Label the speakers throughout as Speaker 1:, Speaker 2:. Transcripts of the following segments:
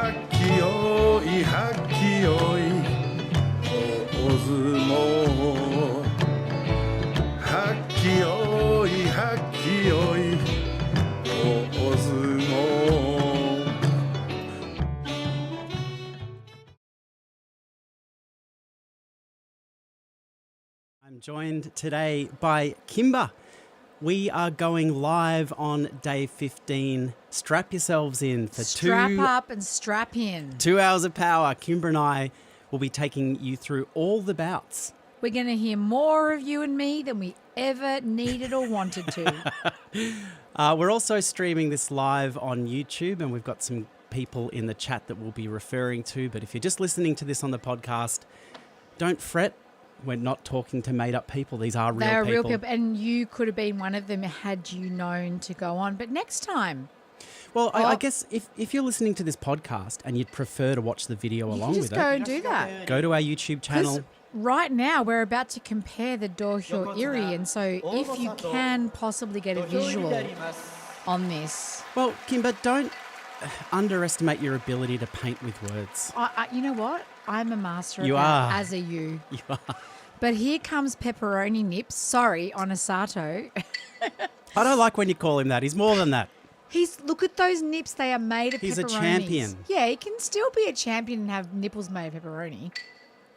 Speaker 1: I'm joined today by Kimba. We are going live on day 15. Strap yourselves in for
Speaker 2: Strap up and strap in.
Speaker 1: 2 hours of power. Kimba and I will be taking you through all the bouts.
Speaker 2: We're going to hear more of you and me than we ever needed or wanted to.
Speaker 1: We're also streaming this live on YouTube, and we've got some people in the chat that we'll be referring to. But if you're just listening to this on the podcast, don't fret. We're not talking to made-up people. These are real people.
Speaker 2: They're real people, and you could have been one of them had you known to go on. But next time.
Speaker 1: Well, I guess if you're listening to this podcast and you'd prefer to watch the video along with it,
Speaker 2: go and do that.
Speaker 1: Go to our YouTube channel.
Speaker 2: Right now, we're about to compare the Doyo Eerie, and so if you can possibly get a visual on this.
Speaker 1: Well, Kimba, don't underestimate your ability to paint with words.
Speaker 2: You know what? I'm a master of
Speaker 1: You
Speaker 2: that,
Speaker 1: are.
Speaker 2: as are you.
Speaker 1: You are.
Speaker 2: But here comes pepperoni nips. Sorry, Onosato.
Speaker 1: I don't like when you call him that. He's more than that.
Speaker 2: Look at those nips. They are made of pepperonis.
Speaker 1: He's a champion.
Speaker 2: Yeah, he can still be a champion and have nipples made of pepperoni.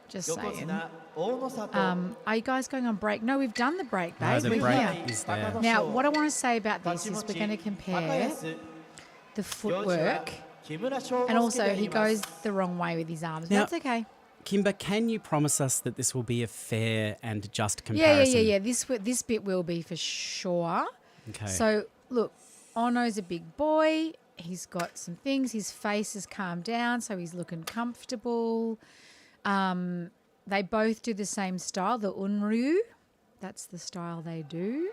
Speaker 2: Just saying. Are you guys going on break? No, we've done the break, babe.
Speaker 1: No, the break is there.
Speaker 2: Now, what I want to say about this is we're going to compare the footwork, and also he goes the wrong way with his arms.
Speaker 1: Now,
Speaker 2: that's okay.
Speaker 1: Kimba, can you promise us that this will be a fair and just comparison?
Speaker 2: Yeah. This bit will be for sure.
Speaker 1: Okay.
Speaker 2: So, look, Ono's a big boy. He's got some things. His face has calmed down, so he's looking comfortable. They both do the same style, the unryu. That's the style they do.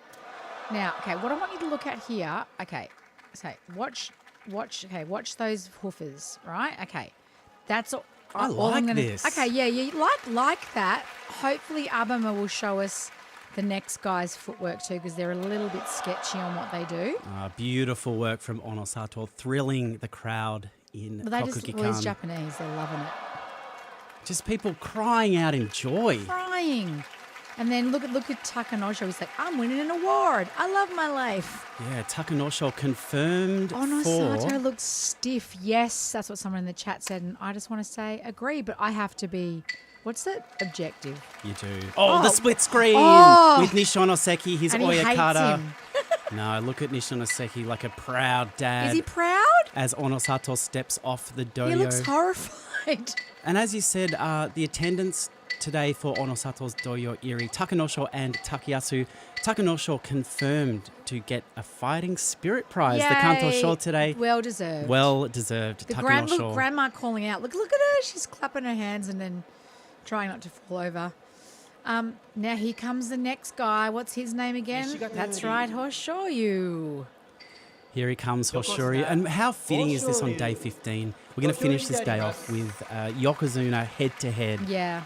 Speaker 2: Now, okay, what I want you to look at here, okay, so watch those hoofers, right? Okay, that's all.
Speaker 1: I like this.
Speaker 2: Okay, yeah, you like that. Hopefully, Abama will show us the next guy's footwork too, because they're a little bit sketchy on what they do.
Speaker 1: Beautiful work from Onosato, thrilling the crowd in Kokugikan.
Speaker 2: Well, he's Japanese. They're loving it.
Speaker 1: Just people crying out in joy.
Speaker 2: Crying. And then look at Takanosho. He's like, I'm winning an award. I love my life.
Speaker 1: Yeah, Takanosho confirmed
Speaker 2: Onosato looks stiff. Yes, that's what someone in the chat said. And I just want to say, agree, but I have to be, what's the objective?
Speaker 1: You do. Oh, the split screen with Nishonoseki, his
Speaker 2: and
Speaker 1: Oyakata.
Speaker 2: He hates him.
Speaker 1: No, look at Nishonoseki like a proud dad.
Speaker 2: Is he proud?
Speaker 1: As Onosato steps off the doyo.
Speaker 2: He looks horrified.
Speaker 1: And as you said, the attendance today for Onosato's Doyo Eerie, Takanosho and Takeyasu. Takanosho confirmed to get a Fighting Spirit Prize.
Speaker 2: Yay.
Speaker 1: The Kanto Show today.
Speaker 2: Well deserved.
Speaker 1: Well deserved.
Speaker 2: The
Speaker 1: Takanosho.
Speaker 2: grandma calling out. Look at her. She's clapping her hands and then trying not to fall over. Now here comes the next guy. What's his name again? That's right, Hoshoryu.
Speaker 1: Here he comes, Hoshoryu. And how fitting is this on day 15? We're going to finish this day off with Yokozuna head-to-head.
Speaker 2: Yeah.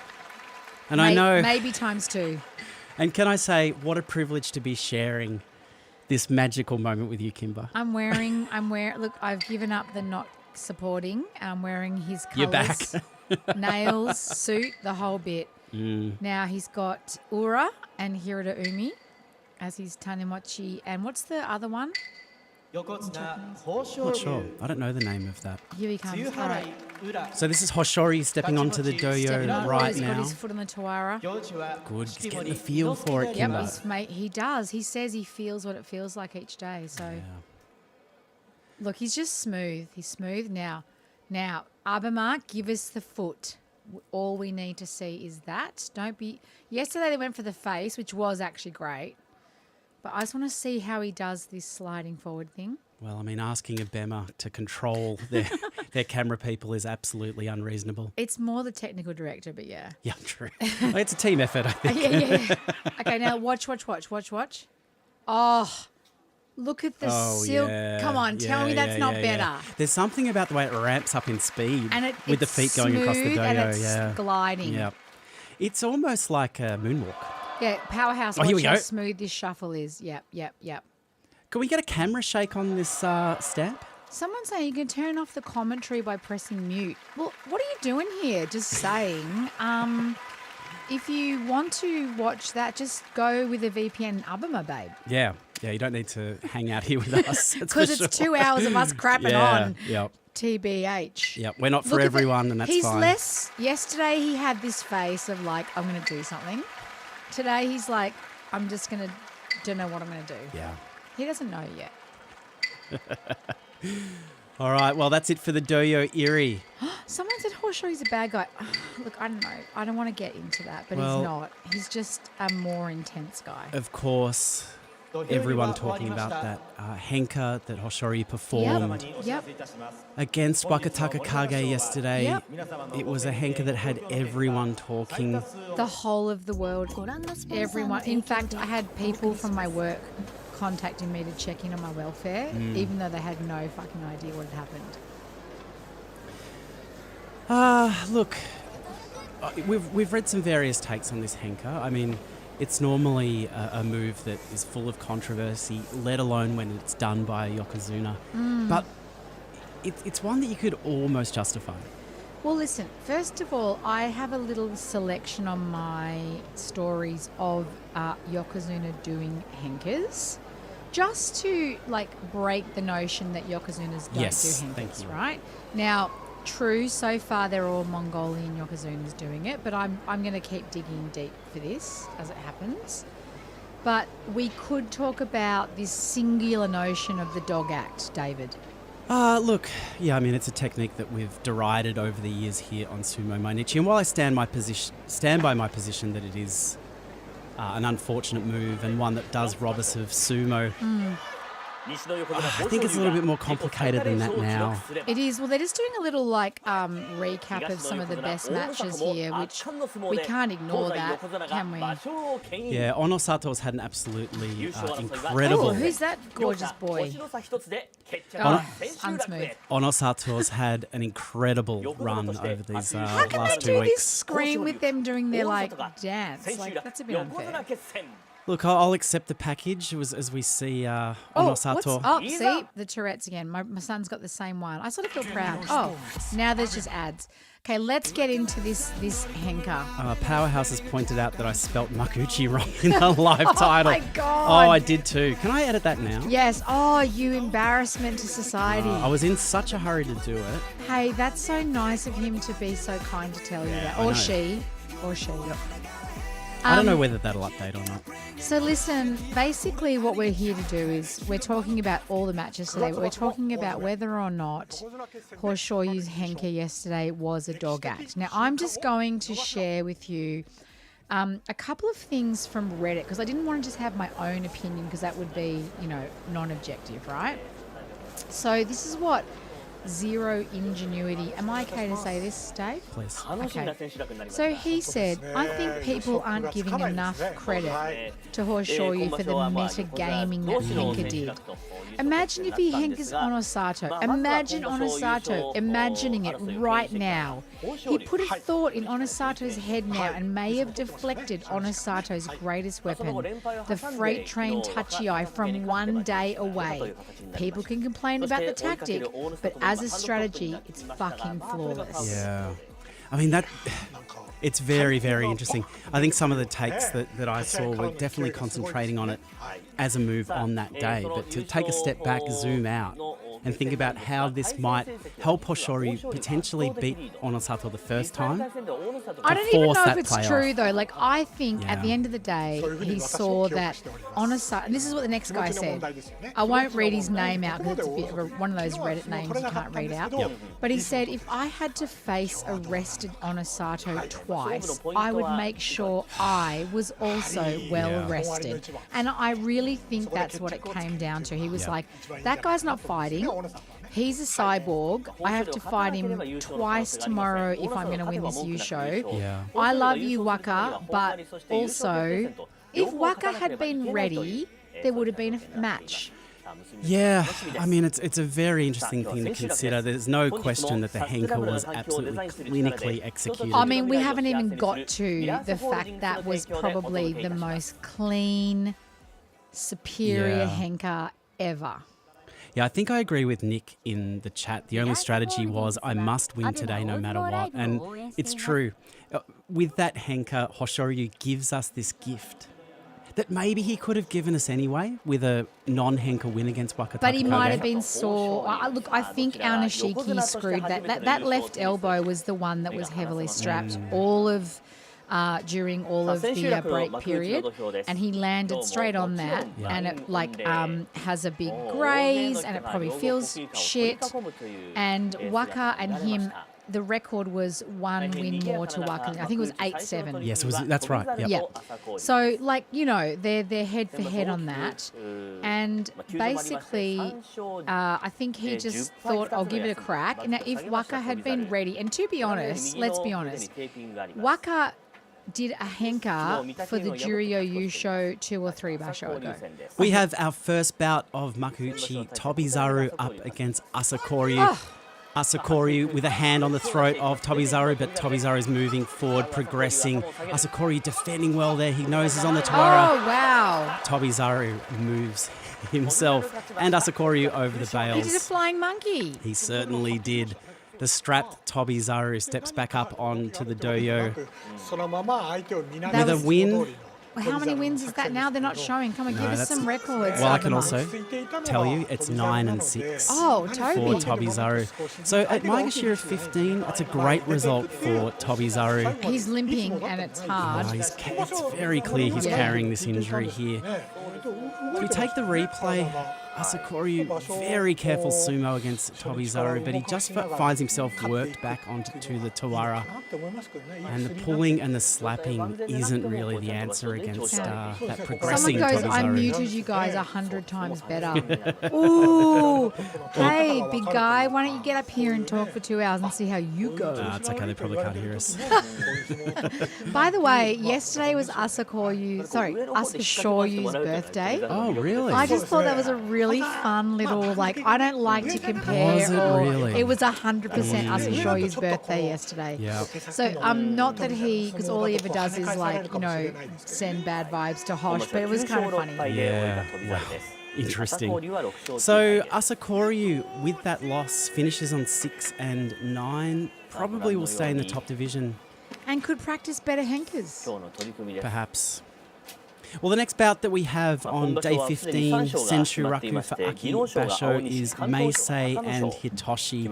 Speaker 1: And I know...
Speaker 2: Maybe times 2.
Speaker 1: And can I say, what a privilege to be sharing this magical moment with you, Kimba.
Speaker 2: I'm wearing... Look, I've given up the not supporting. I'm wearing his colours.
Speaker 1: You're back.
Speaker 2: Nails, suit, the whole bit. Now he's got Ura and Hirada Umi as his Tanemochi. And what's the other one?
Speaker 1: Not sure. I don't know the name of that.
Speaker 2: Here he comes. All right.
Speaker 1: So this is Hoshoryu stepping onto the doyo right
Speaker 2: He's
Speaker 1: now.
Speaker 2: got his foot on the Tawara.
Speaker 1: Good. He's getting the feel for it, Kimba.
Speaker 2: Yep, he does. He says he feels what it feels like each day. So,
Speaker 1: Yeah.
Speaker 2: Look, he's just smooth. He's smooth now. Now, Abama, give us the foot. All we need to see is that. Don't be... Yesterday they went for the face, which was actually great. But I just want to see how he does this sliding forward thing.
Speaker 1: Well, I mean, asking Abema to control their camera people is absolutely unreasonable.
Speaker 2: It's more the technical director, but yeah.
Speaker 1: Yeah, true. It's a team effort, I think.
Speaker 2: Yeah. Okay, now watch. Oh, look at the silk.
Speaker 1: Yeah.
Speaker 2: Come on, tell me that's not better.
Speaker 1: Yeah. There's something about the way it ramps up in speed
Speaker 2: And
Speaker 1: with the feet going across the
Speaker 2: smooth
Speaker 1: doyo.
Speaker 2: and it's gliding.
Speaker 1: Yeah. It's almost like a moonwalk.
Speaker 2: Yeah, powerhouse.
Speaker 1: Oh, here we
Speaker 2: Watch how
Speaker 1: go.
Speaker 2: smooth this shuffle is. Yep.
Speaker 1: Can we get a camera shake on this step?
Speaker 2: Someone's saying you can turn off the commentary by pressing mute. Well, what are you doing here? Just saying. If you want to watch that, just go with a VPN and Abema, babe.
Speaker 1: Yeah, you don't need to hang out here with us.
Speaker 2: Because it's 2 hours of us crapping on.
Speaker 1: Yep.
Speaker 2: TBH.
Speaker 1: Yep, we're not for everyone, and that's
Speaker 2: he's
Speaker 1: fine.
Speaker 2: Yesterday he had this face of like, I'm going to do something. Today he's like, I'm just going to, don't know what I'm going to do.
Speaker 1: Yeah.
Speaker 2: He doesn't know yet.
Speaker 1: All right, well, that's it for the Doyo Eerie.
Speaker 2: Someone said Hoshori's a bad guy. Look, I don't know. I don't want to get into that, but he's not. He's just a more intense guy.
Speaker 1: Of course, everyone talking about that Hanka that Hoshori performed against Wakataka Kage yesterday.
Speaker 2: Yep.
Speaker 1: It was a Hanka that had everyone talking.
Speaker 2: The whole of the world, everyone. In fact, I had people from my work contacting me to check in on my welfare, even though they had no fucking idea what had happened.
Speaker 1: Look, we've read some various takes on this Hanka. I mean, it's normally a move that is full of controversy, let alone when it's done by a Yokozuna. But it's one that you could almost justify.
Speaker 2: Well, listen, first of all, I have a little selection on my stories of Yokozuna doing Henkas, just to like break the notion that Yokozunas don't do Henkas, right? Now, true, so far they're all Mongolian Yokozunas doing it, but I'm going to keep digging deep for this as it happens. But we could talk about this singular notion of the dog act, David.
Speaker 1: Look, I mean, it's a technique that we've derided over the years here on Sumo Mainichi, and while I stand by my position that it is an unfortunate move and one that does rob us of sumo, I think it's a little bit more complicated than that now.
Speaker 2: It is. Well, they're just doing a little like recap of some of the best matches here, which we can't ignore that, can we?
Speaker 1: Yeah, Ono Sato's had an absolutely incredible...
Speaker 2: Oh, who's that gorgeous boy? Unsmooth.
Speaker 1: Ono Sato's had an incredible run over these
Speaker 2: How can
Speaker 1: last
Speaker 2: they
Speaker 1: 2
Speaker 2: do
Speaker 1: weeks.
Speaker 2: this scream with them doing their like dance? Like, that's a bit unfair.
Speaker 1: Look, I'll accept the package as we see Ono Sato.
Speaker 2: See, the Tourette's again. My son's got the same one. I sort of feel proud. Oh, now there's just ads. Okay, let's get into this Hanka.
Speaker 1: Powerhouse has pointed out that I spelt Makuuchi wrong in the live title.
Speaker 2: Oh, my God.
Speaker 1: Oh, I did too. Can I edit that now?
Speaker 2: Yes. Oh, you embarrassment to society.
Speaker 1: I was in such a hurry to do it.
Speaker 2: Hey, that's so nice of him to be so kind to tell you that. Or she. Yep.
Speaker 1: I don't know whether that'll update or not.
Speaker 2: So listen, basically what we're here to do is we're talking about all the matches today, but we're talking about whether or not Hoshoryu's Henka yesterday was a dog act. Now, I'm just going to share with you a couple of things from Reddit, because I didn't want to just have my own opinion, because that would be, non-objective, right? So this is what Zero Ingenuity. Am I okay to say this, Dave?
Speaker 1: Please.
Speaker 2: Okay. So he said, I think people aren't giving enough credit to Hoshoryu for the metagaming that Henka did. Imagine if he Henkas Onosato. Imagine Onosato imagining it right now. He put a thought in Onosato's head now and may have deflected Onosato's greatest weapon, the freight train Tachi-Eye, from one day away. People can complain about the tactic, but as a strategy, it's fucking flawless.
Speaker 1: Yeah. I mean, it's very, very interesting. I think some of the takes that I saw were definitely concentrating on it as a move on that day. But to take a step back, zoom out, and think about how this might help Hoshoryu potentially beat Onosato the first time.
Speaker 2: I don't even know if it's true, though. Like, I think at the end of the day, he saw that Onosato... And this is what the next guy said. I won't read his name out because it's a bit of one of those Reddit names you can't read out.
Speaker 1: Yep.
Speaker 2: But he said, if I had to face a rested Onosato twice, I would make sure I was also well rested. And I really think that's what it came down to. He was like, that guy's not fighting. He's a cyborg. I have to fight him twice tomorrow if I'm going to win this Yusho.
Speaker 1: Yeah.
Speaker 2: I love you, Waka, but also, if Waka had been ready, there would have been a match.
Speaker 1: Yeah, I mean, it's a very interesting thing to consider. There's no question that the Henka was absolutely clinically executed.
Speaker 2: I mean, we haven't even got to the fact that was probably the most clean, superior Henka ever.
Speaker 1: Yeah, I think I agree with Nick in the chat. The only strategy was I must win today no matter what. And it's true. With that Hanka, Hoshoryu gives us this gift that maybe he could have given us anyway with a non-Henka win against Waka
Speaker 2: But he
Speaker 1: Takakoge.
Speaker 2: might have been sore. Look, I think our Nishiki screwed that. That left elbow was the one that was heavily strapped during all of the break period, and he landed straight on that, and it has a big graze, and it probably feels shit. And Waka and him, the record was one win more to Waka. I think it was 8-7.
Speaker 1: Yes, that's right. Yep.
Speaker 2: Yeah. So, they're head for head on that. And basically, I think he just thought, I'll give it a crack. Now, if Waka had been ready, and to be honest, let's be honest, Waka did a Hanka for the Juryo Yusho 2 or 3 basho ago.
Speaker 1: We have our first bout of Makuuchi Tobizaru up against Asakoryu. Asakoryu with a hand on the throat of Tobizaru, but Tobizaru's moving forward, progressing. Asakoryu defending well there. He knows he's on the Tawara.
Speaker 2: Oh, wow.
Speaker 1: Tobizaru moves himself and Asakoryu over the bales.
Speaker 2: He did a flying monkey.
Speaker 1: He certainly did. The strapped Tobizaru steps back up onto the doyo with a win.
Speaker 2: Well, how many wins is that now? They're not showing. Come on, give us some records.
Speaker 1: Well, I can also tell you it's 9-6
Speaker 2: for
Speaker 1: Tobizaru. So at Maegashira 15, that's a great result for Tobizaru.
Speaker 2: He's limping and it's hard.
Speaker 1: It's very clear he's carrying this injury here. If we take the replay, Asakoryu, very careful sumo against Tobizaru, but he just finds himself worked back onto the Tawara. And the pulling and the slapping isn't really the answer against that progressing
Speaker 2: Someone goes,
Speaker 1: Tobizaru.
Speaker 2: I muted you guys 100 times better. Ooh. Hey, big guy, why don't you get up here and talk for 2 hours and see how you go?
Speaker 1: It's okay, they probably can't hear us.
Speaker 2: By the way, yesterday was Asakoryu's birthday.
Speaker 1: Oh, really?
Speaker 2: I just thought that was a really fun little, I don't like to compare.
Speaker 1: Was it really?
Speaker 2: It was 100% Asashoryu's birthday yesterday.
Speaker 1: Yeah.
Speaker 2: So, not that because all he ever does is, send bad vibes to Hosh, but it was kind of funny.
Speaker 1: Yeah. Wow. Interesting. So Asakoryu, with that loss, finishes on 6-9. Probably will stay in the top division.
Speaker 2: And could practice better Henkas.
Speaker 1: Perhaps. Well, the next bout that we have on day 15, Senshuraku for Aki Basho, is Meisei and Hitoshi.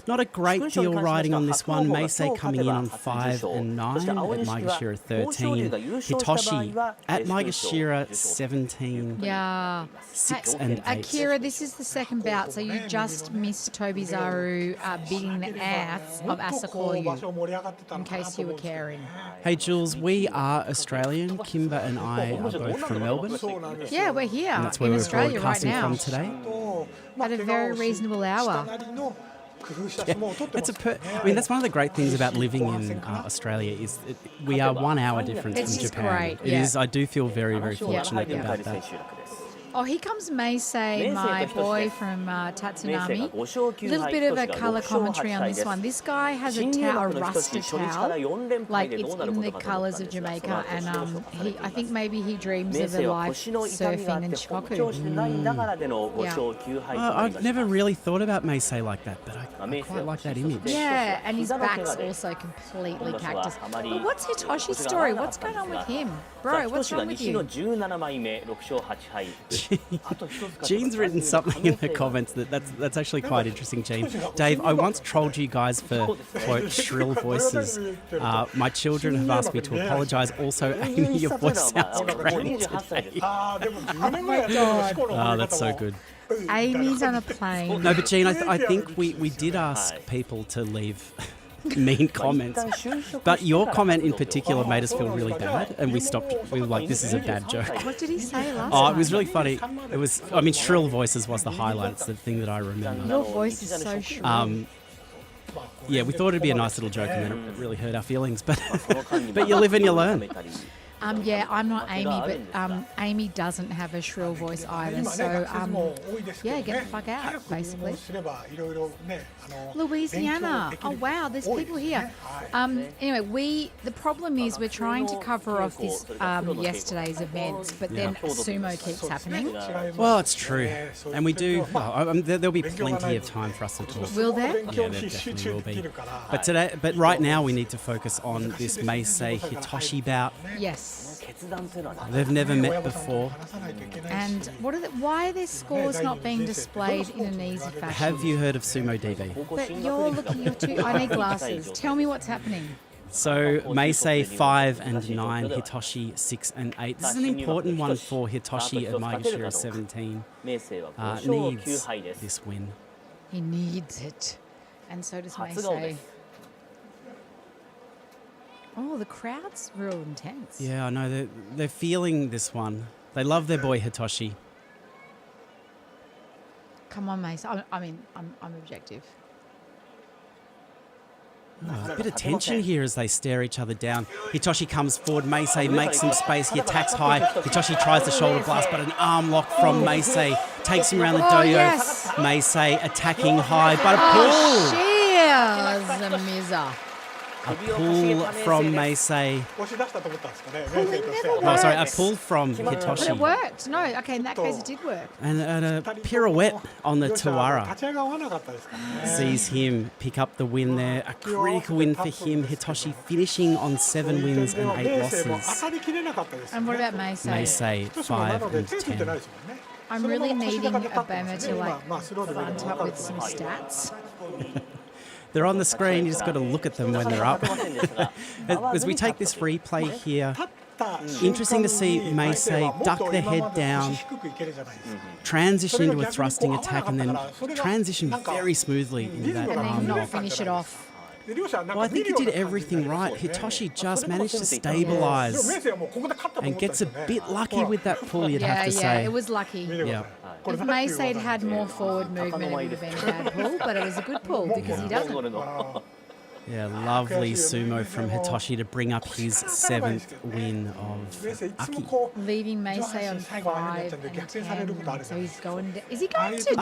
Speaker 1: Not a great deal riding on this one. Meisei coming in on 5-9 at Maegashira 13. Hitoshi at Maegashira 17.
Speaker 2: Yeah.
Speaker 1: 6-8.
Speaker 2: Akira, this is the second bout, so you just missed Tobizaru beating the ass of Asakoryu, in case you were caring.
Speaker 1: Hey, Jules, we are Australian. Kimba and I are both from Melbourne.
Speaker 2: Yeah, we're here
Speaker 1: And that's where
Speaker 2: in
Speaker 1: we're
Speaker 2: Australia right
Speaker 1: broadcasting
Speaker 2: now
Speaker 1: from today.
Speaker 2: at a very reasonable hour.
Speaker 1: That's one of the great things about living in Australia is we are 1 hour difference
Speaker 2: It's
Speaker 1: from
Speaker 2: just
Speaker 1: Japan.
Speaker 2: great,
Speaker 1: It is. I do feel very, very fortunate
Speaker 2: Yeah.
Speaker 1: about that.
Speaker 2: Oh, here comes Meisei, my boy from Tatsunami. A little bit of a colour commentary on this one. This guy has a rusty towel, it's in the colours of Jamaica, and I think maybe he dreams of a life surfing in Shikoku.
Speaker 1: I've never really thought about Meisei like that, but I quite like that image.
Speaker 2: Yeah, and his back's also completely cactus. But what's Hitoshi's story? What's going on with him? Bro, what's wrong with you?
Speaker 1: Gene's written something in the comments that's actually quite interesting, Gene. Dave, I once trolled you guys for, quote, shrill voices. My children have asked me to apologise. Also, Amy, your voice sounds great today.
Speaker 2: Oh my God.
Speaker 1: Oh, that's so good.
Speaker 2: Amy's on a plane.
Speaker 1: No, but Gene, I think we did ask people to leave mean comments, but your comment in particular made us feel really bad, and we stopped. We were like, this is a bad joke.
Speaker 2: What did he say last
Speaker 1: Oh,
Speaker 2: time?
Speaker 1: it was really funny. It was, shrill voices was the highlight. It's the thing that I remember.
Speaker 2: Your voice is so shrill.
Speaker 1: Yeah, we thought it'd be a nice little joke, and then it really hurt our feelings, but you live and you learn.
Speaker 2: Yeah, I'm not Amy, but Amy doesn't have a shrill voice either. So, yeah, get the fuck out, basically. Louisiana. Oh, wow, there's people here. Anyway, the problem is we're trying to cover off this yesterday's events, but then sumo keeps happening.
Speaker 1: Well, it's true. And we do, there'll be plenty of time for us to talk.
Speaker 2: Will there?
Speaker 1: Yeah, there definitely will be. But right now we need to focus on this Meisei Hitoshi bout.
Speaker 2: Yes.
Speaker 1: They've never met before.
Speaker 2: And why are their scores not being displayed in an easy fashion?
Speaker 1: Have you heard of Sumo DB?
Speaker 2: But I need glasses. Tell me what's happening.
Speaker 1: So Meisei 5 and 9, Hitoshi 6 and 8. This is an important one for Hitoshi at Maegashira 17. Needs this win.
Speaker 2: He needs it. And so does Meisei. Oh, the crowd's real intense.
Speaker 1: Yeah, I know. They're feeling this one. They love their boy Hitoshi.
Speaker 2: Come on, Meisei. I'm objective.
Speaker 1: A bit of tension here as they stare each other down. Hitoshi comes forward. Meisei makes some space. He attacks high. Hitoshi tries the shoulder blast, but an arm lock from Meisei takes him around the doyo.
Speaker 2: Yes.
Speaker 1: Meisei attacking high, but a pull.
Speaker 2: Cheers, Miza.
Speaker 1: A pull from Meisei. Oh, sorry, a pull from Hitoshi.
Speaker 2: But it worked. No, okay, in that case it did work.
Speaker 1: And a pirouette on the Tawara sees him pick up the win there. A critical win for him. Hitoshi finishing on 7 wins and 8 losses.
Speaker 2: And what about Meisei?
Speaker 1: Meisei 5 and 10.
Speaker 2: I'm really needing Obama to front up with some stats.
Speaker 1: They're on the screen, you just got to look at them when they're up. As we take this replay here, interesting to see Meisei duck the head down, transition into a thrusting attack, and then transition very smoothly into that
Speaker 2: And then
Speaker 1: arm
Speaker 2: not
Speaker 1: lock.
Speaker 2: finish it off.
Speaker 1: Well, I think he did everything right. Hitoshi just managed to stabilise and gets a bit lucky with that pull, you'd have to say.
Speaker 2: It was lucky.
Speaker 1: Yeah.
Speaker 2: If Meisei had more forward movement, it would have been a bad pull, but it was a good pull because he doesn't.
Speaker 1: Yeah, lovely sumo from Hitoshi to bring up his 7th win of Aki.
Speaker 2: Leaving Meisei on 5 and 10. So he's going. Is he going to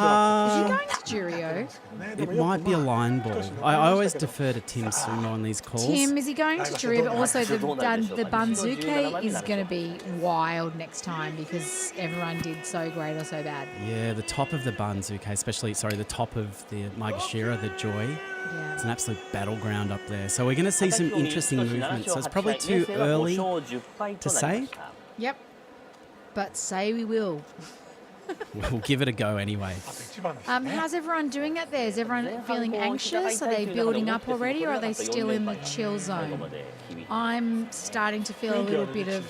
Speaker 2: Jurio?
Speaker 1: It might be a line ball. I always defer to Tim Sumo on these calls.
Speaker 2: Tim, is he going to Jurio? But also the Banzuke is going to be wild next time because everyone did so great or so bad.
Speaker 1: Yeah, the top of the Banzuke, the top of the Maegashira, the Joy.
Speaker 2: Yeah.
Speaker 1: It's an absolute battleground up there. So we're going to see some interesting movements. So it's probably too early to say.
Speaker 2: Yep. But say we will.
Speaker 1: We'll give it a go anyway.
Speaker 2: How's everyone doing it there? Is everyone feeling anxious? Are they building up already or are they still in the chill zone? I'm starting to feel a little bit of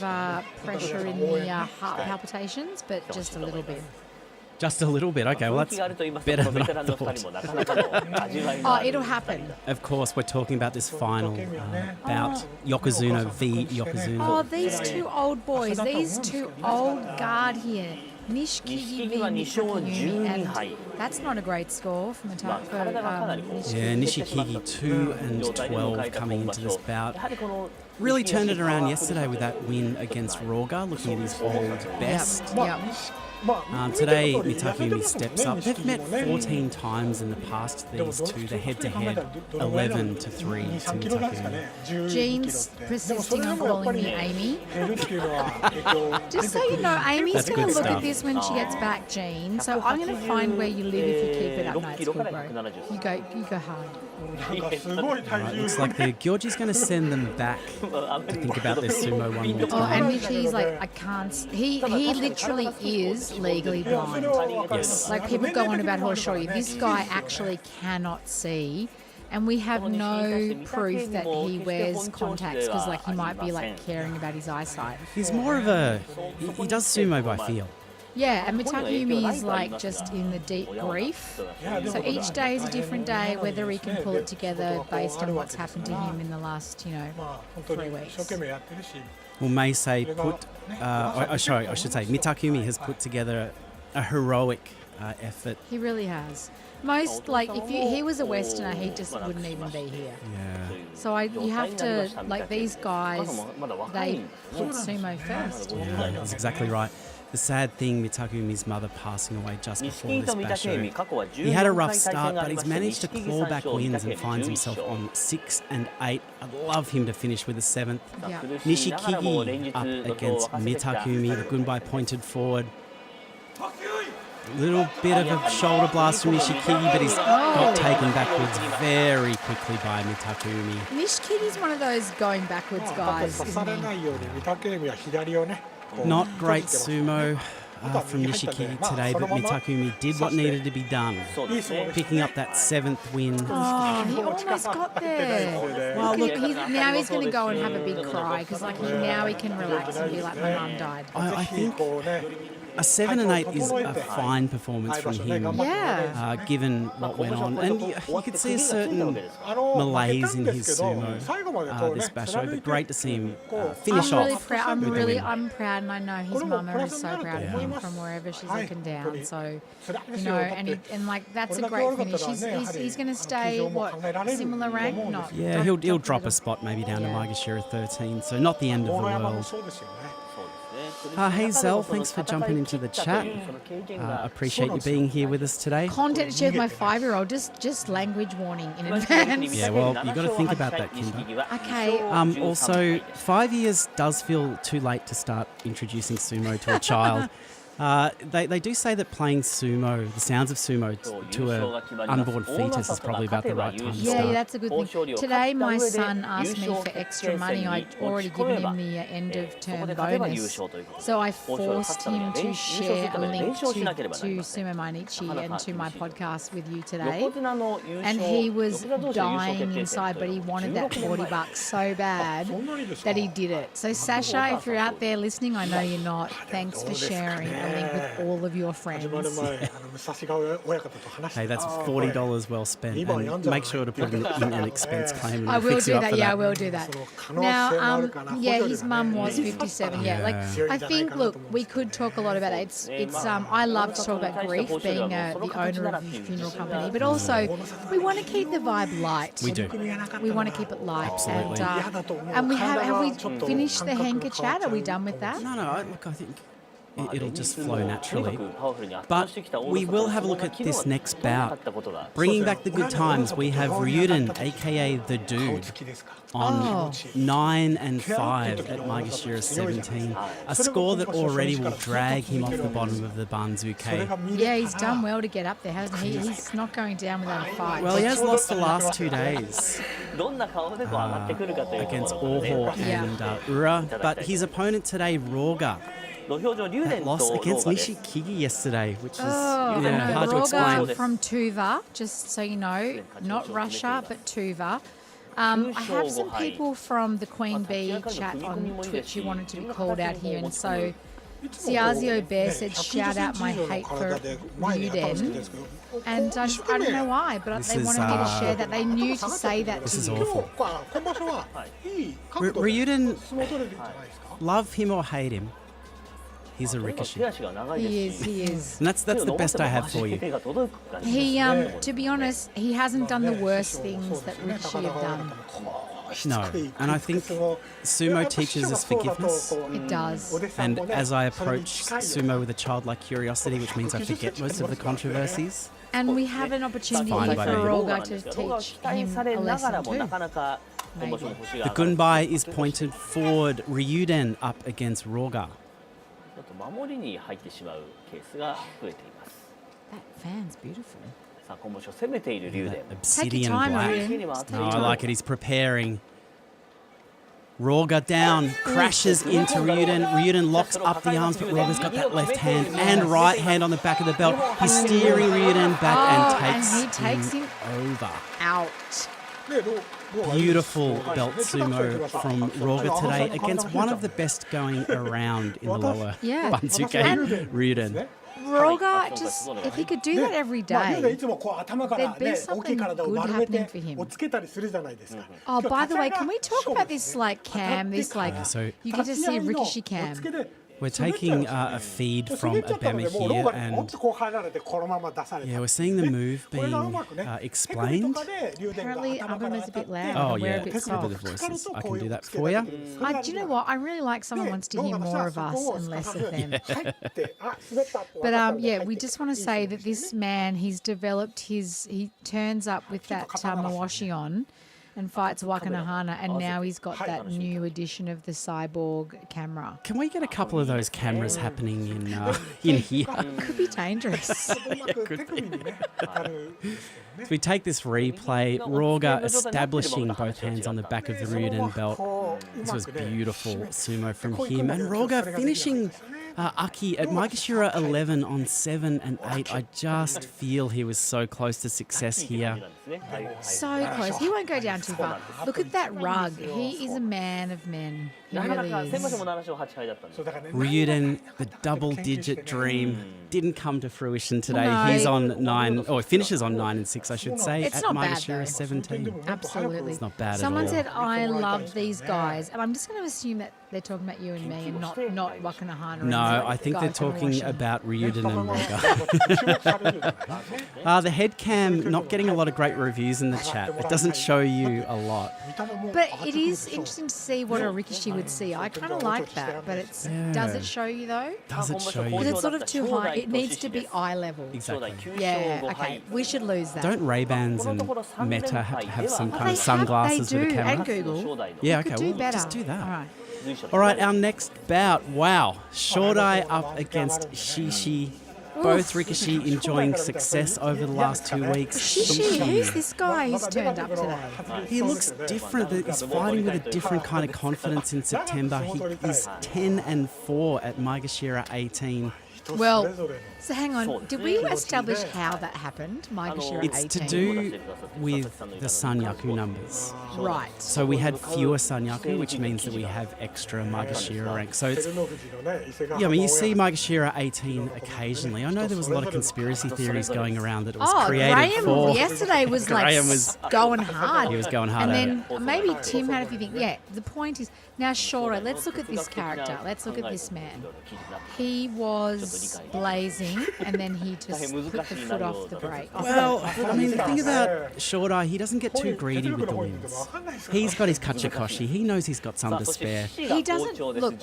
Speaker 2: pressure in the heart palpitations, but just a little bit.
Speaker 1: Just a little bit. Okay, well, that's better than I thought.
Speaker 2: Oh, it'll happen.
Speaker 1: Of course, we're talking about this final bout, Yokozuna v. Yokozuna.
Speaker 2: Oh, these two old boys, these two old guard here. Nishikigi v. Nishikigi, and that's not a great score from the top for Nishikigi.
Speaker 1: Yeah, Nishikigi 2 and 12 coming into this bout. Really turned it around yesterday with that win against Roga, looking at his old best.
Speaker 2: Yep.
Speaker 1: Today, Mitakumi steps up. They've met 14 times in the past, these two. They're head-to-head, 11-3 to Mitakumi.
Speaker 2: Jean's persisting on calling me Amy. Just so you know, Amy's going to look at this when she gets back, Jean. So I'm going to find where you live if you keep it up. No, it's cool, bro. You go hard.
Speaker 1: Right, looks like the Gyorji's going to send them back to think about their sumo one more time.
Speaker 2: And Michi's like, I can't. He literally is legally blind.
Speaker 1: Yes.
Speaker 2: Like people go on about horse show you. This guy actually cannot see. And we have no proof that he wears contacts because like he might be like caring about his eyesight.
Speaker 1: He's more of he does sumo by feel.
Speaker 2: Yeah, and Mitakumi is like just in the deep grief. So each day is a different day, whether he can pull it together based on what's happened to him in the last, 3 weeks.
Speaker 1: Well, Meisei I should say, Mitakumi has put together a heroic effort.
Speaker 2: He really has. Most, like, if he was a Westerner, he just wouldn't even be here.
Speaker 1: Yeah.
Speaker 2: So you have to, like, these guys, they put sumo first.
Speaker 1: Yeah, that's exactly right. The sad thing, Mitakumi's mother passing away just before this basho. He had a rough start, but he's managed to claw back wins and finds himself on 6 and 8. I'd love him to finish with a 7th.
Speaker 2: Yeah.
Speaker 1: Nishikigi up against Mitakumi. The gunbai pointed forward. Little bit of a shoulder blast from Nishikigi, but he's got taken backwards very quickly by Mitakumi.
Speaker 2: Nishikigi's one of those going backwards guys, isn't he?
Speaker 1: Not great sumo from Nishikigi today, but Mitakumi did what needed to be done, picking up that 7th win.
Speaker 2: Oh, he almost got there.
Speaker 1: Well, look,
Speaker 2: now he's going to go and have a big cry because now he can relax and be like, my mum died.
Speaker 1: I think a 7 and 8 is a fine performance from him,
Speaker 2: Yeah.
Speaker 1: given what went on. And you could see a certain malaise in his sumo this basho, but great to see him finish
Speaker 2: I'm really
Speaker 1: off.
Speaker 2: proud.
Speaker 1: with the win.
Speaker 2: I'm proud, and I know his mama is so proud of him from wherever she's looking down. So, and like that's a great finish. He's going to stay similar rank? Not.
Speaker 1: Yeah, he'll drop a spot maybe down to Maegashira 13, so not the end of the world. Hey Zell, thanks for jumping into the chat. Appreciate you being here with us today.
Speaker 2: Content to share with my 5-year-old. Just language warning in advance.
Speaker 1: Yeah, well, you got to think about that, Kimba.
Speaker 2: Okay.
Speaker 1: Also, 5 years does feel too late to start introducing sumo to a child. They do say that playing sumo, the sounds of sumo to an unborn fetus is probably about the right time to start.
Speaker 2: Yeah, that's a good thing. Today, my son asked me for extra money. I'd already given him the end-of-term bonus. So I forced him to share a link to Sumo Mainichi and to my podcast with you today. And he was dying inside, but he wanted that $40 so bad that he did it. So Sasha, if you're out there listening, I know you're not. Thanks for sharing a link with all of your friends.
Speaker 1: Hey, that's $40 well spent. And make sure to put in an expense claim.
Speaker 2: I will do that. Yeah, I will do that. Now, his mum was 57. Yeah, like I think. Look, we could talk a lot about it. It's I love to talk about grief, being the owner of a funeral company, but also we want to keep the vibe light.
Speaker 1: We do.
Speaker 2: We want to keep it light.
Speaker 1: Absolutely.
Speaker 2: And have we finished the Hanka chat? Are we done with that?
Speaker 1: No, look, I think it'll just flow naturally. But we will have a look at this next bout. Bringing back the good times, we have Ryuden, a.k.a. The Dude, on 9 and 5 at Maegashira 17. A score that already will drag him off the bottom of the Banzuke.
Speaker 2: Yeah, he's done well to get up there, hasn't he? He's not going down without a fight.
Speaker 1: Well, he has lost the last 2 days against Oho and Ura, but his opponent today, Roga, that loss against Nishikigi yesterday, which is hard to explain.
Speaker 2: From Tuva, just so you know, not Russia, but Tuva. I have some people from the Queen Bee chat on Twitch who wanted to be called out here, and so Siazio Bear said, shout out my hate for Ryuden. And I don't know why, but they wanted me to share that. They knew to say that
Speaker 1: This
Speaker 2: to
Speaker 1: is
Speaker 2: you.
Speaker 1: awful. Ryuden, love him or hate him, he's a Rikishi.
Speaker 2: He is.
Speaker 1: And that's the best I have for you.
Speaker 2: He, to be honest, he hasn't done the worst things that Rikishi have done.
Speaker 1: No, and I think sumo teaches us forgiveness.
Speaker 2: It does.
Speaker 1: And as I approach sumo with a childlike curiosity, which means I forget most of the controversies.
Speaker 2: And we have an opportunity
Speaker 1: Fine
Speaker 2: for
Speaker 1: by me.
Speaker 2: Roga to teach him a lesson too. Maybe.
Speaker 1: The gunbai is pointed forward. Ryuden up against Roga.
Speaker 2: That fan's beautiful.
Speaker 1: That obsidian
Speaker 2: time,
Speaker 1: black.
Speaker 2: Ryuden.
Speaker 1: No, I like it. He's preparing. Roga down, crashes into Ryuden. Ryuden locks up the arms, but Roga's got that left hand and right hand on the back of the belt. He's steering Ryuden back and takes him over.
Speaker 2: Out.
Speaker 1: Beautiful belt sumo from Roga today against one of the best going around in the lower Banzuke, Ryuden.
Speaker 2: Roga, just if he could do that every day, there'd be something good happening for him. Oh, by the way, can we talk about this cam? This
Speaker 1: so
Speaker 2: you get to see Rikishi cam.
Speaker 1: We're taking a feed from Abema here, and yeah, we're seeing the move being explained.
Speaker 2: Apparently, Abema's a bit loud.
Speaker 1: Oh
Speaker 2: and we're
Speaker 1: yeah,
Speaker 2: a bit
Speaker 1: a bit of
Speaker 2: soft.
Speaker 1: voices. I can do that for you.
Speaker 2: Do you know what? I really like someone wants to hear more of us and less of them. But yeah, we just want to say that this man, he turns up with that mawashi on and fights Wakanahana, and now he's got that new edition of the cyborg camera.
Speaker 1: Can we get a couple of those cameras happening in here?
Speaker 2: Could be dangerous.
Speaker 1: So we take this replay, Roga establishing both hands on the back of the Ryuden belt. This was beautiful sumo from him. And Roga finishing Aki at Maegashira 11 on 7 and 8. I just feel he was so close to success here.
Speaker 2: So close. He won't go down too far. Look at that rug. He is a man of men. He really is.
Speaker 1: Ryuden, the double-digit dream, didn't come to fruition today.
Speaker 2: No.
Speaker 1: He's on 9, or finishes on 9 and 6, I should say,
Speaker 2: It's
Speaker 1: at
Speaker 2: not bad,
Speaker 1: Maegashira
Speaker 2: though.
Speaker 1: 17.
Speaker 2: Absolutely.
Speaker 1: It's not bad
Speaker 2: Someone
Speaker 1: at all.
Speaker 2: said, I love these guys. And I'm just going to assume that they're talking about you and me and not Wakanahana.
Speaker 1: No, I think they're talking about Ryuden and Roga. The head cam not getting a lot of great reviews in the chat. It doesn't show you a lot.
Speaker 2: But it is interesting to see what a Rikishi would see. I kind of like that, but does it show you though?
Speaker 1: Does it show
Speaker 2: Because
Speaker 1: you?
Speaker 2: it's sort of too high. It needs to be eye level.
Speaker 1: Exactly.
Speaker 2: Yeah, okay. We should lose that.
Speaker 1: Don't Ray-Bans and Meta have some kind
Speaker 2: They
Speaker 1: of sunglasses
Speaker 2: they do,
Speaker 1: with a camera?
Speaker 2: and Google.
Speaker 1: Yeah,
Speaker 2: You could
Speaker 1: okay,
Speaker 2: do
Speaker 1: we'll
Speaker 2: better.
Speaker 1: just do that.
Speaker 2: All right.
Speaker 1: All right, our next bout. Wow. Shordai up against Shishi. Both Rikishi enjoying success over the last 2 weeks.
Speaker 2: Shishi, who's this guy who's turned up today?
Speaker 1: He looks different. He's fighting with a different kind of confidence in September. He is 10 and 4 at Maegashira 18.
Speaker 2: Well, so hang on. Did we establish how that happened? Maegashira 18?
Speaker 1: It's to do with the Sanyaku numbers.
Speaker 2: Right.
Speaker 1: So we had fewer Sanyaku, which means that we have extra Maegashira ranks. So it's, yeah, I mean, you see Maegashira 18 occasionally. I know there was a lot of conspiracy theories going around that it was created
Speaker 2: Graham
Speaker 1: for...
Speaker 2: yesterday was like
Speaker 1: Graham was
Speaker 2: going hard.
Speaker 1: He was going hard
Speaker 2: And
Speaker 1: at
Speaker 2: then maybe Tim had a few things. Yeah, the point is, now Shora, let's look at this character. Let's look at this man. He was blazing and then he just put the foot off the brake.
Speaker 1: Well, I mean, the thing about Shordai, he doesn't get too greedy with the wins. He's got his Kachikoshi. He knows he's got some to spare.
Speaker 2: He doesn't look.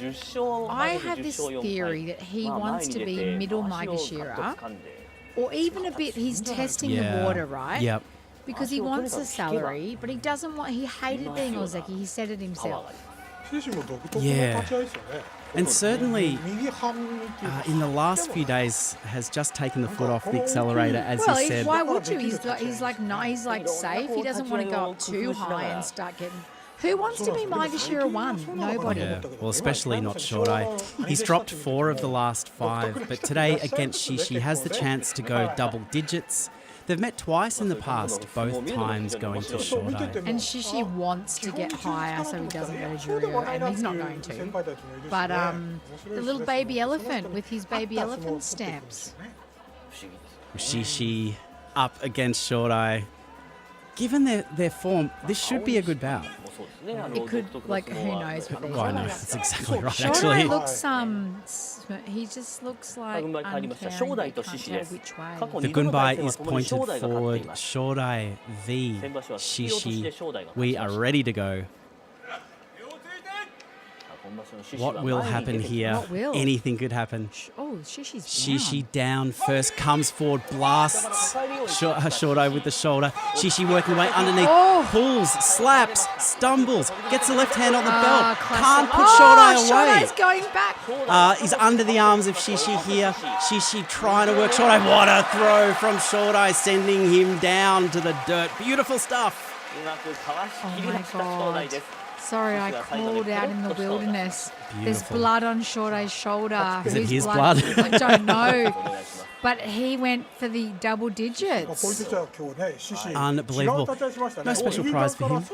Speaker 2: I have this theory that he wants to be middle Maegashira, or even a bit. He's testing the water, right?
Speaker 1: Yep.
Speaker 2: Because he wants a salary, but he doesn't want. He hated being Ozeki. He said it himself.
Speaker 1: Yeah. And certainly, in the last few days, has just taken the foot off the accelerator, as you said.
Speaker 2: Why would you? He's like safe. He doesn't want to go up too high and start getting. Who wants to be Maegashira 1? Nobody.
Speaker 1: Yeah, well, especially not Shordai. He's dropped 4 of the last 5, but today against Shishi has the chance to go double digits. They've met twice in the past, both times going to Shordai.
Speaker 2: And Shishi wants to get higher so he doesn't go to Juryo, and he's not going to. But the little baby elephant with his baby elephant stamps.
Speaker 1: Shishi up against Shordai. Given their form, this should be a good bout.
Speaker 2: It could, like, who knows what they're
Speaker 1: Oh, I know,
Speaker 2: doing.
Speaker 1: that's exactly right,
Speaker 2: Shordai
Speaker 1: actually.
Speaker 2: looks, he just looks like uncaring, but can't tell which way.
Speaker 1: The Gunbai is pointed forward. Shordai v Shishi. We are ready to go. What will happen here?
Speaker 2: What will?
Speaker 1: Anything could happen.
Speaker 2: Oh, Shishi's
Speaker 1: Shishi down first, comes forward, blasts Shordai with the shoulder. Shishi working away underneath, pulls, slaps, stumbles, gets the left hand on the belt, can't put Shordai away.
Speaker 2: Shordai's going back.
Speaker 1: He's under the arms of Shishi here. Shishi trying to work Shordai. What a throw from Shordai, sending him down to the dirt. Beautiful stuff.
Speaker 2: Oh my God. Sorry, I called out in the wilderness.
Speaker 1: Beautiful.
Speaker 2: There's blood on Shordai's shoulder.
Speaker 1: Is it
Speaker 2: Whose
Speaker 1: his blood?
Speaker 2: I don't know. But he went for the double digits.
Speaker 1: Unbelievable. No special prize for him.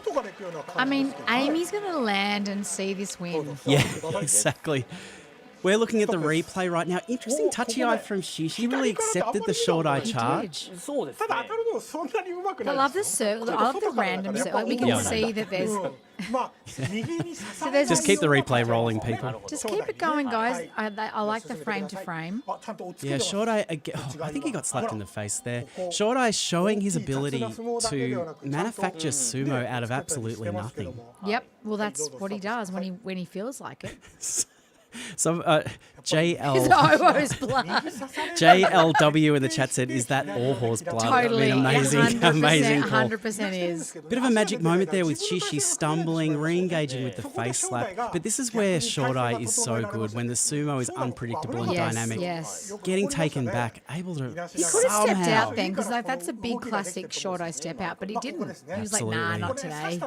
Speaker 2: I mean, Amy's going to land and see this win.
Speaker 1: Yeah, exactly. We're looking at the replay right now. Interesting touchy eye from Shishi. Really accepted the short eye
Speaker 2: He
Speaker 1: charge.
Speaker 2: did.
Speaker 3: そうですね。
Speaker 2: I love the circle. I love the random circle. Like we can
Speaker 1: Yeah, I know
Speaker 2: see that there's.
Speaker 4: So
Speaker 2: there's
Speaker 1: Just keep the replay rolling, people.
Speaker 2: Just keep it going, guys. I like the frame to frame.
Speaker 1: Yeah, short eye again. I think he got slapped in the face there. Short eye showing his ability to manufacture sumo out of absolutely nothing.
Speaker 2: Yep. Well, that's what he does when he feels like it.
Speaker 1: So
Speaker 2: His
Speaker 1: JL
Speaker 2: Obo's blood.
Speaker 1: JLW in the chat said, "Is that Orhor's blood?"
Speaker 2: Totally.
Speaker 1: I mean, amazing,
Speaker 2: 100%,
Speaker 1: amazing call.
Speaker 2: 100% is.
Speaker 1: Bit of a magic moment there with Shishi stumbling, re-engaging with the face slap. But this is where Short Eye is so good, when the sumo is unpredictable and
Speaker 2: Yes,
Speaker 1: dynamic.
Speaker 2: yes.
Speaker 1: Getting taken back, able to
Speaker 2: He could have stepped
Speaker 1: somehow.
Speaker 2: out then, because like that's a big classic short eye step out, but he didn't. He was like, nah,
Speaker 1: Absolutely.
Speaker 2: not today.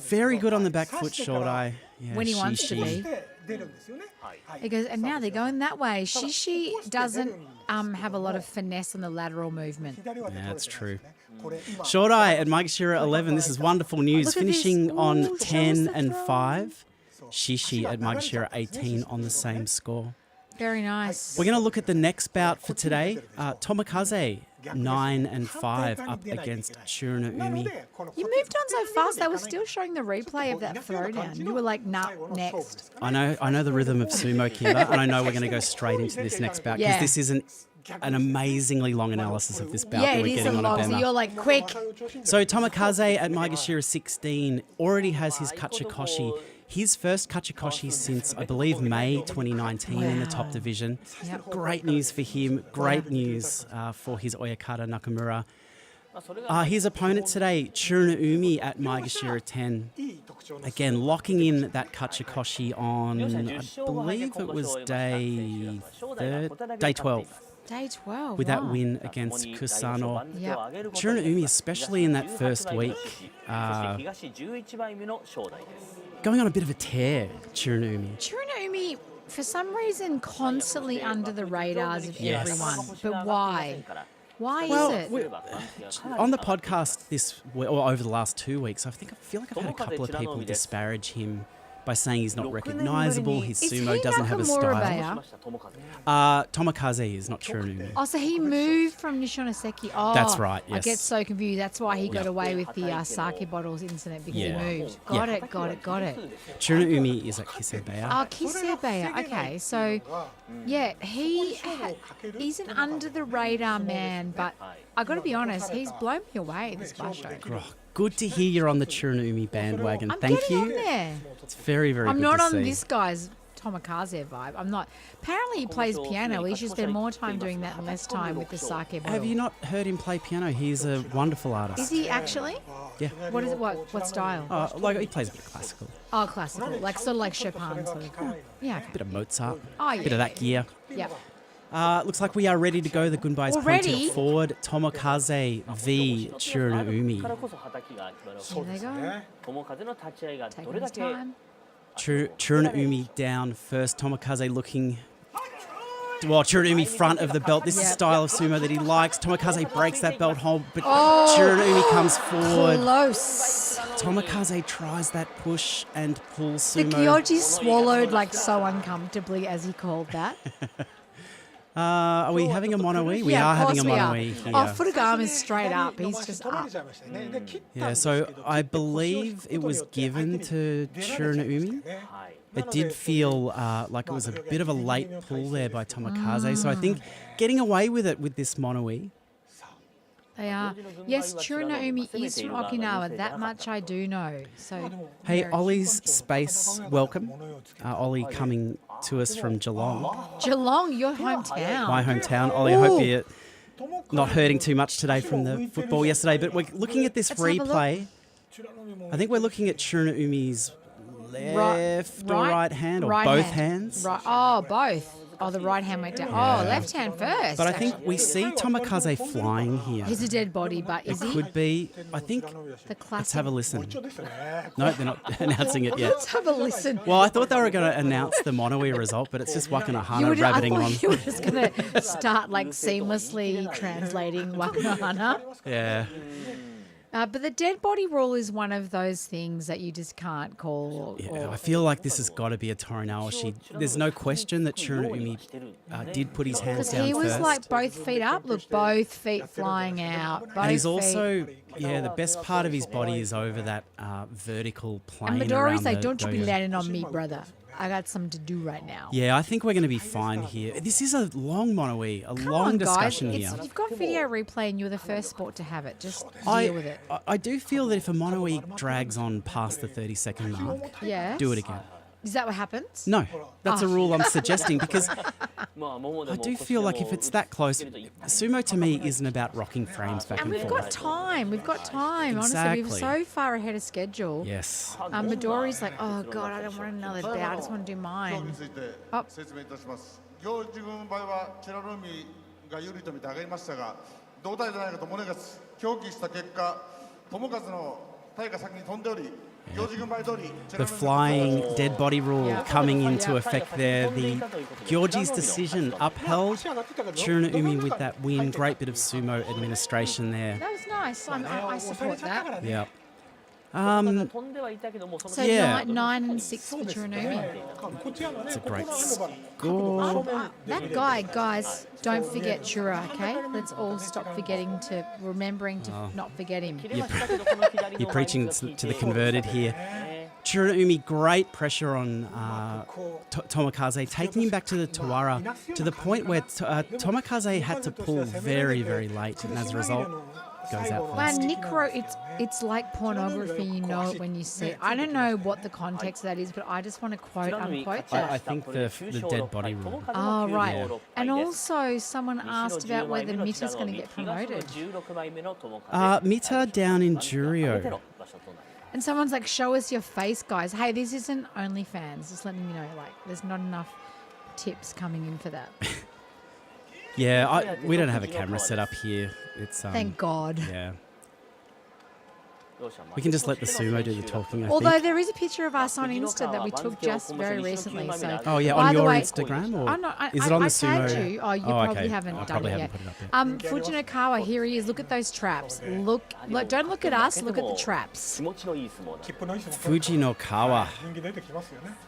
Speaker 1: Very good on the back foot, Short Eye. Yeah,
Speaker 2: When he wants to
Speaker 1: Shishi.
Speaker 2: be. He goes, and now they're going that way. Shishi doesn't have a lot of finesse on the lateral movement.
Speaker 1: Yeah, that's true. Short Eye at Maikushira 11. This is wonderful news.
Speaker 2: Look at
Speaker 1: Finishing
Speaker 2: this.
Speaker 1: on
Speaker 2: Ooh, show us
Speaker 1: 10
Speaker 2: the
Speaker 1: and
Speaker 2: throw.
Speaker 1: 5. Shishi at Maikushira 18 on the same score.
Speaker 2: Very nice.
Speaker 1: We're going to look at the next bout for today. Tomikaze 9 and 5 up against Churuna-umi.
Speaker 2: You moved on so fast. They were still showing the replay of that throwdown. You were like, nah, next.
Speaker 1: I know the rhythm of sumo, Kimba, and I know we're going to go straight into this next bout because
Speaker 2: Yeah.
Speaker 1: this isn't an amazingly long analysis of this bout
Speaker 2: Yeah,
Speaker 1: that
Speaker 2: it
Speaker 1: we're
Speaker 2: is a
Speaker 1: getting on a
Speaker 2: lot. So
Speaker 1: Bema.
Speaker 2: you're like, quick.
Speaker 1: So Tomikaze at Maikushira 16 already has his Kachikoshi. His first Kachikoshi since, I believe, May 2019 in the top division.
Speaker 2: Yep.
Speaker 1: Great news for him. Great news for his Oyakata Nakamura. His opponent today, Churuna-umi at Maikushira 10. Again, locking in that Kachikoshi on, I believe it was day 12.
Speaker 2: Day 12.
Speaker 1: With that
Speaker 2: wow.
Speaker 1: win against Kusano.
Speaker 2: Yep.
Speaker 1: Churuna-umi, especially in that first week, going on a bit of a tear, Churuna-umi.
Speaker 2: Churuna-umi, for some reason, constantly under the radars of
Speaker 1: Yes.
Speaker 2: everyone. But why? Why
Speaker 1: Well,
Speaker 2: is it?
Speaker 1: on the podcast or over the last 2 weeks, I feel like I've had a couple of people disparage him by saying he's not recognisable, his
Speaker 2: Is
Speaker 1: sumo
Speaker 2: he
Speaker 1: doesn't have a
Speaker 2: Nakamura
Speaker 1: style. Tomikaze is not Churuna-umi.
Speaker 2: Oh, so he moved from Nishinoseki. Oh,
Speaker 1: That's right,
Speaker 2: I get
Speaker 1: yes.
Speaker 2: so confused. That's why he got away with the sake bottles incident because
Speaker 1: Yeah.
Speaker 2: he moved.
Speaker 1: Yeah.
Speaker 2: Got it.
Speaker 1: Churuna-umi is at Kisebeya.
Speaker 2: Oh, Kisebeya. Okay, so yeah, he's an under the radar man, but I got to be honest, he's blown me away this basho.
Speaker 1: Oh, good to hear you're on the Churuna-umi bandwagon.
Speaker 2: I'm
Speaker 1: Thank
Speaker 2: getting
Speaker 1: you.
Speaker 2: on there.
Speaker 1: It's very, very
Speaker 2: I'm
Speaker 1: good
Speaker 2: not
Speaker 1: to
Speaker 2: on
Speaker 1: see.
Speaker 2: this guy's Tomikaze vibe. I'm not. Apparently, he plays piano. He should spend more time doing that and less time with the sake bottle.
Speaker 1: Have you not heard him play piano? He's a wonderful artist.
Speaker 2: Is he actually?
Speaker 1: Yeah.
Speaker 2: What is it? What style?
Speaker 1: Like he plays a bit of classical,
Speaker 2: Oh, classical, like sort of like Chopin, sort of. Yeah. Okay.
Speaker 1: bit of Mozart,
Speaker 2: Oh, yeah.
Speaker 1: bit of that gear.
Speaker 2: Yeah.
Speaker 1: Looks like we are ready to go. The Gunbai is
Speaker 2: Already?
Speaker 1: pointed forward. Tomikaze v Churuna-umi.
Speaker 2: Here they go. Taking his time.
Speaker 1: Churuna-umi down first. Tomikaze looking. Well, Churuna-umi front of the belt. This is the
Speaker 2: Yeah.
Speaker 1: style of sumo that he likes. Tomikaze breaks that belt hold, but
Speaker 2: Oh.
Speaker 1: Churuna-umi comes forward.
Speaker 2: Close.
Speaker 1: Tomikaze tries that push and pull
Speaker 2: The
Speaker 1: sumo.
Speaker 2: Kyoji swallowed like so uncomfortably as he called that.
Speaker 1: Are we having a mono-e? We
Speaker 2: Yeah,
Speaker 1: are
Speaker 2: of
Speaker 1: having a
Speaker 2: course we are.
Speaker 1: mono-e here.
Speaker 2: Oh, Futagama's straight up. He's just up.
Speaker 1: Yeah, so I believe it was given to Churuna-umi. It did feel like it was a bit of a late pull there by Tomikaze. So I think getting away with it with this mono-e.
Speaker 2: They are. Yes, Churuna-umi is from Okinawa. That much I do know. So.
Speaker 1: Hey,
Speaker 2: very-
Speaker 1: Ollie's Space, welcome. Ollie coming to us from Geelong,
Speaker 2: Geelong, your hometown.
Speaker 1: my hometown. Ollie, I hope you're not hurting too much today from the football yesterday. But we're looking at this
Speaker 2: Let's have a look.
Speaker 1: replay. I think we're looking at Churuna-umi's left or right hand, or
Speaker 2: right
Speaker 1: both
Speaker 2: hand.
Speaker 1: hands.
Speaker 2: Right. Oh, both. Oh, the right hand went down. Oh, left hand first.
Speaker 1: But I think we see Tomikaze flying here.
Speaker 2: He's a dead body, but is he?
Speaker 1: Could be. I think.
Speaker 2: The classic.
Speaker 1: Let's have a listen. No, they're not announcing it yet.
Speaker 2: Let's have a listen.
Speaker 1: Well, I thought they were going to announce the mono-e result, but it's just Wakanahana rabbiting
Speaker 2: I
Speaker 1: on.
Speaker 2: thought you were just going to start like seamlessly translating Wakanohana.
Speaker 1: Yeah.
Speaker 2: But the dead body rule is one of those things that you just can't call.
Speaker 1: Yeah, I feel like this has got to be a Torinawashi. There's no question that Churanoumi did put his hands
Speaker 2: Because
Speaker 1: down
Speaker 2: he was
Speaker 1: first.
Speaker 2: like both feet up. Look, both feet flying out. Both
Speaker 1: And he's
Speaker 2: feet.
Speaker 1: also, the best part of his body is over that vertical plane.
Speaker 2: And
Speaker 1: around
Speaker 2: Midori's like,
Speaker 1: the
Speaker 2: don't you be
Speaker 1: doyo.
Speaker 2: landing on me, brother. I got something to do right now.
Speaker 1: Yeah, I think we're going to be fine here. This is a long monoe, a
Speaker 2: Come
Speaker 1: long
Speaker 2: on, guys.
Speaker 1: discussion here.
Speaker 2: You've got video replay and you're the first sport to have it. Just
Speaker 1: I,
Speaker 2: deal with it.
Speaker 1: I do feel that if a monoe drags on past the 30-second mark,
Speaker 2: Yes.
Speaker 1: do it again.
Speaker 2: Is that what happens?
Speaker 1: No, that's a rule I'm suggesting because I do feel like if it's that close, sumo to me isn't about rocking frames back
Speaker 2: And
Speaker 1: and
Speaker 2: we've
Speaker 1: forth.
Speaker 2: got time. We've got time. Honestly, we're
Speaker 1: Exactly.
Speaker 2: so far ahead of schedule.
Speaker 1: Yes.
Speaker 2: Midori's like, oh, God, I don't want another bout. I just want to do
Speaker 3: 競技
Speaker 2: mine.
Speaker 3: について説明いたします。行司軍の場合はチェラルミが有利と見て上がりましたが、同体でないかと宗勝協議した結果、友和の体が先に飛んでおり、行司軍場合通りチェ
Speaker 1: The
Speaker 3: ラルミ
Speaker 1: flying dead body rule
Speaker 2: Yeah.
Speaker 1: coming into
Speaker 2: Yeah.
Speaker 1: effect there. The Gyorji's decision upheld. Churanoumi with that win. Great bit of sumo administration there.
Speaker 2: That was nice. I support that.
Speaker 1: Yeah.
Speaker 2: So
Speaker 1: Yeah.
Speaker 2: 9 and 6 for Churanoumi.
Speaker 1: It's a great score.
Speaker 2: That guy, guys, don't forget Chura, okay? Let's all stop remembering to not forget him.
Speaker 1: You're preaching to the converted here. Churanoumi, great pressure on Tomokaze, taking him back to the Tawara to the point where Tomokaze had to pull very, very late, and as a result, goes out
Speaker 2: Wow,
Speaker 1: first.
Speaker 2: Nick wrote, it's like pornography, you know it when you see it. I don't know what the context of that is, but I just want to quote, unquote that.
Speaker 1: I think the dead body rule.
Speaker 2: Oh, right.
Speaker 1: Yeah.
Speaker 2: And also, someone asked about whether Mita's going to get promoted.
Speaker 1: Mita down in Juryo.
Speaker 2: And someone's like, show us your face, guys. Hey, this isn't OnlyFans. Just letting you know, like, there's not enough tips coming in for that.
Speaker 1: Yeah, we don't have a camera set up here. It's
Speaker 2: Thank God.
Speaker 1: Yeah. We can just let the sumo do the talking, I
Speaker 2: Although
Speaker 1: think.
Speaker 2: there is a picture of us on Insta that we took just very recently. So,
Speaker 1: Oh, yeah,
Speaker 2: by
Speaker 1: on
Speaker 2: the
Speaker 1: your
Speaker 2: way-
Speaker 1: Instagram? Or
Speaker 2: Oh, no,
Speaker 1: is it on the
Speaker 2: I
Speaker 1: sumo?
Speaker 2: tagged you. Oh, you probably haven't
Speaker 1: I
Speaker 2: done
Speaker 1: probably
Speaker 2: it
Speaker 1: haven't
Speaker 2: yet.
Speaker 1: put it up yet.
Speaker 2: Fujinokawa, here he is. Look at those traps. Look, don't look at us. Look at the traps.
Speaker 1: Fuji no Kawa.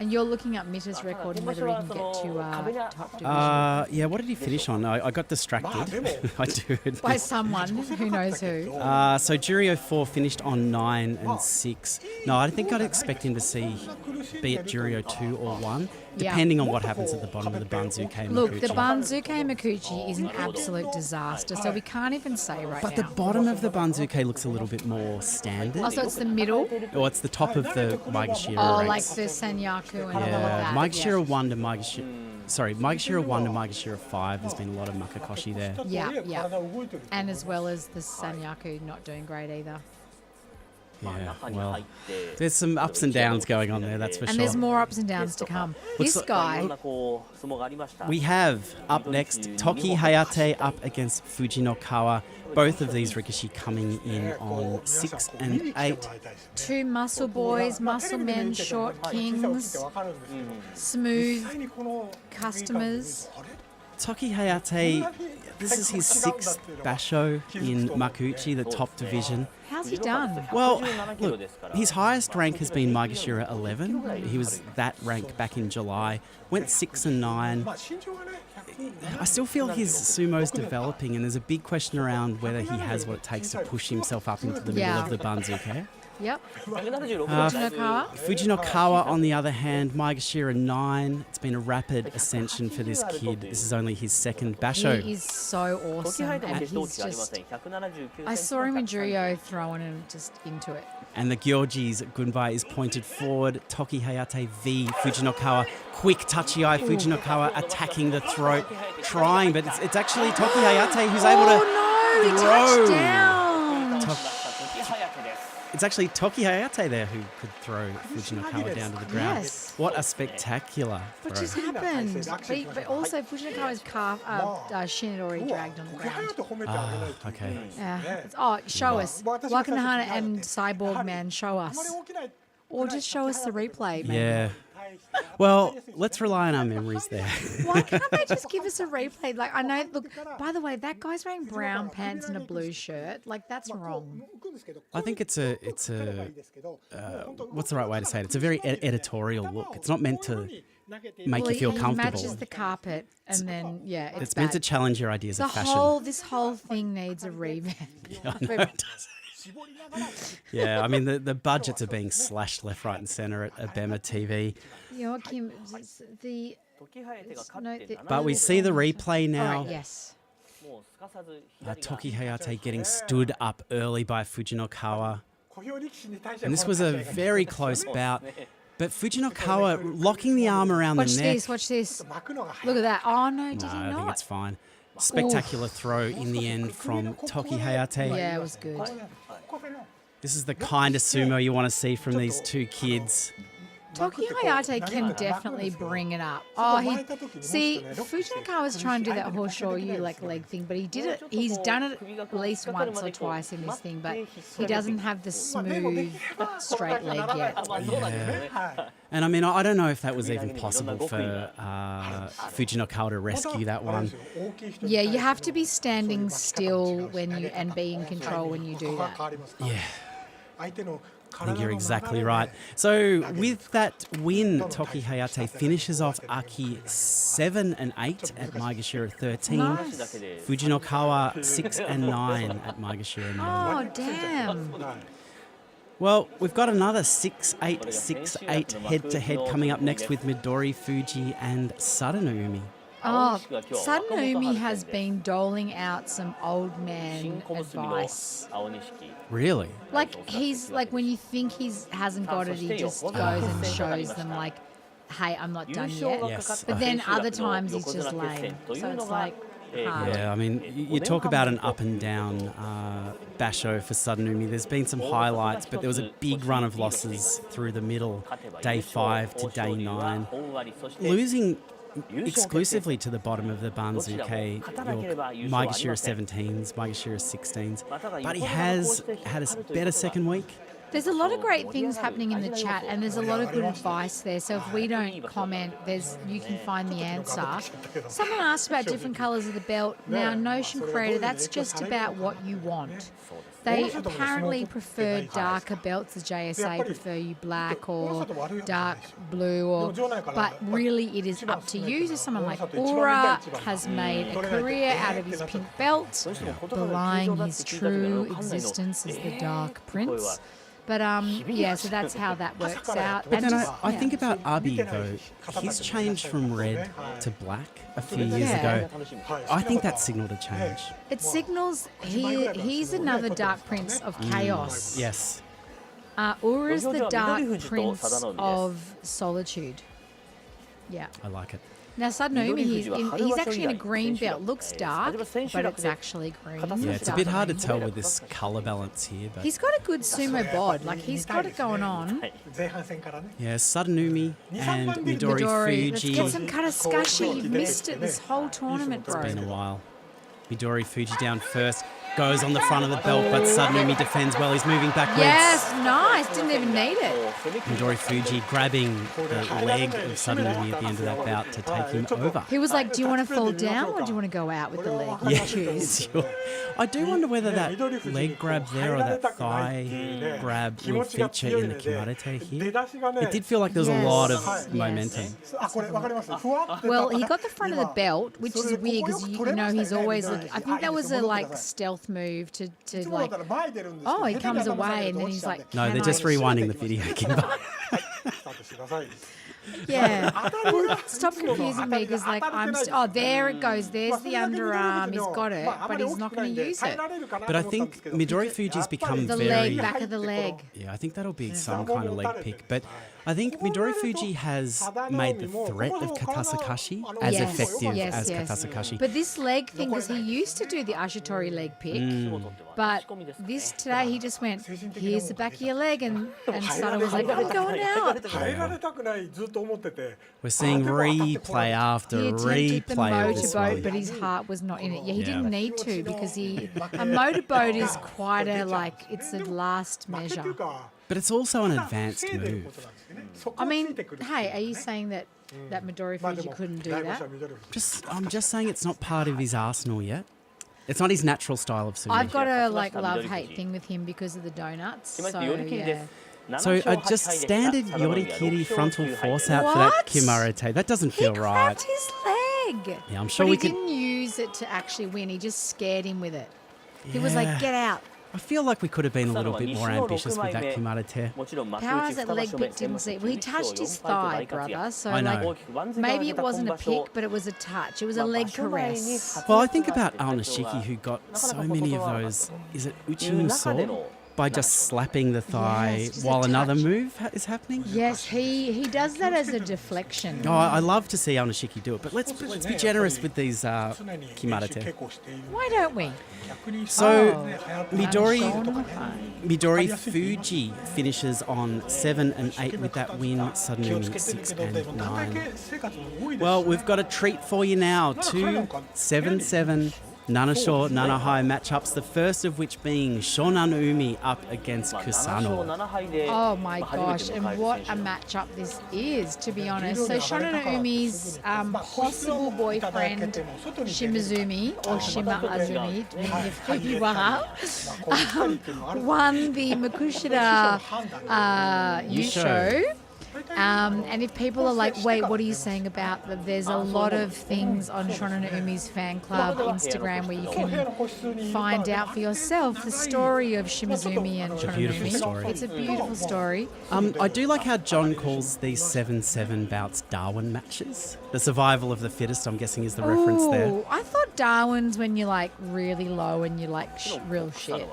Speaker 2: And you're looking up Mita's record and whether he can get to top division
Speaker 1: Yeah, what did he finish on? I got distracted. I did.
Speaker 2: by someone who knows who.
Speaker 1: So Juryo 4 finished on 9 and 6. No, I think I'd expect him to be at Juryo 2 or 1,
Speaker 2: Yeah.
Speaker 1: depending on what happens at the bottom of the Banzuke and
Speaker 2: Look, the
Speaker 1: Makuuchi.
Speaker 2: Banzuke Makuuchi is an absolute disaster, so we can't even say right
Speaker 1: But the
Speaker 2: now.
Speaker 1: bottom of the Banzuke looks a little bit more standard.
Speaker 2: Also, it's the middle.
Speaker 1: Or it's the top of the Maegashira
Speaker 2: Oh,
Speaker 1: ranks.
Speaker 2: like the Sanyaku and all of
Speaker 1: Yeah,
Speaker 2: that.
Speaker 1: Maegashira 1 to Maegashira... Sorry, Maegashira 1 to Maegashira 5, there's been a lot of Makakoshi there.
Speaker 2: Yeah, yeah. And as well as the Sanyaku not doing great either.
Speaker 1: Yeah, well, there's some ups and downs going on there, that's for
Speaker 2: And
Speaker 1: sure.
Speaker 2: there's more ups and downs to come.
Speaker 1: Looks
Speaker 2: This
Speaker 1: like-
Speaker 2: guy,
Speaker 1: We have up next Toki Hayate up against Fujinokawa. Both of these Rikishi coming in on 6 and 8.
Speaker 2: two muscle boys, muscle men, short kings, smooth customers.
Speaker 1: Toki Hayate, this is his 6th basho in Makuuchi, the top division.
Speaker 2: How's he done?
Speaker 1: Well, look, his highest rank has been Maegashira 11. He was that rank back in July. Went 6 and 9. I still feel his sumo's developing, and there's a big question around whether he has what it takes to push himself up into the middle
Speaker 2: Yeah.
Speaker 1: of the Banzuke.
Speaker 2: Yep. Fujinokawa.
Speaker 1: Fujinokawa, on the other hand, Maegashira 9. It's been a rapid ascension for this kid. This is only his 2nd basho.
Speaker 2: He is so awesome, and he's just. I saw him in Juryo throwing him just into it.
Speaker 1: And the Gyorji's Gunbai is pointed forward. Toki Hayate v Fujinokawa. Quick touchy eye. Fujinokawa attacking the throat, trying, but it's actually Toki Hayate who's able to
Speaker 2: Oh no! He
Speaker 1: throw.
Speaker 2: touched down.
Speaker 1: It's actually Toki Hayate there who could throw Fujinokawa down to the ground.
Speaker 2: Yes.
Speaker 1: What a spectacular
Speaker 2: What
Speaker 1: throw.
Speaker 2: just happened? But also Fujinokawa's calf, shin had already dragged on the ground.
Speaker 1: Okay.
Speaker 2: Yeah. Show us. Wakanahana and Cyborg Man, show us. Or just show us the replay, maybe.
Speaker 1: Yeah. Well, let's rely on our memories there.
Speaker 2: Why can't they just give us a replay? Like, I know, look, by the way, that guy's wearing brown pants and a blue shirt. Like, that's wrong.
Speaker 1: I think it's a what's the right way to say it? It's a very editorial look. It's not meant to make
Speaker 2: Well,
Speaker 1: you feel
Speaker 2: he
Speaker 1: comfortable.
Speaker 2: matches the carpet, and then, yeah, it's
Speaker 1: It's meant to
Speaker 2: bad.
Speaker 1: challenge your ideas of fashion.
Speaker 2: This whole thing needs a revamp.
Speaker 1: I know it does. Yeah, I mean, the budgets are being slashed left, right, and centre at Abema TV.
Speaker 2: Joachim,
Speaker 1: But we see the replay now.
Speaker 2: yes.
Speaker 1: Toki Hayate getting stood up early by Fujinokawa. And this was a very close bout. But Fujinokawa locking the arm around
Speaker 2: Watch
Speaker 1: the neck.
Speaker 2: this. Look at that. Oh, no, did
Speaker 1: No,
Speaker 2: he
Speaker 1: I
Speaker 2: not?
Speaker 1: think it's fine. Spectacular throw in the end from Toki Hayate.
Speaker 2: Yeah, it was good.
Speaker 1: This is the kind of sumo you want to see from these two kids.
Speaker 2: Toki Hayate can definitely bring it up. Oh, Fujinakawa was trying to do that horseshoe like leg thing, but he did it. He's done it at least once or twice in this thing, but he doesn't have the smooth straight leg yet.
Speaker 1: Yeah. And I mean, I don't know if that was even possible for Fujinokawa to rescue that one.
Speaker 2: Yeah, you have to be standing still and be in control when you do that.
Speaker 1: Yeah. I think you're exactly right. So with that win, Toki Hayate finishes off Aki 7 and 8 at Maegashira 13.
Speaker 2: Nice.
Speaker 1: Fujinokawa 6 and 9 at Maegashira 9.
Speaker 2: Oh, damn.
Speaker 1: Well, we've got another 6-8, 6-8 head-to-head coming up next with Midori Fuji and Sadanoumi.
Speaker 2: Oh, Sadanoumi has been doling out some old man advice.
Speaker 1: Really?
Speaker 2: Like, he's like, when you think he hasn't got it, he just goes and shows them, like, hey, I'm not done yet.
Speaker 1: Yes.
Speaker 2: But then other times he's just lame. So it's like hard.
Speaker 1: Yeah, I mean, you talk about an up and down basho for Sadanoumi. There's been some highlights, but there was a big run of losses through the middle, day 5 to day 9. Losing exclusively to the bottom of the Banzuke, Maegashira 17s, Maegashira 16s. But he has had a better second week.
Speaker 2: There's a lot of great things happening in the chat, and there's a lot of good advice there. So if we don't comment, you can find the answer. Someone asked about different colours of the belt. Now, Notion Creator, that's just about what you want. They apparently prefer darker belts. The JSA prefer you black or dark blue, but really it is up to you. So someone like Aura has made a career out of his pink belt, belying his true existence as the Dark Prince. But yeah, so that's how that works out.
Speaker 1: But then I think about Abi though. He's changed from red to black a few years ago. I think that signaled a change.
Speaker 2: It signals he's another Dark Prince of Chaos.
Speaker 1: Yes.
Speaker 2: Ura's the Dark Prince of Solitude. Yeah.
Speaker 1: I like it.
Speaker 2: Now, Sadanoumi, he's actually in a green belt. Looks dark, but it's actually green.
Speaker 1: Yeah, it's a bit hard to tell with this colour balance here. But
Speaker 2: he's got a good sumo bod. Like, he's got it going on.
Speaker 1: yeah, Sadanoumi and Midori
Speaker 2: Let's
Speaker 1: Fuji.
Speaker 2: get some Karasukashi. You've missed it this whole tournament, bro.
Speaker 1: It's been a while. Midori Fuji down first. Goes on the front of the belt, but Sadanoumi defends well. He's moving backwards.
Speaker 2: Yes, nice. Didn't even need it.
Speaker 1: Midori Fuji grabbing the leg of Sadanoumi at the end of that bout to take him over.
Speaker 2: He was like, do you want to fall down or do you want to go out with the leg? You choose.
Speaker 1: I do wonder whether that leg grab there or that thigh grab will feature in the commentate here. It did feel like there was a lot of momentum.
Speaker 2: Well, he got the front of the belt, which is weird because you know he's always looking. I think that was a like stealth move to like, oh, he comes away and then he's like,
Speaker 1: No, they're just rewinding the video, Kimba.
Speaker 2: Yeah. Well, stop confusing me because like oh, there it goes. There's the underarm. He's got it, but he's not going to use it.
Speaker 1: But I think Midori Fuji's become
Speaker 2: The
Speaker 1: very...
Speaker 2: leg, back of the leg.
Speaker 1: Yeah, I think that'll be some kind of leg pick. But I think Midori Fuji has made the threat of Katasakashi as effective as Katasakashi.
Speaker 2: But this leg thing, because he used to do the Ashitori leg pick, but this today he just went, here's the back of your leg, and Sada was like, I'm going out.
Speaker 1: We're seeing replay after
Speaker 2: He attempted the
Speaker 1: replay of this
Speaker 2: motorboat,
Speaker 1: one.
Speaker 2: but his heart was not in it. Yeah, he didn't need to because a motorboat is quite a, like, it's the last measure.
Speaker 1: But it's also an advanced
Speaker 4: 稼いでる
Speaker 1: move.
Speaker 4: ことなんですよね。そこ
Speaker 2: I
Speaker 4: をつい
Speaker 2: mean,
Speaker 4: てくる。
Speaker 2: hey, are you saying that Midori
Speaker 4: まあで
Speaker 2: Fuji
Speaker 4: も
Speaker 2: couldn't do
Speaker 4: 大御
Speaker 2: that?
Speaker 4: 所ミドル
Speaker 1: I'm just saying it's not part of his arsenal yet. It's not his natural style of sumo.
Speaker 2: I've got a like love-hate thing with him because of the donuts. So yeah.
Speaker 1: So just standard yorikiri frontal force out for that
Speaker 2: What?
Speaker 1: kimarete. That doesn't
Speaker 2: He
Speaker 1: feel right.
Speaker 2: grabbed his leg.
Speaker 1: Yeah, I'm sure
Speaker 2: but
Speaker 1: we
Speaker 2: he
Speaker 1: could.
Speaker 2: didn't use it to actually win. He just scared him with it. He was like,
Speaker 1: Yeah.
Speaker 2: "Get out."
Speaker 1: I feel like we could have been a little bit more ambitious with that kimarete.
Speaker 2: How is that leg pick didn't see? Well, he touched his thigh, brother. So
Speaker 1: I know.
Speaker 2: like, maybe it wasn't a pick, but it was a touch. It was a leg caress.
Speaker 1: Well, I think about Aonishiki, who got so many of those. Is it uchimuso? By just slapping the thigh
Speaker 2: Yes, just a
Speaker 1: while another
Speaker 2: touch.
Speaker 1: move is happening.
Speaker 2: Yes, he does that as a deflection.
Speaker 1: Oh, I love to see Aonishiki do it, but let's be generous with these
Speaker 4: 常に練習
Speaker 1: kimarete.
Speaker 4: 稽古している
Speaker 2: Why don't we?
Speaker 4: 逆に
Speaker 1: So,
Speaker 4: ね流行ってる
Speaker 1: Midori-
Speaker 4: 人とかね
Speaker 1: Midori Fuji finishes on 7 and 8 with that win,
Speaker 4: 気を
Speaker 1: Suddenly
Speaker 4: つけてる
Speaker 1: 6
Speaker 4: けどでも
Speaker 1: and
Speaker 4: 団体
Speaker 1: 9.
Speaker 4: 生活も多いです
Speaker 1: Well,
Speaker 4: しね
Speaker 1: we've got a treat for you now. Two 7-7 Nanasho Nanahai matchups, the first of which being Shonan Umi up against Kusano.
Speaker 2: Oh my gosh, and what a matchup this is, to be honest. So Shonan Umi's possible boyfriend, Shimazumi, or Shima Azumi, depending if who you are, won the Makuuchi Yusho. And if people are like, wait, what are you saying about that? There's a lot of things on Shonan Umi's fan club Instagram where you can find out for yourself the story of Shimazumi and Shonan
Speaker 1: beautiful
Speaker 2: Umi.
Speaker 1: story.
Speaker 2: It's a beautiful story.
Speaker 1: I do like how John calls these 7-7 bouts Darwin matches. The survival of the fittest, I'm guessing, is the reference there.
Speaker 2: Ooh, I thought Darwin's when you're like really low and you're like real shit.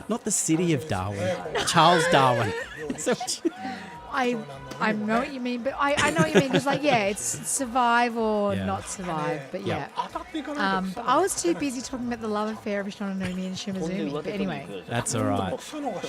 Speaker 1: Not the city of Darwin, Charles Darwin. So,
Speaker 2: I know what you mean, but I know what you mean. It's like, yeah, it's survive or
Speaker 1: Yeah.
Speaker 2: not survive, but yeah.
Speaker 4: 当たっていかないと
Speaker 2: But I was too busy talking about the love affair of Shonan Umi and Shimazumi. But anyway,
Speaker 1: that's all right.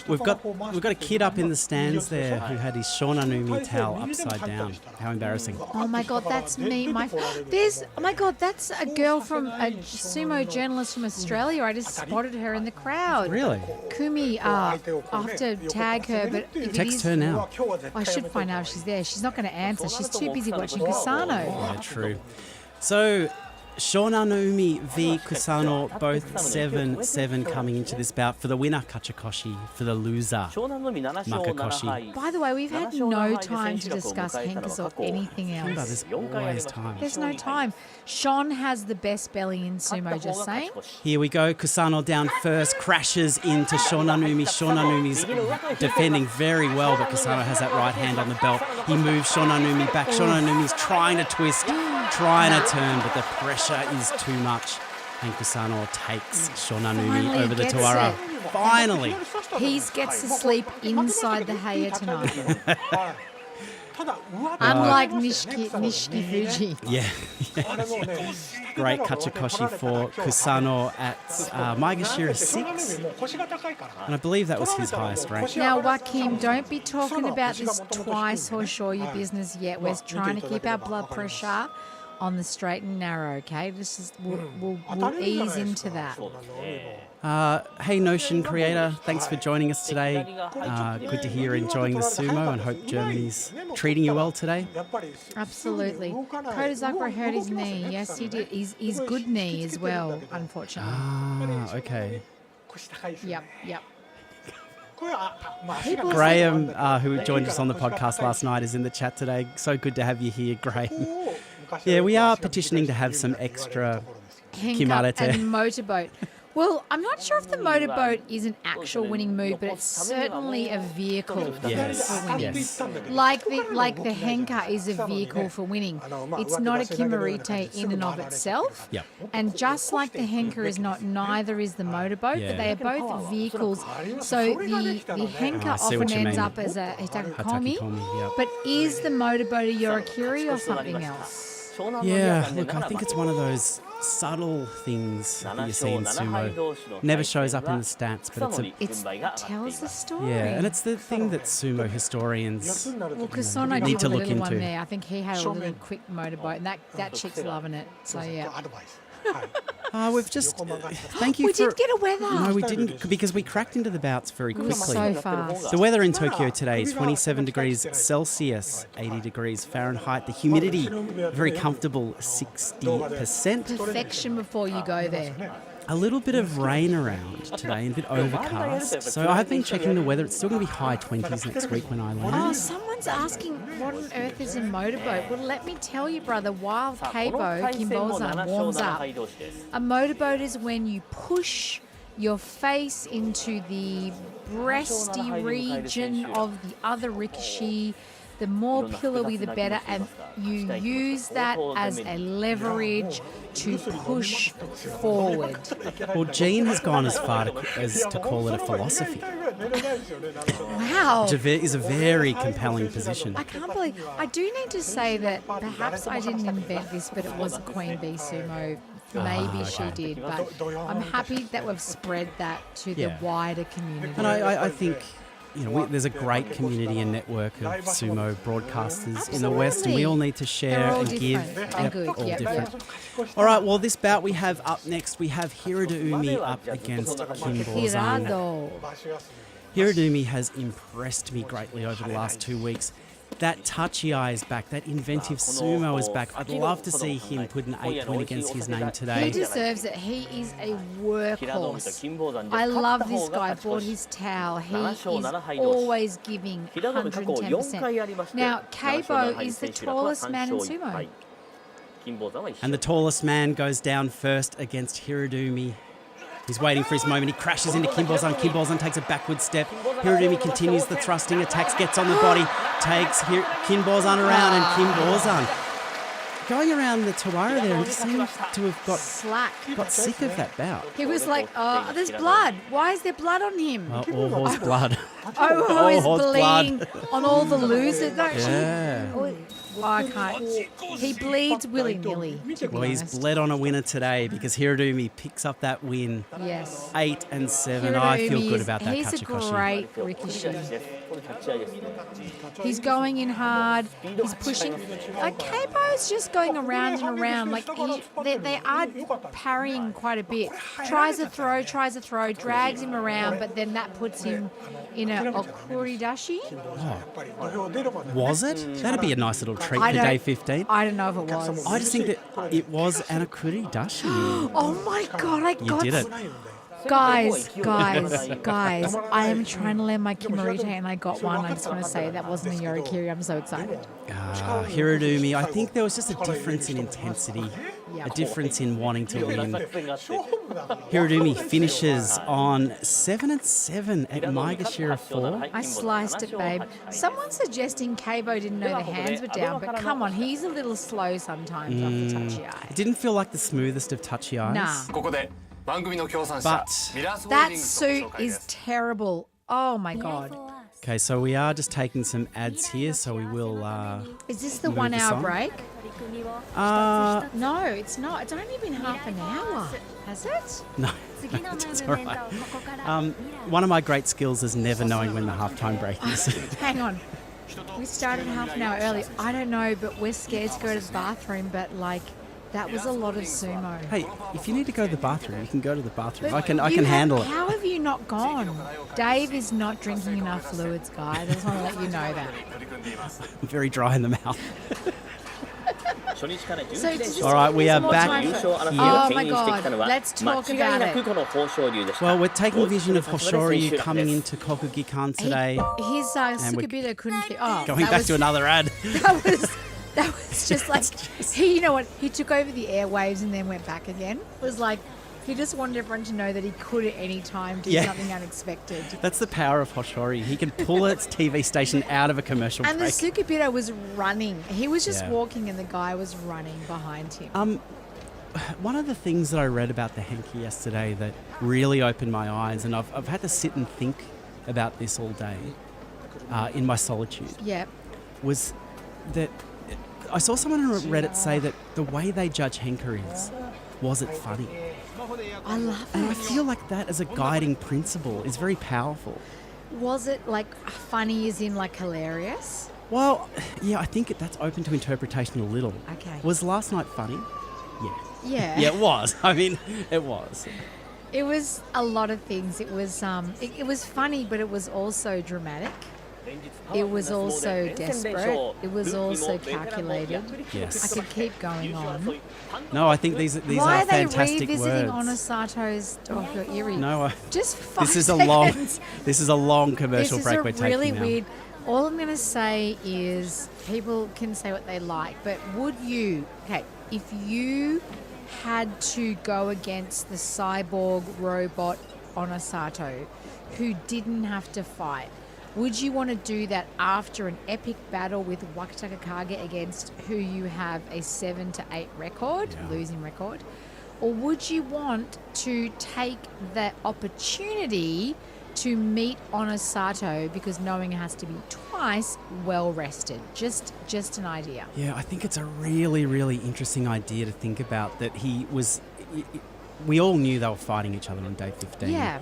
Speaker 1: We've got a kid up in the stands there who had his Shonanumi towel upside down. How embarrassing.
Speaker 2: oh my god, that's me. Oh my god, that's a girl from a sumo journalist from Australia. I just spotted her in the crowd.
Speaker 1: Really?
Speaker 2: Kumi, I have to tag her, but if it
Speaker 1: Text
Speaker 2: is,
Speaker 1: her now.
Speaker 2: I should find out if she's there. She's not going to answer. She's too busy watching Kusano.
Speaker 1: Yeah, true. So, Shonanumi v Kusano, both 7-7 coming into this bout. For the winner, Kachikoshi. For the loser, Makuuchi.
Speaker 2: By the way, we've had no time to discuss Hankas or anything
Speaker 1: Kimba,
Speaker 2: else.
Speaker 1: there's always time.
Speaker 2: There's no time. Sean has the best belly in sumo, just saying.
Speaker 1: Here we go. Kusano down first, crashes into Shonanumi. Shonanumi's defending very well, but Kusano has that right hand on the belt. He moves Shonanumi back. Shonanumi's trying to twist, trying to turn, but the pressure is too much. And Kusano takes Shonanumi
Speaker 2: Finally
Speaker 1: over the
Speaker 2: gets
Speaker 1: Tawara.
Speaker 2: it.
Speaker 1: Finally.
Speaker 2: He gets to sleep inside the Heya tonight.
Speaker 4: ただ上手
Speaker 2: Unlike Nishiki Fuji.
Speaker 1: Yeah.
Speaker 4: あれもうね
Speaker 1: Great Kachikoshi for Kusano at Maegashira 6.
Speaker 4: もう腰が高いから
Speaker 1: And I believe that was his highest rank.
Speaker 2: Now, Joaquim, don't be talking about this twice or show your business yet. We're trying to keep our blood pressure on the straight and narrow, okay? This is we'll ease into that.
Speaker 1: Hey Notion creator, thanks for joining us today. Good to hear you're enjoying the sumo and hope Germany's treating you well today.
Speaker 4: やっぱり
Speaker 2: Absolutely. Kodazakura hurt his knee. Yes, he did. His good knee as well, unfortunately.
Speaker 1: Ah, okay.
Speaker 4: 腰高いですよ
Speaker 2: Yep,
Speaker 4: ね
Speaker 2: yep.
Speaker 4: これはまあ足が
Speaker 1: Graham, who joined us on the podcast last night, is in the chat today. So good to have you here, Graham. Yeah, we are petitioning to have some extra
Speaker 2: Hanka
Speaker 1: Kimarete.
Speaker 2: and motorboat. Well, I'm not sure if the motorboat is an actual winning move, but it's certainly a vehicle
Speaker 1: Yes,
Speaker 2: for winning.
Speaker 1: yes.
Speaker 2: Like the Hanka is a vehicle for winning. It's not a Kimarite in and of itself.
Speaker 1: Yep.
Speaker 2: And just like the Hanka is not, neither is the motorboat,
Speaker 1: Yeah.
Speaker 2: but they are both vehicles. So the Hanka
Speaker 1: I see
Speaker 2: often
Speaker 1: what you
Speaker 2: ends
Speaker 1: mean.
Speaker 2: up as a hitakomi.
Speaker 1: Hitakomi, yep.
Speaker 2: But is the motorboat a yorikiri or something else?
Speaker 1: Yeah, look, I think it's one of those subtle things that you see in sumo. Never shows up in the stats, but
Speaker 2: It tells the story.
Speaker 1: yeah, and it's the thing that sumo historians
Speaker 2: Well, Kusano
Speaker 1: need
Speaker 2: did
Speaker 1: to
Speaker 2: a
Speaker 1: look
Speaker 2: little one
Speaker 1: into.
Speaker 2: there. I think he had a little quick motorboat, and that chick's loving it. So yeah.
Speaker 4: アドバイスはい
Speaker 1: We've just thank you
Speaker 2: We
Speaker 1: for.
Speaker 2: did get a weather.
Speaker 1: No, we didn't because we cracked into the bouts very
Speaker 2: We were
Speaker 1: quickly.
Speaker 2: so fast.
Speaker 1: The weather in Tokyo today is 27 degrees Celsius, 80 degrees Fahrenheit. The humidity, very comfortable, 60%.
Speaker 2: Perfection before you go there.
Speaker 1: A little bit of rain around today and a bit overcast. So I've been checking the weather. It's still going to be high 20s next week when I
Speaker 2: Oh,
Speaker 1: land.
Speaker 2: someone's asking what on earth is a motorboat. Well, let me tell you, brother, while Keibo, Kimbo-san, warms up, a motorboat is when you push your face into the breasty region of the other rikishi. The more pillowy, the better, and you use that as a leverage to push forward.
Speaker 1: Well, Jean has gone as far as to call it a philosophy.
Speaker 2: Wow.
Speaker 1: Javert is a very compelling position.
Speaker 2: I can't believe. I do need to say that perhaps I didn't invent this, but it was Queen Bee Sumo. Maybe she did, but I'm happy that we've spread that to the wider community.
Speaker 1: And I think, there's a great community and network of sumo broadcasters in the West, and we all need to share
Speaker 2: They're all
Speaker 1: and give.
Speaker 2: different and good,
Speaker 1: all
Speaker 2: yep.
Speaker 1: different. All right, well, this bout we have up next, we have Hirodumi up against Kimbo-san.
Speaker 2: Hirado.
Speaker 1: Hirodumi has impressed me greatly over the last 2 weeks. That touchy eye is back. That inventive sumo is back. I'd love to see him put an 8-point against his name
Speaker 2: He
Speaker 1: today.
Speaker 2: deserves it. He is a workhorse. I love this guy. Bought his towel. He is always giving 110%. Now, Keibo is the tallest man in sumo.
Speaker 1: And the tallest man goes down first against Hirodumi. He's waiting for his moment. He crashes into Kimbo-san. Kimbo-san takes a backward step. Hirodumi continues the thrusting attacks, gets on the body, takes Kimbo-san around, and Kimbo-san going around the Tawara there and just seems to have got sick of that bout.
Speaker 2: He was like, oh, there's blood. Why is there blood on him?
Speaker 1: Well, all horse blood.
Speaker 2: Oh, he's
Speaker 1: horse
Speaker 2: bleeding
Speaker 1: blood.
Speaker 2: on all the losers. No,
Speaker 1: Yeah.
Speaker 2: Oh, I can't. He bleeds willy-nilly.
Speaker 1: Well, he's bled on a winner today because Hirodumi picks up that win.
Speaker 2: Yes.
Speaker 1: 8 and 7. I feel good about that
Speaker 2: He's a
Speaker 1: Kachikoshi.
Speaker 2: great rikishi. He's going in hard. He's pushing. Keibo's just going around and around. Like they are parrying quite a bit. Tries a throw, drags him around, but then that puts him in a okuridashi.
Speaker 1: Was it? That'd be a nice little treat
Speaker 2: I
Speaker 1: for
Speaker 2: don't-
Speaker 1: day 15.
Speaker 2: I don't know if it was.
Speaker 1: I just think that it was an okuridashi.
Speaker 2: Oh my god! I
Speaker 1: You
Speaker 2: got
Speaker 1: did it.
Speaker 2: Guys, I am trying to learn my Kimarite and I got one. I just want to say that wasn't a Yorikiri. I'm so excited.
Speaker 1: Hirodumi, I think there was just a difference in intensity,
Speaker 2: Yeah.
Speaker 1: a difference in wanting to win. Hirodumi finishes on 7 and 7 at Maegashira 4.
Speaker 2: I sliced it, babe. Someone's suggesting Keibo didn't know the hands were down, but come on, he's a little slow sometimes off the touchy eye.
Speaker 1: It didn't feel like the smoothest of touchy eyes.
Speaker 2: Nah.
Speaker 1: But
Speaker 2: That suit is terrible. Oh my god.
Speaker 1: okay, so we are just taking some ads here, so we will.
Speaker 2: Is this the
Speaker 1: Move
Speaker 2: 1
Speaker 1: this
Speaker 2: hour
Speaker 1: on.
Speaker 2: break? No, it's not. It's only been half an hour. Has it?
Speaker 1: No, it's all right. One of my great skills is never knowing when the halftime break is.
Speaker 2: Hang on. We started half an hour early. I don't know, but we're scared to go to the bathroom, but that was a lot of sumo.
Speaker 1: Hey, if you need to go to the bathroom, you can go to the bathroom. I can
Speaker 2: You
Speaker 1: handle it.
Speaker 2: How have you not gone? Dave is not drinking enough fluids, guys. I just want to let you know that.
Speaker 1: I'm very dry in the mouth.
Speaker 2: So just
Speaker 1: All right, we are
Speaker 2: some more
Speaker 1: back.
Speaker 2: time. Oh my god, let's talk about it.
Speaker 1: Well, we're taking Vision of Hoshoryu coming into Kokugikan today.
Speaker 2: His
Speaker 1: And we're
Speaker 2: Sukabita couldn't fit. Oh,
Speaker 1: Going
Speaker 2: that
Speaker 1: back
Speaker 2: was-
Speaker 1: to another ad.
Speaker 2: That was just like he. You know what? He took over the airwaves and then went back again. It was like he just wanted everyone to know that he could at any time do
Speaker 1: Yeah.
Speaker 2: something unexpected.
Speaker 1: That's the power of Hoshoryu. He can pull its TV station out of a commercial
Speaker 2: And the
Speaker 1: break.
Speaker 2: Sukabita was running. He was just
Speaker 1: Yeah.
Speaker 2: walking, and the guy was running behind him.
Speaker 1: One of the things that I read about the Hanka yesterday that really opened my eyes, and I've had to sit and think about this all day in my solitude,
Speaker 2: Yeah.
Speaker 1: was that I saw someone on Reddit say that the way they judge Hanka is, was it funny?
Speaker 2: I love
Speaker 1: And I
Speaker 2: it.
Speaker 1: feel like that as a guiding principle is very powerful.
Speaker 2: Was it funny as in hilarious?
Speaker 1: Well, yeah, I think that's open to interpretation a little.
Speaker 2: Okay.
Speaker 1: Was last night funny?
Speaker 2: Yeah.
Speaker 1: Yeah, it was. I mean, it was.
Speaker 2: It was a lot of things. It was it was funny, but it was also dramatic. It was also desperate. It was also calculated.
Speaker 1: Yes.
Speaker 2: I could keep going on.
Speaker 1: No, I think these
Speaker 2: Why
Speaker 1: are
Speaker 2: are they
Speaker 1: fantastic
Speaker 2: revisiting
Speaker 1: words.
Speaker 2: Onosato's Doyo Eerie?
Speaker 1: No,
Speaker 2: Just for 5
Speaker 1: this is
Speaker 2: seconds.
Speaker 1: this is a long commercial
Speaker 2: This
Speaker 1: break
Speaker 2: is
Speaker 1: we're
Speaker 2: a
Speaker 1: taking
Speaker 2: really
Speaker 1: now.
Speaker 2: weird. All I'm going to say is people can say what they like, but would you, if you had to go against the cyborg robot Onosato, who didn't have to fight, would you want to do that after an epic battle with Wakataka Kage against who you have a 7-8 record, losing record? Or would you want to take the opportunity to meet Onosato because knowing it has to be twice well rested? Just an idea.
Speaker 1: Yeah, I think it's a really, really interesting idea to think about that he was... We all knew they were fighting each other on day 15.
Speaker 2: Yeah.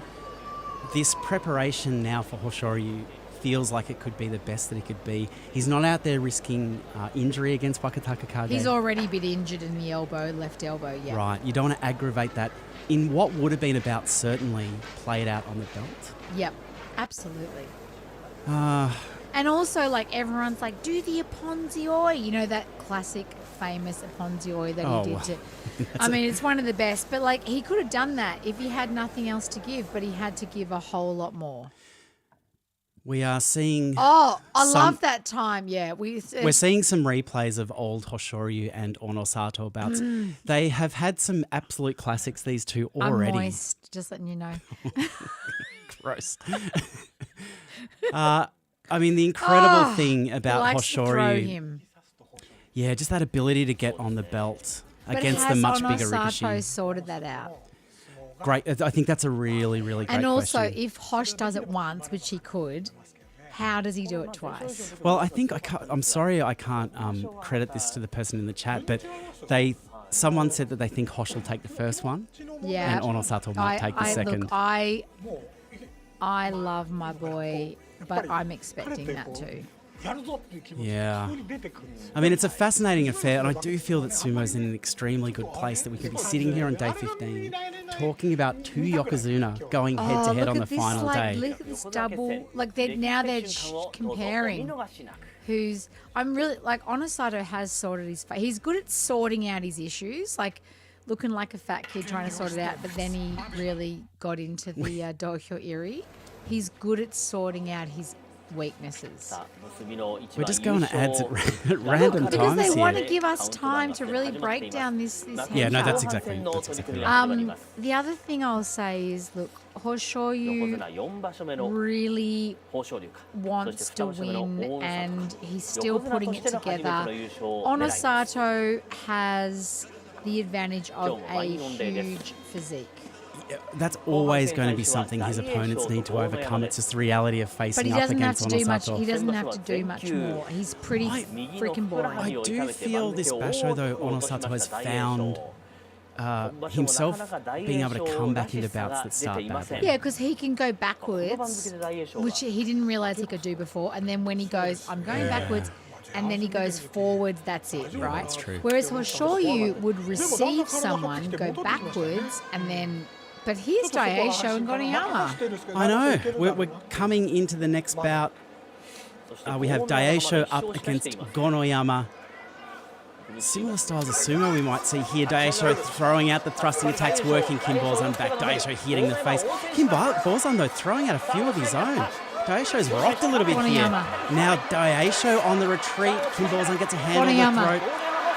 Speaker 1: This preparation now for Hoshoryu feels like it could be the best that it could be. He's not out there risking injury against Wakataka Kage.
Speaker 2: He's already been injured in the elbow, left elbow, yeah.
Speaker 1: Right, you don't want to aggravate that in what would have been about certainly played out on the belt.
Speaker 2: Yep, absolutely. And also, like, everyone's like, do the Aponzioi. You know, that classic, famous Aponzioi that he did to... I mean, it's one of the best. But, like, he could have done that if he had nothing else to give, but he had to give a whole lot more.
Speaker 1: We are seeing...
Speaker 2: Oh, I love that time, yeah. We're
Speaker 1: seeing some replays of old Hoshoryu and Onosato bouts. They have had some absolute classics, these two, already.
Speaker 2: I'm moist, just letting you know.
Speaker 1: Gross. I mean, the incredible thing about
Speaker 2: likes to throw
Speaker 1: Hoshoryu...
Speaker 2: him.
Speaker 1: Yeah, just that ability to get on the belt
Speaker 2: But
Speaker 1: against the much
Speaker 2: has
Speaker 1: bigger
Speaker 2: Onosato
Speaker 1: Rikishi.
Speaker 2: sorted that out?
Speaker 1: Great. I think that's a really, really great
Speaker 2: And also,
Speaker 1: question.
Speaker 2: if Hosh does it once, which he could, how does he do it twice?
Speaker 1: Well, I think I'm sorry I can't credit this to the person in the chat, but someone said that they think Hosh will take the first one,
Speaker 2: Yeah.
Speaker 1: and Onosato might take the second.
Speaker 2: Look, I love my boy, but I'm expecting that too.
Speaker 1: Yeah. I mean, it's a fascinating affair, and I do feel that Sumo's in an extremely good place, that we could be sitting here on day 15 talking about two Yokozuna going head-to-head on the final day.
Speaker 2: Look at this double. Like, they're comparing who's... I'm really... Like, Onosato has sorted his... He's good at sorting out his issues, like looking like a fat kid trying to sort it out, but then he really got into the Doyo Eerie. He's good at sorting out his weaknesses.
Speaker 1: We're just going to ads at random
Speaker 2: Because
Speaker 1: times
Speaker 2: they want to
Speaker 1: here.
Speaker 2: give us time to really break down this
Speaker 1: Yeah, no,
Speaker 2: Hanka.
Speaker 1: that's exactly right.
Speaker 2: The other thing I'll say is, look, Hoshoryu really wants to win, and he's still putting it together. Onosato has the advantage of a huge physique.
Speaker 1: That's always going to be something his opponents need to overcome. It's just the reality of
Speaker 2: But
Speaker 1: facing
Speaker 2: he
Speaker 1: up
Speaker 2: doesn't have
Speaker 1: against
Speaker 2: to do much.
Speaker 1: Onosato.
Speaker 2: He doesn't have to do much more. He's pretty freaking boring.
Speaker 1: I do feel this basho, though, Onosato has found himself being able to come back into bouts that start badly.
Speaker 2: Yeah, because he can go backwards, which he didn't realize he could do before. And then when he goes, I'm going backwards, and then he goes forwards, that's it, right?
Speaker 1: That's true.
Speaker 2: Whereas Hoshoryu would receive someone, go backwards, and then... But here's Daisho and Goniyama.
Speaker 1: I know. We're coming into the next bout. We have Daisho up against Gonoyama. Similar styles of sumo we might see here. Daisho throwing out the thrusting attacks, working Kim Borzan back. Daisho hitting the face. Kim Borzan, though, throwing out a few of his own. Daisho's rocked a little bit here. Now Daisho on the retreat. Kim Borzan gets a hand on the throat.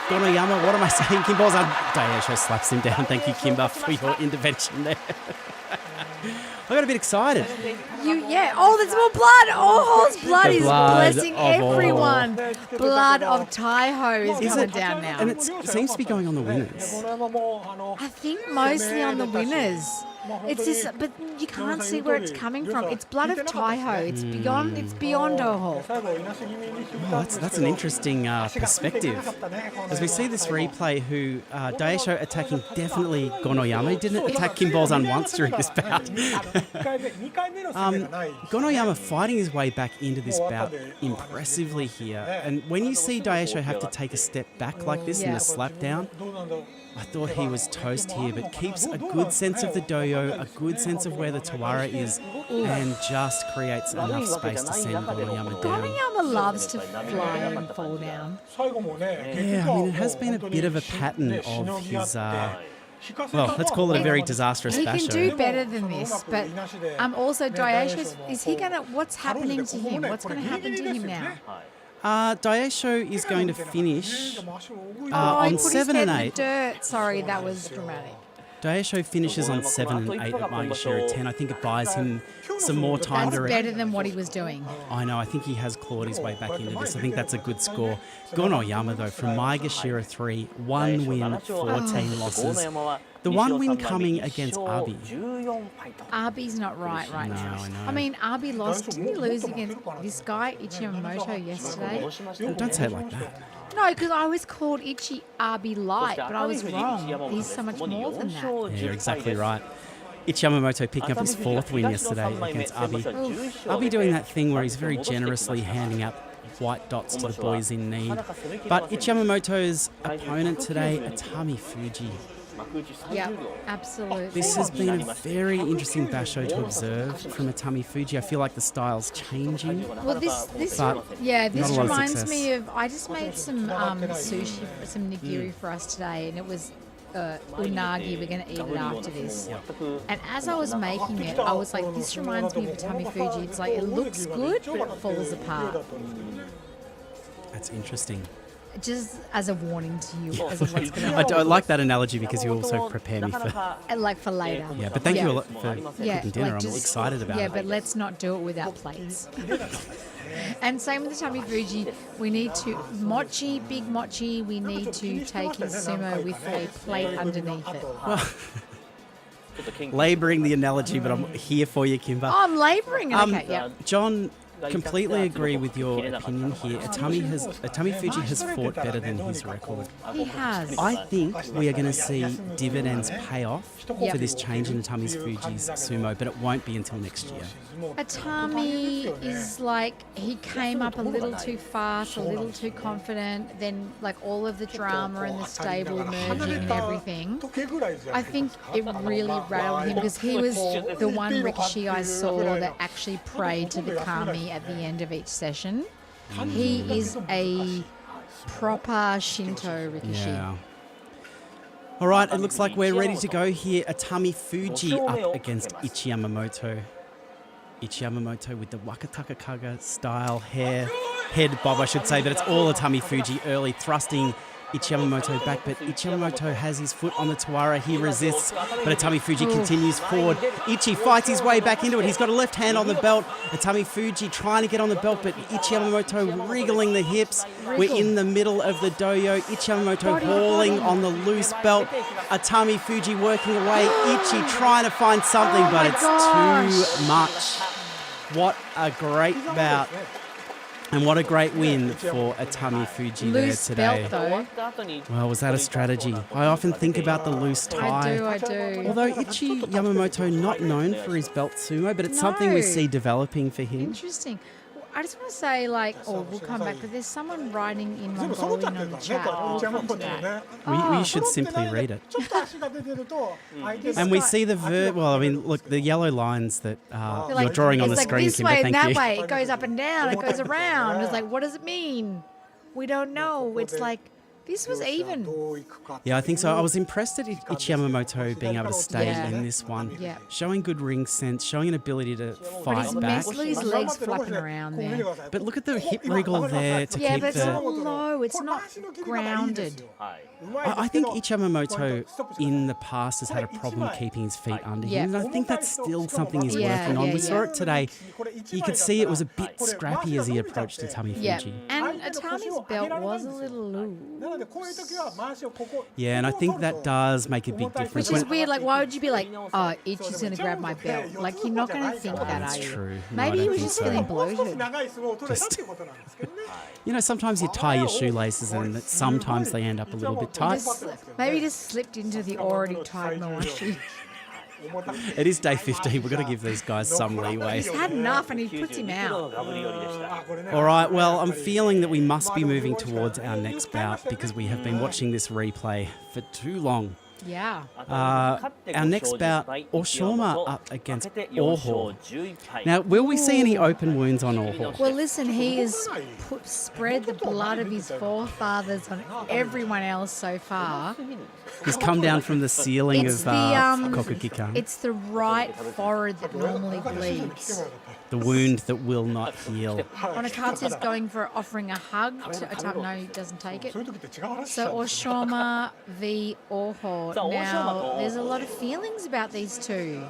Speaker 1: Gonoyama, what am I saying? Kim Borzan. Daisho slaps him down. Thank you, Kimba, for your intervention there. I got a bit excited.
Speaker 2: Oh, there's more blood. Ho's blood
Speaker 1: The
Speaker 2: is
Speaker 1: blood
Speaker 2: blessing
Speaker 1: of all.
Speaker 2: everyone. Blood of Taiho is coming down now.
Speaker 1: And it seems to be going on the winners.
Speaker 2: I think mostly on the winners. It's this, but you can't see where it's coming from. It's blood of Taiho. It's beyond Oho.
Speaker 1: Oh, that's an interesting perspective. As we see this replay, who Daisho attacking definitely Gonoyama. He didn't attack Kim Bozan once during this bout. Gonoyama fighting his way back into this bout impressively here. And when you see Daisho have to take a step back like this in the slap down, I thought he was toast here, but keeps a good sense of the doyo, a good sense of where the Tawara is, and just creates enough space to send Gonoyama down.
Speaker 2: Gonoyama loves to fly and fall down.
Speaker 1: Yeah, I mean, it has been a bit of a pattern of his, well, let's call it a very disastrous
Speaker 2: He
Speaker 1: basho.
Speaker 2: can do better than this, but also Daisho's, is he going to, what's happening to him? What's going to happen to him now?
Speaker 1: Daisho is going to finish
Speaker 2: He
Speaker 1: on
Speaker 2: put
Speaker 1: 7
Speaker 2: his
Speaker 1: and
Speaker 2: head in
Speaker 1: 8.
Speaker 2: the dirt. Sorry, that was dramatic.
Speaker 1: Daisho finishes on 7 and 8 at Maegashira 10. I think it buys him some more time
Speaker 2: That's
Speaker 1: to...
Speaker 2: better than what he was doing.
Speaker 1: I know, I think he has clawed his way back into this. I think that's a good score. Gonoyama, though, from Maegashira 3, 1 win, 14 losses. The one win coming against Abi.
Speaker 2: Abi's not right
Speaker 1: No,
Speaker 2: now.
Speaker 1: I know.
Speaker 2: I mean, Abi lost. Didn't he lose against this guy, Ichiyamamoto, yesterday?
Speaker 1: Don't say it like that.
Speaker 2: No, because I was called Ichi Abi Light, but I was wrong. He's so much more than that.
Speaker 1: Yeah, you're exactly right. Ichiyamamoto picking up his 4th win yesterday against Abi. Abi doing that thing where he's very generously handing out white dots to the boys in need. But Ichiyamamoto's opponent today, Atami Fuji.
Speaker 2: Yeah, absolutely.
Speaker 1: This has been a very interesting basho to observe from Atami Fuji. I feel like the style's changing.
Speaker 2: Well, this
Speaker 1: But
Speaker 2: this
Speaker 1: not a lot of
Speaker 2: reminds
Speaker 1: success.
Speaker 2: me of, I just made some sushi, some nigiri for us today, and it was unagi. We're going to eat it after this. And as I was making it, I was like, this reminds me of Atami Fuji. It's like, it looks good, but it falls apart.
Speaker 1: That's interesting.
Speaker 2: Just as a warning to you as of what's going to
Speaker 1: I like that analogy because you also prepare me for...
Speaker 2: like for later.
Speaker 1: Yeah, but thank you a lot for
Speaker 2: Yeah,
Speaker 1: cooking dinner.
Speaker 2: like
Speaker 1: I'm excited about
Speaker 2: yeah,
Speaker 1: it.
Speaker 2: but let's not do it without plates. And same with the Atami Fuji. We need to big mochi. We need to take his sumo with a plate underneath it.
Speaker 1: Labouring the analogy, but I'm here for you, Kimba.
Speaker 2: Oh, I'm labouring. Okay, yeah.
Speaker 1: John, completely agree with your opinion here. Atami Fuji has fought better than his record.
Speaker 2: He has.
Speaker 1: I think we are going to see dividends pay off for this change in Atami Fuji's sumo, but it won't be until next year.
Speaker 2: Atami is like, he came up a little too fast, a little too confident, then like all of the drama and the stable merging and everything. I think it really rattled him because he was the one Rikishi I saw that actually prayed to the kami at the end of each session. He is a proper Shinto Rikishi.
Speaker 1: Yeah. All right, it looks like we're ready to go here. Atami Fuji up against Ichiyamamoto. Ichiyamamoto with the Wakatakakaga style head bob, I should say, but it's all Atami Fuji early, thrusting Ichiyamamoto back, but Ichiyamamoto has his foot on the Tawara. He resists, but Atami Fuji continues forward. Ichi fights his way back into it. He's got a left hand on the belt. Atami Fuji trying to get on the belt, but Ichiyamamoto wriggling the hips. We're in the middle of the doyo. Ichiyamamoto hauling on the loose belt. Atami Fuji working away. Ichi trying to find something, but it's too much. What a great bout. And what a great win for Atami Fuji
Speaker 2: Loose
Speaker 1: there today.
Speaker 2: belt though.
Speaker 1: Well, was that a strategy? I often think about the loose tie.
Speaker 2: I do.
Speaker 1: Although Ichi Yamamoto not known for his belt sumo, but it's something we
Speaker 2: No.
Speaker 1: see developing for him.
Speaker 2: Interesting. I just want to say, like, we'll come back, but there's someone writing in Mongolian on the chat. We'll come to that.
Speaker 1: We should simply read it. And we see the well, I mean, look, the yellow lines that you're drawing on the
Speaker 2: it's
Speaker 1: screen,
Speaker 2: like this
Speaker 1: Kimba,
Speaker 2: way
Speaker 1: thank
Speaker 2: and that
Speaker 1: you.
Speaker 2: way. It goes up and down. It goes around. It's like, what does it mean? We don't know. It's like, this was even.
Speaker 1: Yeah, I think so. I was impressed at Ichi Yamamoto being able to stay
Speaker 2: Yeah.
Speaker 1: in this one.
Speaker 2: Yeah.
Speaker 1: Showing good ring sense, showing an ability to
Speaker 2: But
Speaker 1: fight
Speaker 2: he's
Speaker 1: back.
Speaker 2: look at his legs flapping around there.
Speaker 1: But look at the hip wriggle there to
Speaker 2: Yeah,
Speaker 1: keep
Speaker 2: but it's
Speaker 1: the...
Speaker 2: not low. It's not grounded.
Speaker 1: I think Ichiyamamoto in the past has had a problem keeping his feet under him, and I think that's still something he's working on. We saw it today. You could see it was a bit scrappy as he approached Atami Fuji.
Speaker 2: Yeah, and Atami's belt was a little loose.
Speaker 1: Yeah, and I think that does make a big difference.
Speaker 2: Which is weird. Like, why would you be like, oh, Ichi's going to grab my belt? Like, you're not going to think that,
Speaker 1: That's
Speaker 2: are you?
Speaker 1: true. No,
Speaker 2: Maybe
Speaker 1: I
Speaker 2: he
Speaker 1: don't
Speaker 2: was
Speaker 1: think
Speaker 2: just
Speaker 1: so.
Speaker 2: feeling bloated.
Speaker 1: You know, sometimes you tie your shoelaces and sometimes they end up a little bit tight.
Speaker 2: Maybe he just slipped into the already tied Mawashi.
Speaker 1: It is day 15. We've got to give these guys some leeway.
Speaker 2: He's had enough and he puts him out.
Speaker 1: All right, well, I'm feeling that we must be moving towards our next bout because we have been watching this replay for too long.
Speaker 2: Yeah.
Speaker 1: Our next bout, Oshoma up against Oho. Now, will we see any open wounds on Oho?
Speaker 2: Well, listen, he has spread the blood of his forefathers on everyone else so far.
Speaker 1: He's come down from the ceiling
Speaker 2: It's
Speaker 1: of
Speaker 2: the,
Speaker 1: Kokugikan.
Speaker 2: It's the right forehead that normally bleeds.
Speaker 1: The wound that will not heal.
Speaker 2: Onakatsu's going for offering a hug to Atami. No, he doesn't take it. So Oshoma v Oho. Now, there's a lot of feelings about these two.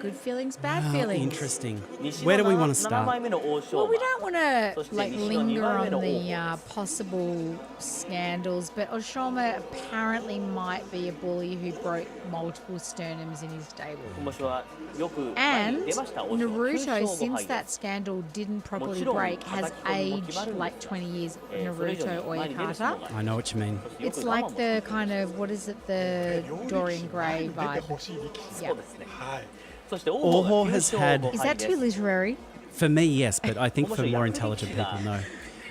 Speaker 2: Good feelings, bad feelings.
Speaker 1: Interesting. Where do we want to start?
Speaker 2: Well, we don't want to linger on the possible scandals, but Oshoma apparently might be a bully who broke multiple sternums in his stable. And Naruto, since that scandal didn't properly break, has aged like 20 years. Naruto Oyakata.
Speaker 1: I know what you mean.
Speaker 2: It's like the kind of, what is it, the Dorian Gray vibe. Yeah.
Speaker 1: Oho has had...
Speaker 2: Is that too literary?
Speaker 1: For me, yes, but I think for more intelligent people, no.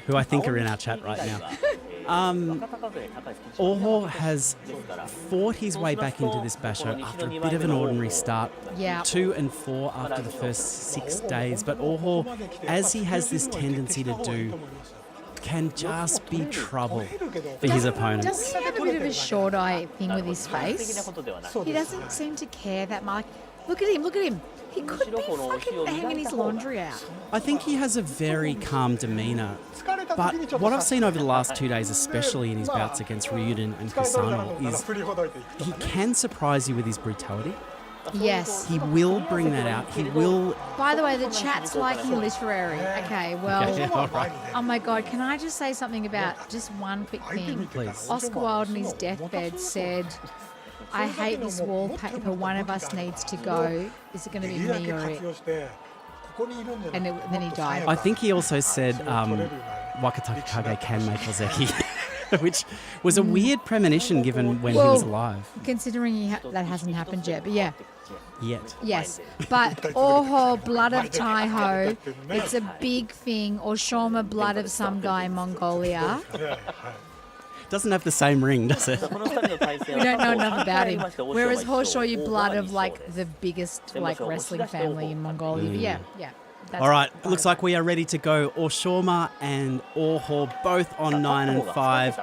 Speaker 1: Who I think are in our chat right now. Oho has fought his way back into this basho after a bit of an ordinary start.
Speaker 2: Yeah.
Speaker 1: 2 and 4 after the first 6 days. But Oho, as he has this tendency to do, can just be trouble for his opponents.
Speaker 2: Doesn't he have a bit of a short eye thing with his face? He doesn't seem to care that much. Look at him, look at him. He could be fucking hanging his laundry out.
Speaker 1: I think he has a very calm demeanour. But what I've seen over the last 2 days, especially in his bouts against Ryuden and Kusano, is he can surprise you with his brutality.
Speaker 2: Yes.
Speaker 1: He will bring that out. He will...
Speaker 2: By the way, the chat's liking literary. Okay, well...
Speaker 1: Okay, all right.
Speaker 2: Oh my God, can I just say something about just one quick thing?
Speaker 1: Please.
Speaker 2: Oscar Wilde in his deathbed said, I hate this wallpaper, one of us needs to go. Is it going to be me or it? And then he died.
Speaker 1: I think he also said Wakataka Kage can make Ozeki, which was a weird premonition given when he was alive.
Speaker 2: Considering that hasn't happened yet, but yeah.
Speaker 1: Yet.
Speaker 2: Yes, but Oho, blood of Taiho, it's a big thing. Oshoma, blood of some guy in Mongolia.
Speaker 1: Doesn't have the same ring, does it?
Speaker 2: We don't know enough about him. Whereas Hoshoyu, blood of like the biggest like wrestling family in Mongolia. But yeah. That's
Speaker 1: All right, looks like we are ready to go. Oshoma and Oho both on 9 and 5.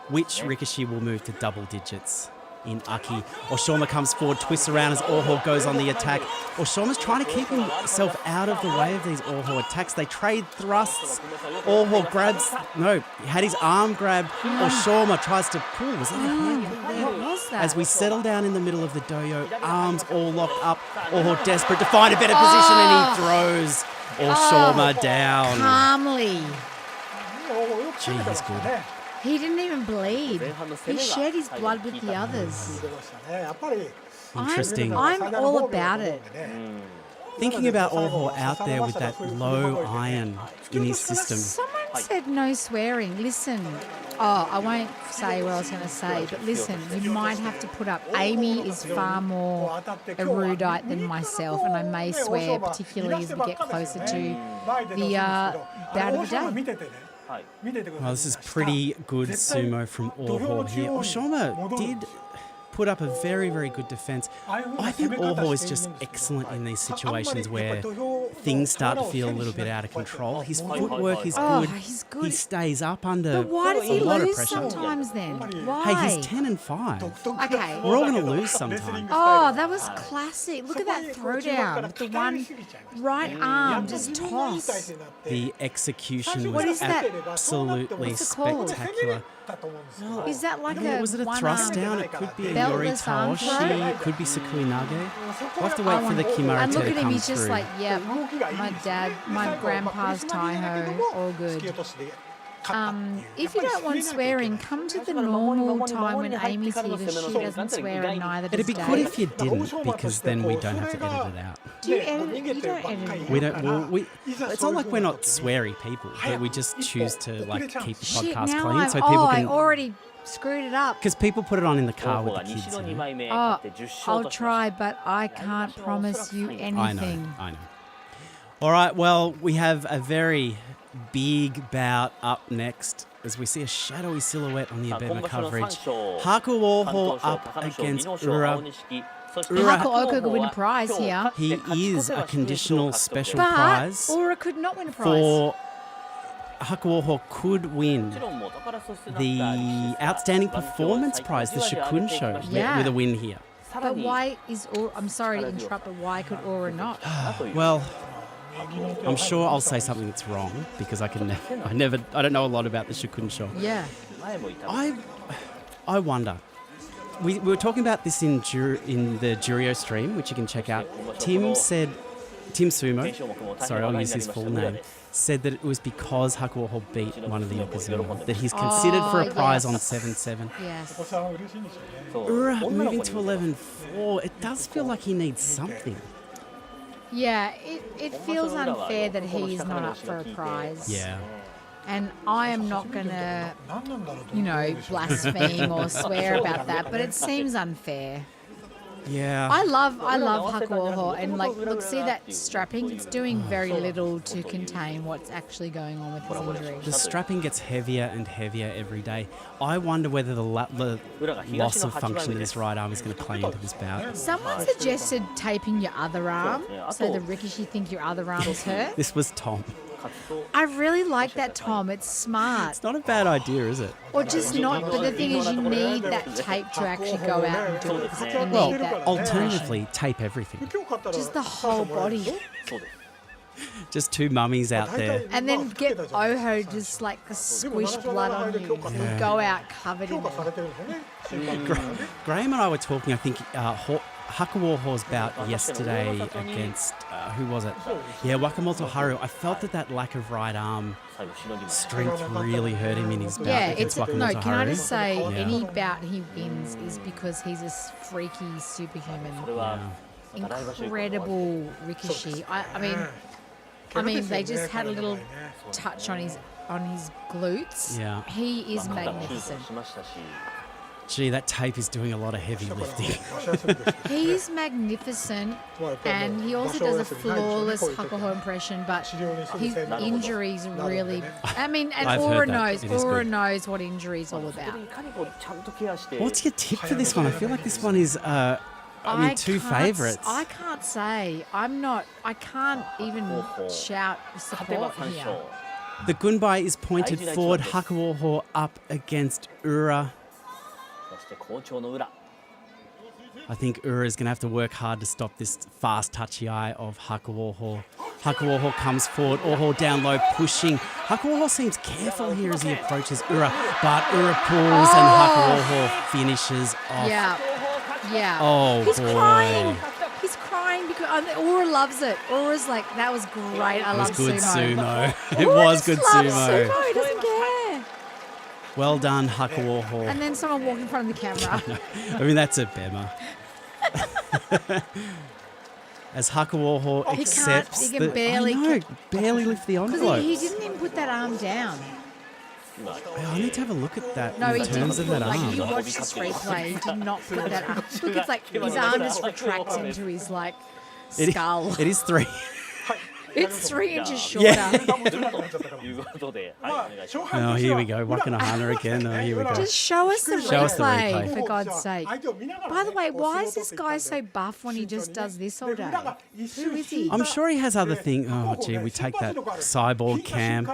Speaker 1: Which Rikishi will move to double digits in Aki? Oshoma comes forward, twists around as Oho goes on the attack. Oshoma's trying to keep himself out of the way of these Oho attacks. They trade thrusts. Oho grabs... No, he had his arm grabbed. Oshoma tries to pull. Was that a hand?
Speaker 2: What was that?
Speaker 1: As we settle down in the middle of the doyo, arms all locked up. Oho desperate to find a better position, and he throws Oshoma down.
Speaker 2: Calmly.
Speaker 1: Gee, he's good.
Speaker 2: He didn't even bleed. He shared his blood with the others.
Speaker 1: Interesting.
Speaker 2: I'm all about it.
Speaker 1: Thinking about Oho out there with that low iron in his system.
Speaker 2: Someone said no swearing. Listen. Oh, I won't say what I was going to say, but listen, you might have to put up. Amy is far more erudite than myself, and I may swear, particularly as we get closer to the bout of the day.
Speaker 1: Well, this is pretty good sumo from Oho here. Oshoma did put up a very, very good defense. I think Oho is just excellent in these situations where things start to feel a little bit out of control. His footwork is good.
Speaker 2: He's good.
Speaker 1: He stays up under
Speaker 2: But why does he
Speaker 1: a lot of
Speaker 2: lose
Speaker 1: pressure.
Speaker 2: sometimes then? Why?
Speaker 1: Hey, he's 10 and 5.
Speaker 2: Okay.
Speaker 1: We're all going to lose sometime.
Speaker 2: Oh, that was classic. Look at that throwdown with the one right arm just toss.
Speaker 1: The execution
Speaker 2: What
Speaker 1: was
Speaker 2: is that?
Speaker 1: absolutely
Speaker 2: What's it called?
Speaker 1: spectacular.
Speaker 2: Is that like
Speaker 1: Was it a thrust down? It could be a Yori
Speaker 2: beltless arm throw?
Speaker 1: Taoshi. It could be Sukui Nage. We'll have to wait for the Kimura
Speaker 2: And
Speaker 1: to
Speaker 2: look at him,
Speaker 1: come
Speaker 2: he's just
Speaker 1: through.
Speaker 2: like, yeah, my grandpa's Taiho, all good. If you don't want swearing, come to the normal time when Amy's here because she doesn't swear and neither does
Speaker 1: It'd be
Speaker 2: Dave.
Speaker 1: good if you didn't, because then we don't have to edit it out.
Speaker 2: Do you edit it? You don't edit it.
Speaker 1: We don't. Well, it's not like we're not sweary people, but we just choose to like keep the
Speaker 2: Shit,
Speaker 1: podcast
Speaker 2: now
Speaker 1: clean,
Speaker 2: I'm,
Speaker 1: so people
Speaker 2: I
Speaker 1: can.
Speaker 2: already screwed it up.
Speaker 1: Because people put it on in the car with the kids. You know?
Speaker 2: Oh, I'll try, but I can't promise you anything.
Speaker 1: I know. All right, well, we have a very big bout up next as we see a shadowy silhouette on the Abema coverage. Hakuoho up against Ura.
Speaker 2: Hakuoka could win a prize here.
Speaker 1: He is a conditional special
Speaker 2: But
Speaker 1: prize.
Speaker 2: Ura could not win a prize.
Speaker 1: For Hakuoho could win the Outstanding Performance Prize, the Shikunsho,
Speaker 2: Yeah.
Speaker 1: with a win here.
Speaker 2: But why is Ura... I'm sorry to interrupt, but why could Ura not?
Speaker 1: Well, I'm sure I'll say something that's wrong because I don't know a lot about the Shikunsho.
Speaker 2: Yeah.
Speaker 1: I wonder. We were talking about this in the Jurio stream, which you can check out. Tim Sumo, sorry, I'll use his full name, said that it was because Hakuoho beat one of the Yokozuna, that he's considered for a prize on 7-7.
Speaker 2: Yes.
Speaker 1: Ura moving to 11-4, it does feel like he needs something.
Speaker 2: Yeah, it feels unfair that he's not up for a prize.
Speaker 1: Yeah.
Speaker 2: And I am not going to, blaspheme or swear about that, but it seems unfair.
Speaker 1: Yeah.
Speaker 2: I love Hakuoho, and look, see that strapping? It's doing very little to contain what's actually going on with his injury.
Speaker 1: The strapping gets heavier and heavier every day. I wonder whether the loss of function of this right arm is going to play into this bout.
Speaker 2: Someone suggested taping your other arm so the Rikishi think your other arm is hurt.
Speaker 1: This was Tom.
Speaker 2: I really like that, Tom. It's smart.
Speaker 1: It's not a bad idea, is it?
Speaker 2: Or just not, but the thing is you need that tape to actually go out and do it. You
Speaker 1: Well,
Speaker 2: need that
Speaker 1: alternatively, tape everything.
Speaker 2: just the whole body.
Speaker 1: Just two mummies out there.
Speaker 2: And then get Oho just like squish blood on you. And go out covered in it.
Speaker 1: Graham and I were talking, I think, Hakuoho's bout yesterday against, who was it? Yeah, Wakamoto Haru. I felt that lack of right arm strength really hurt him in his bout against Wakamoto Haru.
Speaker 2: Can I just say, any bout he wins is because he's a freaky superhuman.
Speaker 1: Yeah.
Speaker 2: Incredible Rikishi. I mean, they just had a little touch on his glutes.
Speaker 1: Yeah.
Speaker 2: He is magnificent.
Speaker 1: Gee, that tape is doing a lot of heavy lifting.
Speaker 2: He's magnificent, and he also does a flawless Hakuoho impression, but his injuries really... I mean, and
Speaker 1: I've
Speaker 2: Aura
Speaker 1: heard that.
Speaker 2: knows.
Speaker 1: It is
Speaker 2: Aura
Speaker 1: good.
Speaker 2: knows what injury is all about.
Speaker 1: What's your tip for this one? I feel like this one is, two favourites.
Speaker 2: I can't say. I can't even shout support here.
Speaker 1: The Gunbai is pointed forward. Hakuoho up against Ura. I think Ura is going to have to work hard to stop this fast touchy eye of Hakuoho. Hakuoho comes forward, Oho down low, pushing. Hakuoho seems careful here as he approaches Ura, but Ura pulls and Hakuoho finishes off.
Speaker 2: Yeah.
Speaker 1: Oh,
Speaker 2: He's
Speaker 1: boy.
Speaker 2: crying. He's crying because Aura loves it. Aura's like, that was great. I love
Speaker 1: It was good sumo. It
Speaker 2: Aura
Speaker 1: was
Speaker 2: just
Speaker 1: good
Speaker 2: loves
Speaker 1: sumo.
Speaker 2: He doesn't care.
Speaker 1: Well done, Hakuoho.
Speaker 2: And then someone walk in front of the camera.
Speaker 1: I mean, that's a bema. As Hakuoho accepts
Speaker 2: he can barely
Speaker 1: barely lift the envelope.
Speaker 2: Because he didn't even put that arm down.
Speaker 1: I need to have a look at that
Speaker 2: No,
Speaker 1: in
Speaker 2: he
Speaker 1: terms
Speaker 2: didn't.
Speaker 1: of that
Speaker 2: Like,
Speaker 1: arm.
Speaker 2: you watch this replay, he did not put that arm. Look, it's like his arm just retracts into his, skull.
Speaker 1: It is three.
Speaker 2: It's 3 inches shorter.
Speaker 5: いうことで、はい、
Speaker 4: まあ
Speaker 5: お願いします。
Speaker 4: 勝敗
Speaker 1: Oh,
Speaker 4: として
Speaker 1: here
Speaker 4: は
Speaker 1: we go. Wakanohana again. Oh, here we go.
Speaker 2: Just show us the
Speaker 1: Show us the
Speaker 2: replay,
Speaker 1: replay.
Speaker 2: for God's sake.
Speaker 4: By
Speaker 2: By the way, why is this guy so buff when he just does this all day? Who is he?
Speaker 1: I'm sure he has other things. Oh, gee, we take that cyborg cam.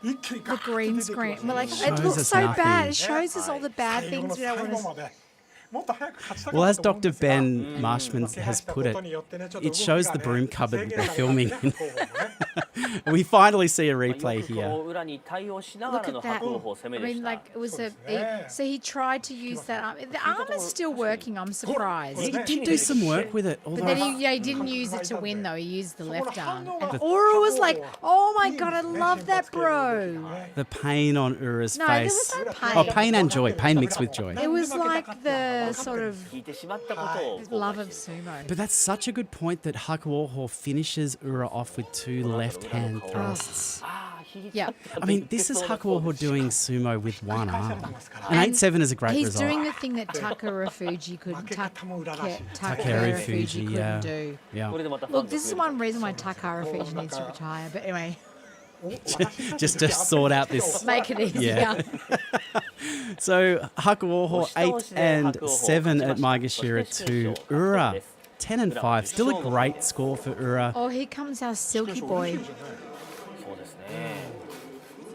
Speaker 2: The green screen. Well, like, it
Speaker 1: Shows
Speaker 2: looks
Speaker 1: us
Speaker 2: so
Speaker 1: nothing.
Speaker 2: bad. It shows us all the bad things we don't want to.
Speaker 1: Well, as Dr. Ben Marshman has put it, it shows the broom cupboard they're filming in. We finally see a replay
Speaker 5: よくこ
Speaker 1: here.
Speaker 5: う裏に対応しな
Speaker 2: Look
Speaker 5: がら
Speaker 2: at
Speaker 5: の
Speaker 2: that.
Speaker 5: 白鵬砲攻め
Speaker 2: I
Speaker 5: でし
Speaker 2: mean,
Speaker 5: た。
Speaker 2: like, it was so he tried to use that arm. The arm is still working. I'm surprised.
Speaker 1: He did do some work with it.
Speaker 2: But
Speaker 1: Although
Speaker 2: then he didn't use it to win, though. He used the left arm. And Aura was like, oh my God, I love that, bro.
Speaker 1: the pain on Ura's
Speaker 2: No, there was
Speaker 1: face.
Speaker 2: no pain.
Speaker 1: Oh, pain and joy. Pain mixed with joy.
Speaker 2: It was like the sort of
Speaker 5: 引いてしまったことを後悔してる
Speaker 2: love of sumo.
Speaker 1: But that's such a good point that Hakuoho finishes Ura off with 2 left-hand thrusts.
Speaker 5: ああ、引い
Speaker 2: Yeah.
Speaker 5: ちゃった
Speaker 1: I mean, this is Hakuoho doing sumo with one arm. An 8-7 is a great
Speaker 2: He's
Speaker 1: result.
Speaker 2: doing the thing that Takarafuji couldn't.
Speaker 1: Takarafuji, yeah.
Speaker 2: couldn't do.
Speaker 1: Yeah.
Speaker 5: これでまた
Speaker 2: Look, this is one reason why Takarafuji needs to retire. But anyway,
Speaker 1: Just to sort out this.
Speaker 2: make it easier.
Speaker 1: Yeah. So Hakuoho 8 and 7 at Maegashira 2. Ura 10 and 5. Still a great score for Ura.
Speaker 2: Oh, here comes our silky boy.
Speaker 5: そうですね。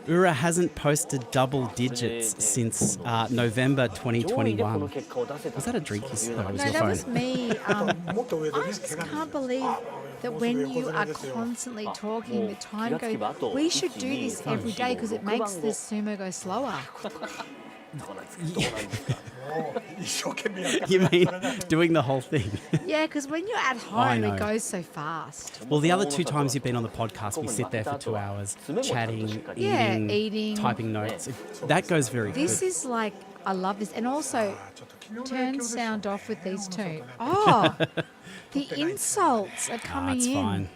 Speaker 1: Ura hasn't posted double digits since November
Speaker 5: 上位でこの
Speaker 1: 2021.
Speaker 5: 結果を出せた
Speaker 1: Was that a drink you said? Or was
Speaker 2: No,
Speaker 1: your
Speaker 2: that was
Speaker 1: phone?
Speaker 2: me.
Speaker 4: もっと上で
Speaker 2: I just can't believe that when you are constantly talking, the time goes. We should do this every day because it makes the sumo go slower.
Speaker 5: どうなんですか。
Speaker 4: 一生懸命やって
Speaker 1: You mean doing the whole thing?
Speaker 2: Yeah, because when you're at
Speaker 1: I
Speaker 2: home,
Speaker 1: know.
Speaker 2: it goes so fast.
Speaker 1: Well, the other 2 times you've been on the podcast, we sit there for 2 hours chatting,
Speaker 2: Yeah,
Speaker 1: eating,
Speaker 2: eating.
Speaker 1: typing notes. That goes very
Speaker 2: This
Speaker 1: good.
Speaker 2: is like, I love this. And also,
Speaker 4: ちょっと昨日の
Speaker 2: turn
Speaker 4: 影響でしょ
Speaker 2: sound off with these two. Oh, the insults are
Speaker 1: Ah,
Speaker 2: coming
Speaker 1: it's
Speaker 2: in.
Speaker 1: fine.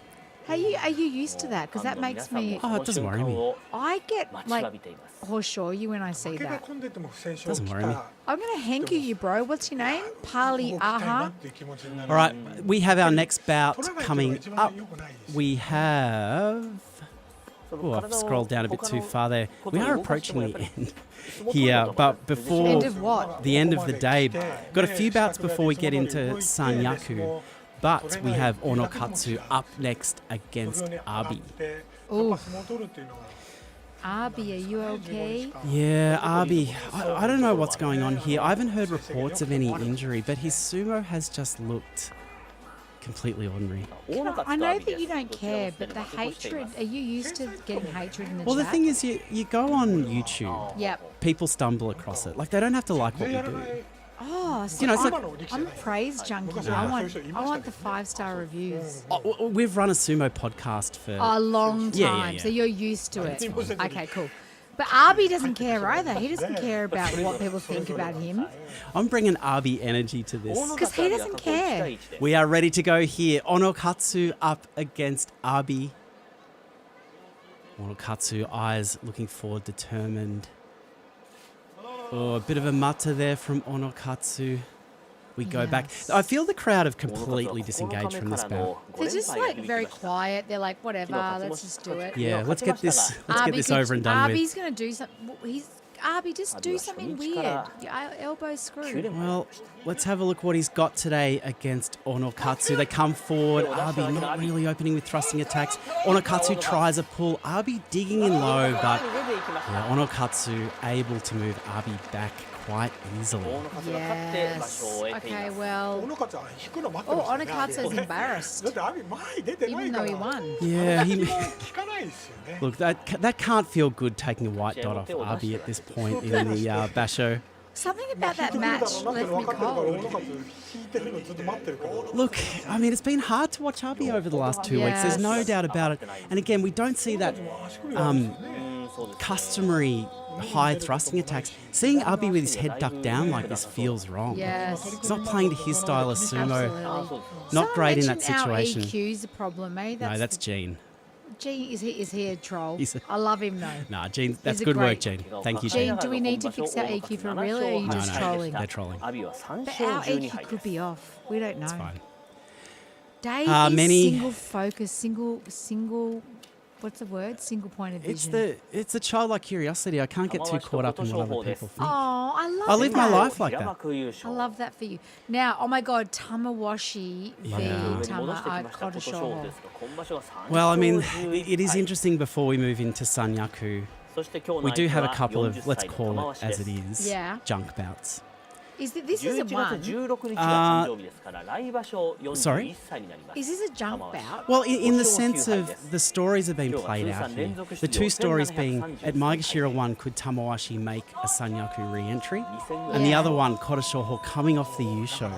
Speaker 2: Are you used to that? Because that makes me.
Speaker 1: Oh, it doesn't worry me.
Speaker 2: I get
Speaker 5: 待ち
Speaker 2: like
Speaker 5: わびています。
Speaker 2: horseshoe when I see
Speaker 4: 負けが
Speaker 2: that.
Speaker 4: 込んでても不戦勝
Speaker 1: Doesn't
Speaker 4: 来
Speaker 1: worry
Speaker 4: た
Speaker 1: me.
Speaker 4: ら
Speaker 2: I'm gonna hank you, bro. What's your name? Pali
Speaker 4: 動きたいな
Speaker 2: Aha.
Speaker 4: っていう気持ちになる
Speaker 1: All right, we have our next bout
Speaker 4: 取らないと
Speaker 1: coming
Speaker 4: 一番
Speaker 1: up.
Speaker 4: 良くないし
Speaker 1: We have. Oh, I've scrolled down a bit too far there. We are approaching the end here, but before
Speaker 2: End of what?
Speaker 1: the end of the day, got a few bouts before we get into Sanyaku. But we have Onokatsu up next against
Speaker 4: 土俵に上がっ
Speaker 1: Abi.
Speaker 4: てやっぱ
Speaker 2: Oof.
Speaker 4: 相撲を取るっていうのが
Speaker 2: Abi, are you okay?
Speaker 1: Yeah, Abi. I don't know what's going on here. I haven't heard reports of any injury, but his sumo has just looked completely ordinary.
Speaker 2: I know that you don't care, but the hatred. Are you used to getting hatred in the
Speaker 1: Well, the
Speaker 2: chat?
Speaker 1: thing is, you go on YouTube,
Speaker 2: Yep.
Speaker 1: people stumble across it. Like, they don't have to like what you
Speaker 4: やら
Speaker 1: do.
Speaker 4: ない
Speaker 2: Oh, so
Speaker 1: You know, it's like-
Speaker 2: I'm a praise junkie. I want the 5-star reviews.
Speaker 1: Oh, we've run a sumo podcast for...
Speaker 2: A long time,
Speaker 1: Yeah, yeah, yeah.
Speaker 2: so you're used to it.
Speaker 4: That's fine.
Speaker 2: Okay, cool. But Abi doesn't care either. He doesn't care about what people think about him
Speaker 1: I'm bringing Abi energy to this.
Speaker 2: because he doesn't care.
Speaker 1: We are ready to go here. Onokatsu up against Abi. Onokatsu, eyes looking forward, determined. Oh, a bit of a mata there from Onokatsu. We go back.
Speaker 2: Yes.
Speaker 1: I feel the crowd have completely disengaged from this bout.
Speaker 2: They're just like very quiet. They're like, whatever, let's just do it.
Speaker 1: Yeah, let's get this
Speaker 2: Abi
Speaker 1: over and done with.
Speaker 2: Abi's gonna do something. Abi, just do something weird. Your elbow's screwed.
Speaker 1: Well, let's have a look what he's got today against Onokatsu. They come forward. Abi not really opening with thrusting attacks. Onokatsu tries a pull. Abi digging in low, but yeah, Onokatsu able to move Abi back quite easily.
Speaker 2: Yes. Okay, well.
Speaker 4: 小野勝は引くの待って
Speaker 2: Oh,
Speaker 4: ましたね
Speaker 2: Onokatsu's
Speaker 4: だ
Speaker 2: embarrassed,
Speaker 4: って阿炎前に出てない
Speaker 2: even
Speaker 4: か
Speaker 2: though
Speaker 4: ら
Speaker 2: he won.
Speaker 1: Yeah, he...
Speaker 4: 効かないですよね
Speaker 1: Look, that can't feel good taking a white dot off Abi at this point in the basho.
Speaker 2: Something about that
Speaker 4: 引いてくるだ
Speaker 2: match
Speaker 4: ろうなって
Speaker 2: left me
Speaker 4: 分かってるから小
Speaker 2: cold.
Speaker 4: 野勝引いてるのずっと待ってるから
Speaker 1: Look, I mean, it's been hard to watch Abi over the last 2 weeks. There's no
Speaker 2: Yes.
Speaker 1: doubt about it. And again, we don't see that
Speaker 4: 足首があるんですよね
Speaker 1: customary high thrusting attacks. Seeing Abi with his head ducked down like this feels wrong.
Speaker 2: Yes.
Speaker 1: He's not playing to his style of sumo.
Speaker 2: Absolutely.
Speaker 1: Not
Speaker 2: Someone
Speaker 1: great in that
Speaker 2: mentioned
Speaker 1: situation.
Speaker 2: Our EQ's a problem, eh?
Speaker 1: No, that's Gene.
Speaker 2: Gene. Is he a troll?
Speaker 1: He's a-
Speaker 2: I love him though.
Speaker 1: Nah, Gene, that's
Speaker 2: a
Speaker 1: good work,
Speaker 2: great-
Speaker 1: Gene. Thank you,
Speaker 2: Gene,
Speaker 1: Gene.
Speaker 2: do we need to fix our EQ for real, or are you
Speaker 1: No,
Speaker 2: just
Speaker 1: no,
Speaker 2: trolling?
Speaker 1: they're trolling.
Speaker 5: Abi は3
Speaker 2: But
Speaker 5: 勝
Speaker 2: our
Speaker 5: 12
Speaker 2: EQ
Speaker 5: 敗で
Speaker 2: could
Speaker 5: す。
Speaker 2: be off. We don't know.
Speaker 1: Fine.
Speaker 2: Day is
Speaker 1: many-
Speaker 2: single focus, single. What's the word? Single point of vision.
Speaker 1: It's the childlike curiosity. I can't get too caught up in what other people think.
Speaker 2: Oh, I love
Speaker 1: I live my
Speaker 2: that.
Speaker 1: life like that.
Speaker 2: I love that for you. Now, oh my God, Tamawashi v
Speaker 1: Yeah.
Speaker 2: Kodoshoho.
Speaker 1: Well, I mean, it is interesting before we move into Sanyaku. We do have a couple of, let's call it as it is,
Speaker 2: Yeah.
Speaker 1: junk bouts.
Speaker 2: This isn't one.
Speaker 1: Sorry?
Speaker 2: Is this a junk bout?
Speaker 1: Well, in the sense of the stories have been played out here. The two stories being, at Maegashira 1, could Tamawashi make a Sanyaku re-entry? And the
Speaker 2: Yeah.
Speaker 1: other one, Kodoshoho, coming off the Yusho.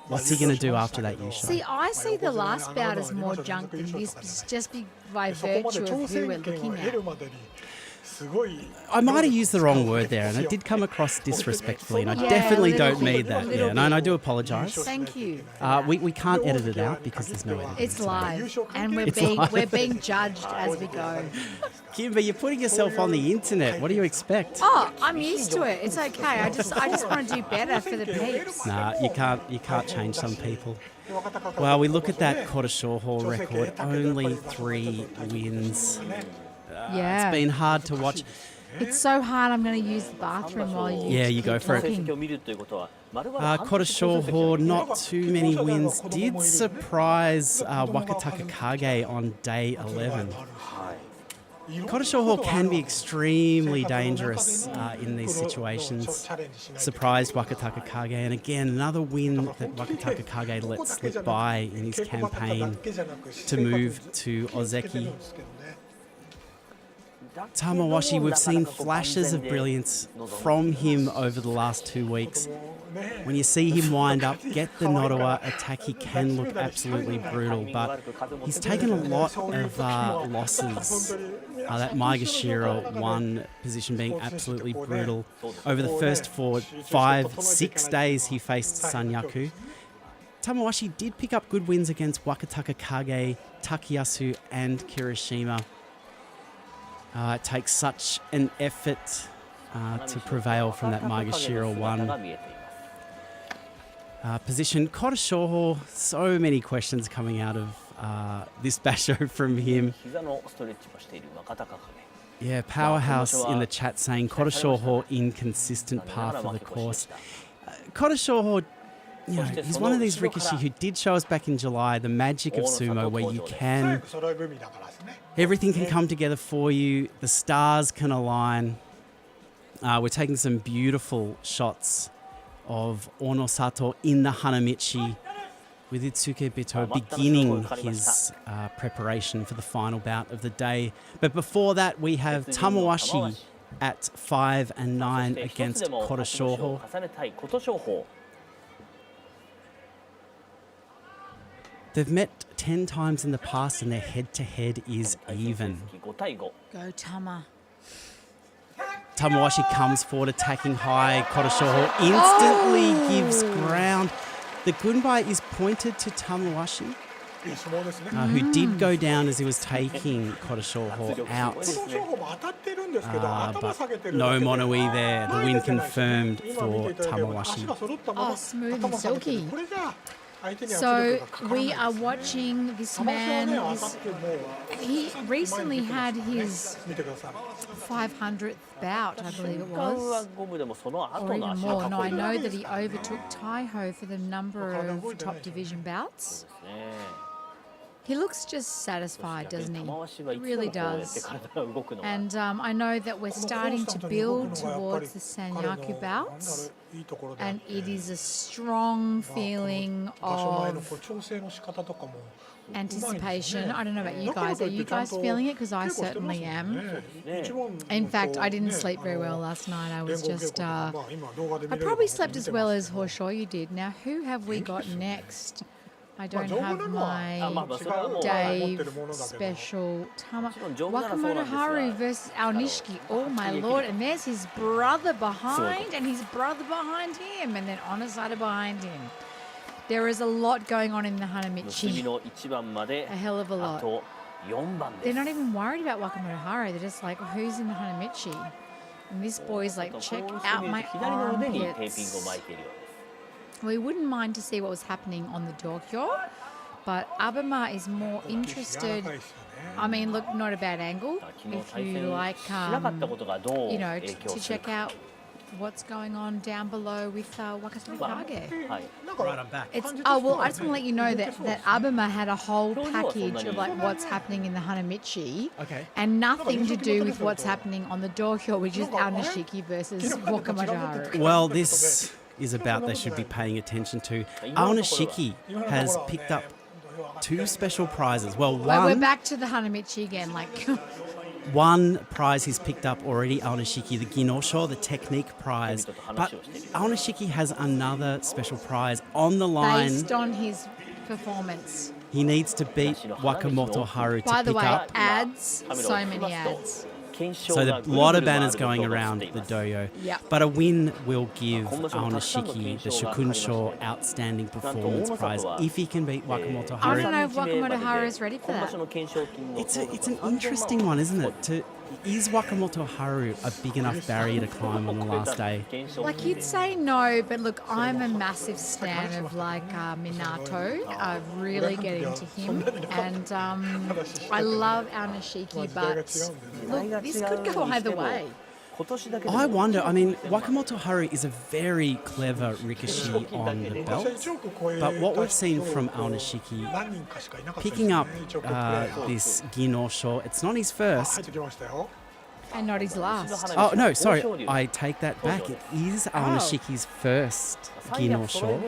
Speaker 1: What's he going to do after that Yusho?
Speaker 2: See, I see the last bout as more junk than this, just by
Speaker 4: そこま
Speaker 2: virtue
Speaker 4: で
Speaker 2: of
Speaker 4: 挑
Speaker 2: who
Speaker 4: 戦
Speaker 2: we're
Speaker 4: 権を
Speaker 2: looking
Speaker 4: 得る
Speaker 2: at.
Speaker 4: までにすごい
Speaker 1: I might have used the wrong word there, and it did come across disrespectfully, and I
Speaker 2: Yeah,
Speaker 1: definitely
Speaker 2: little
Speaker 1: don't mean
Speaker 2: bit,
Speaker 1: that.
Speaker 2: little
Speaker 1: Yeah, no, and I do
Speaker 2: bit.
Speaker 1: apologise.
Speaker 2: Thank you.
Speaker 1: We can't edit it out because there's no editing.
Speaker 2: It's live, and
Speaker 1: It's live.
Speaker 2: we're being judged as we go.
Speaker 1: Kimba, you're putting yourself on the internet. What do you expect?
Speaker 2: Oh, I'm used to it. It's okay. I just want to do better for the peeps.
Speaker 1: Nah, you can't change some people. Well, we look at that Kodoshoho record, only 3 wins.
Speaker 2: Yeah,
Speaker 1: It's been hard to watch.
Speaker 2: it's so hard. I'm going to use the bathroom while you.
Speaker 1: Yeah, you
Speaker 2: keep
Speaker 1: go for it.
Speaker 2: talking.
Speaker 1: Kodoshoho, not too many wins. Did surprise Wakataka Kage on day 11. Kodoshoho can be extremely dangerous in these situations. Surprised Wakataka Kage, and again, another win that Wakataka Kage let slip by in his campaign to move to Ozeki. Tamawashi, we've seen flashes of brilliance from him over the last 2 weeks. When you see him wind up, get the Nodowa attack, he can look absolutely brutal, but he's taken a lot of losses. That Maegashira 1 position being absolutely brutal. Over the first 4, 5, 6 days he faced Sanyaku. Tamawashi did pick up good wins against Wakataka Kage, Takeyasu and Kirishima. It takes such an effort to prevail from that Maegashira 1 position. Kodoshoho, so many questions coming out of this basho from him. Yeah, Powerhouse in the chat saying Kodoshoho inconsistent par for the course. Kodoshoho, you know, he's one of these Rikishi who did show us back in July the magic of sumo, where you can, everything can come together for you, the stars can align. We're taking some beautiful shots of Onosato in the Hanamichi, with Itsuke Bito beginning his preparation for the final bout of the day. But before that, we have Tamawashi at 5 and 9 against Kodoshoho. They've met 10 times in the past and their head-to-head is even.
Speaker 2: Go Tama.
Speaker 1: Tamawashi comes forward attacking high. Kodoshoho instantly gives ground. The gunbai is pointed to Tamawashi, who did go down as he was taking Kodoshoho out. But no Monoi there. The win confirmed for Tamawashi.
Speaker 2: Oh, smooth and silky. So we are watching this man. He recently had his 500th bout, I believe it was, or even more. No, I know that he overtook Taiho for the number of top division bouts. He looks just satisfied, doesn't he? He really does. And I know that we're starting to build towards the Sanyaku bouts, and it is a strong feeling of anticipation. I don't know about you guys. Are you guys feeling it? Because I certainly am. In fact, I didn't sleep very well last night. I was just... I probably slept as well as Horshoyu did. Now, who have we got next? I don't have my Dave special. Wakamoto Haru versus Aonishiki. Oh my lord. And there's his brother behind, and his brother behind him, and then Onosada behind him. There is a lot going on in the Hanamichi. A hell of a lot. They're not even worried about Wakamoto Haru. They're just like, who's in the Hanamichi? And this boy's like, check out my armpits. We wouldn't mind to see what was happening on the Dokyo, but Abema is more interested. I mean, look, not a bad angle.
Speaker 5: 昨日
Speaker 2: If
Speaker 5: 対
Speaker 2: you
Speaker 5: 戦
Speaker 2: like,
Speaker 5: しなかったことがどう
Speaker 2: you know,
Speaker 5: 影響
Speaker 2: to
Speaker 5: する
Speaker 2: check
Speaker 5: か。
Speaker 2: out what's going on down below with Wakatsuki Kage.
Speaker 5: はい。
Speaker 1: Right, I'm back.
Speaker 2: It's well, I just want to let you know that Abema had a whole package of like what's happening in the Hanamichi,
Speaker 1: Okay.
Speaker 2: and nothing to do with what's happening on the Dohyo, which is Aonishiki versus Wakamoto Haru.
Speaker 1: Well, this is about they should be paying attention to. Aonishiki has picked up 2 special prizes. Well,
Speaker 2: Well, we're
Speaker 1: one
Speaker 2: back to the Hanamichi again. Like,
Speaker 1: one prize he's picked up already, Aonishiki, the Ginosho, the technique prize. But Aonishiki has another special prize on the line.
Speaker 2: based on his performance.
Speaker 1: He needs to beat Wakamoto Haru
Speaker 2: By
Speaker 1: to
Speaker 2: the
Speaker 1: pick
Speaker 2: way,
Speaker 1: up.
Speaker 2: ads, so many ads.
Speaker 1: So a lot of banners going around the doyo.
Speaker 2: Yeah.
Speaker 1: But a win will give Aonishiki the Shukunsho Outstanding Performance Prize if he can beat Wakamoto
Speaker 2: I don't
Speaker 1: Haru.
Speaker 2: know if Wakamoto Haru is ready for that.
Speaker 1: It's an interesting one, isn't it? Is Wakamoto Haru a big enough barrier to climb on the last day?
Speaker 2: Like, you'd say no, but look, I'm a massive stan of like Minato. I really get into him, and I love Aonishiki, but look, this could go either way.
Speaker 1: I wonder, I mean, Wakamoto Haru is a very clever rikishi on the belt, but what we've seen from Aonishiki, picking up this Ginosho, it's not his first.
Speaker 2: And not his last.
Speaker 1: Oh, no, sorry, I take that back. It is Aonishiki's first Ginosho.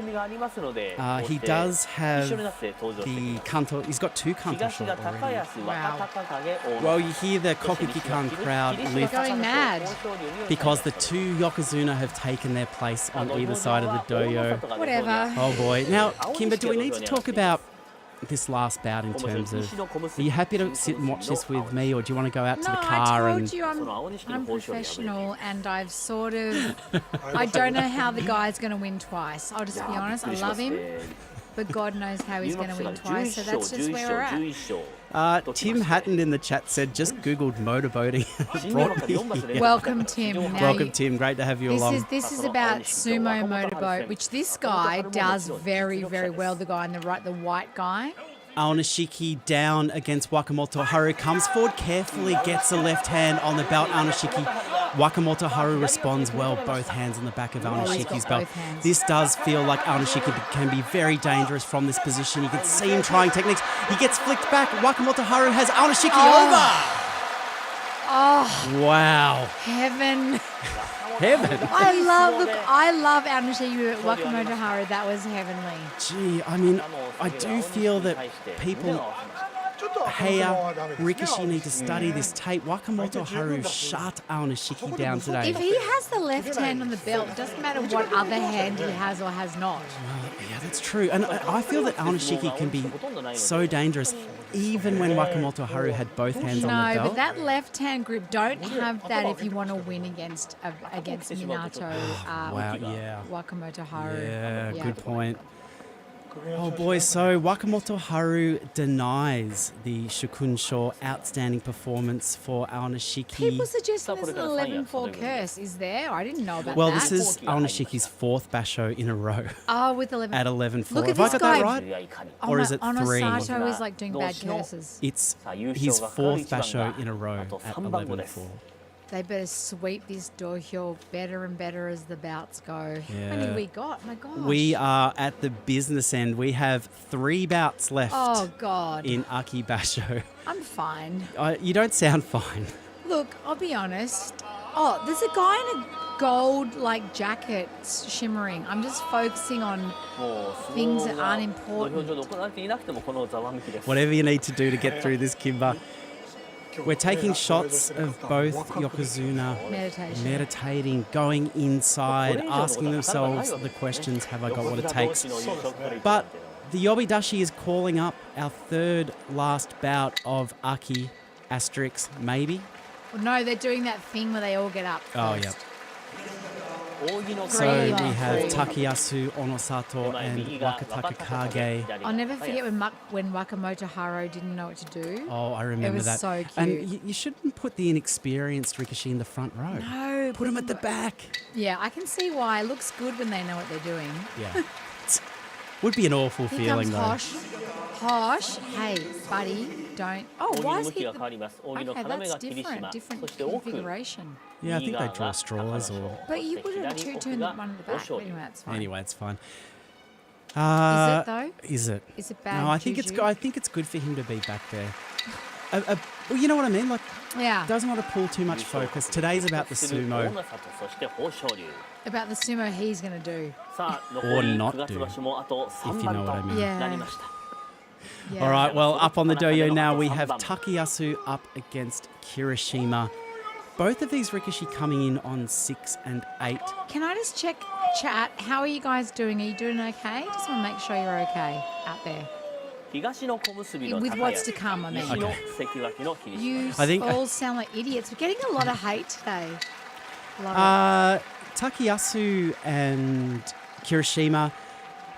Speaker 1: He does have the Kanto, he's got 2 Kanto shot already.
Speaker 2: Wow.
Speaker 1: Well, you hear the Kokukikan crowd lift
Speaker 2: Going mad.
Speaker 1: because the 2 Yokozuna have taken their place on either side of the doyo.
Speaker 2: Whatever.
Speaker 1: Oh boy. Now, Kimba, do we need to talk about this last bout in terms of, are you happy to sit and watch this with me, or do you want to go out to
Speaker 2: No,
Speaker 1: the car
Speaker 2: I
Speaker 1: and...
Speaker 2: told you I'm professional, and I've sort of... I don't know how the guy's going to win twice. I'll just be honest. I love him, but God knows how he's going to win twice, so that's just where we're at.
Speaker 1: Tim Hatton in the chat said, just Googled motorboating. Brought me here.
Speaker 2: Welcome, Tim. Now
Speaker 1: Welcome,
Speaker 2: you-
Speaker 1: Tim. Great to have you along.
Speaker 2: This is about sumo motorboat, which this guy does very, very well. The guy on the right, the white guy.
Speaker 1: Aonishiki down against Wakamoto Haru, comes forward carefully, gets a left hand on the belt. Aonishiki, Wakamoto Haru responds well, both hands on the back of Aonishiki's belt.
Speaker 2: both hands.
Speaker 1: This does feel like Aonishiki can be very dangerous from this position. You can see him trying techniques. He gets flicked back. Wakamoto Haru has Aonishiki over.
Speaker 2: Oh,
Speaker 1: Wow.
Speaker 2: heaven.
Speaker 1: Heaven.
Speaker 2: I love Aonishiki, but Wakamoto Haru, that was heavenly.
Speaker 1: Gee, I mean, I do feel that people, Heya, Rikishi need to study this tape. Wakamoto Haru shut Aonishiki down today.
Speaker 2: If he has the left hand on the belt, it doesn't matter what other hand he has or has not.
Speaker 1: Yeah, that's true. And I feel that Aonishiki can be so dangerous even when Wakamoto Haru had both hands on the
Speaker 2: No,
Speaker 1: belt.
Speaker 2: but that left hand grip, don't have that if you want to win against Minato,
Speaker 1: Wow, yeah.
Speaker 2: Wakamoto Haru.
Speaker 1: Yeah, good point. Oh boy, so Wakamoto Haru denies the Shukunsho outstanding performance for Aonishiki.
Speaker 2: People suggesting there's an 11-4 curse. Is there? I didn't know about
Speaker 1: Well,
Speaker 2: that.
Speaker 1: this is Aonishiki's 4th basho in a row
Speaker 2: Oh, with 11.
Speaker 1: at 11-4.
Speaker 2: Look at
Speaker 1: Have I
Speaker 2: this
Speaker 1: got
Speaker 2: guy.
Speaker 1: that right? Or is it 3?
Speaker 2: Onosato is like doing bad curses.
Speaker 1: It's his 4th basho in a row at 11-4.
Speaker 2: They better sweep this dohyo better and better as the bouts go. How
Speaker 1: Yeah.
Speaker 2: many we got? My gosh.
Speaker 1: We are at the business end. We have 3 bouts left
Speaker 2: Oh, God.
Speaker 1: in Aki Basho.
Speaker 2: I'm fine.
Speaker 1: You don't sound fine.
Speaker 2: Look, I'll be honest. Oh, there's a guy in a gold like jacket shimmering. I'm just focusing on things that aren't important.
Speaker 1: Whatever you need to do to get through this, Kimba. We're taking shots of both Yokozuna
Speaker 2: Meditation.
Speaker 1: meditating, going inside, asking themselves the questions, have I got what it takes? But the Yobidashi is calling up our 3rd last bout of Aki asterisk, maybe?
Speaker 2: Well, no, they're doing that thing where they all get up first.
Speaker 1: Oh, yeah. So we have Takeyasu, Onosato, and Wakataka Kage.
Speaker 2: I'll never forget when Wakamoto Haru didn't know what to do.
Speaker 1: Oh, I remember
Speaker 2: was
Speaker 1: that.
Speaker 2: so cute.
Speaker 1: And you shouldn't put the inexperienced Rikishi in the front row.
Speaker 2: No.
Speaker 1: Put him at the back.
Speaker 2: Yeah, I can see why. It looks good when they know what they're doing.
Speaker 1: Yeah. Would be an awful
Speaker 2: Here
Speaker 1: feeling,
Speaker 2: comes
Speaker 1: though.
Speaker 2: Hosh. Hey, buddy, don't. Oh,
Speaker 5: 扇
Speaker 2: why
Speaker 5: の
Speaker 2: is
Speaker 5: 向き
Speaker 2: he?
Speaker 5: が変わります。扇の
Speaker 2: Okay,
Speaker 5: 要
Speaker 2: that's
Speaker 5: が霧
Speaker 2: different.
Speaker 5: 島、
Speaker 2: Different
Speaker 5: そして奥
Speaker 2: configuration.
Speaker 1: Yeah, I
Speaker 5: 右
Speaker 1: think
Speaker 5: 側
Speaker 1: they draw
Speaker 5: が
Speaker 1: straws
Speaker 5: 鷹の
Speaker 1: or...
Speaker 2: But you
Speaker 5: そして
Speaker 2: would have
Speaker 5: 左
Speaker 2: turn
Speaker 5: 奥
Speaker 2: the
Speaker 5: が
Speaker 2: one at the
Speaker 5: 和
Speaker 2: back.
Speaker 5: 尚
Speaker 2: Anyway, that's fine.
Speaker 1: Anyway, it's fine.
Speaker 2: Is it though?
Speaker 1: Is it?
Speaker 2: Is it bad?
Speaker 1: No, I think
Speaker 2: juju?
Speaker 1: I think it's good for him to be back there. Well, you know what I mean? Like,
Speaker 2: Yeah.
Speaker 1: doesn't want to pull too much focus. Today's about the
Speaker 5: する
Speaker 1: sumo.
Speaker 5: 大政とそして豊昇龍。
Speaker 2: About the sumo he's going to do.
Speaker 5: さあ残
Speaker 1: Or
Speaker 5: り
Speaker 1: not
Speaker 5: 9月
Speaker 1: do,
Speaker 5: 場所もあと
Speaker 1: if
Speaker 5: 3
Speaker 1: you
Speaker 5: 番
Speaker 1: know what I
Speaker 5: と
Speaker 1: mean.
Speaker 5: なりました。
Speaker 2: Yeah.
Speaker 1: All right, well, up on the doyo now, we have Takeyasu up against Kirishima. Both of these Rikishi coming in on 6 and 8.
Speaker 2: Can I just check chat? How are you guys doing? Are you doing okay? Just want to make sure you're okay out there.
Speaker 5: 東の小結の
Speaker 2: With
Speaker 5: 高
Speaker 2: what's
Speaker 5: 安
Speaker 2: to come, I mean.
Speaker 5: 西の関脇の霧島
Speaker 2: You
Speaker 5: です。
Speaker 1: I think-
Speaker 2: all sound like idiots. We're getting a lot of hate today. Love
Speaker 1: Takeyasu and Kirishima.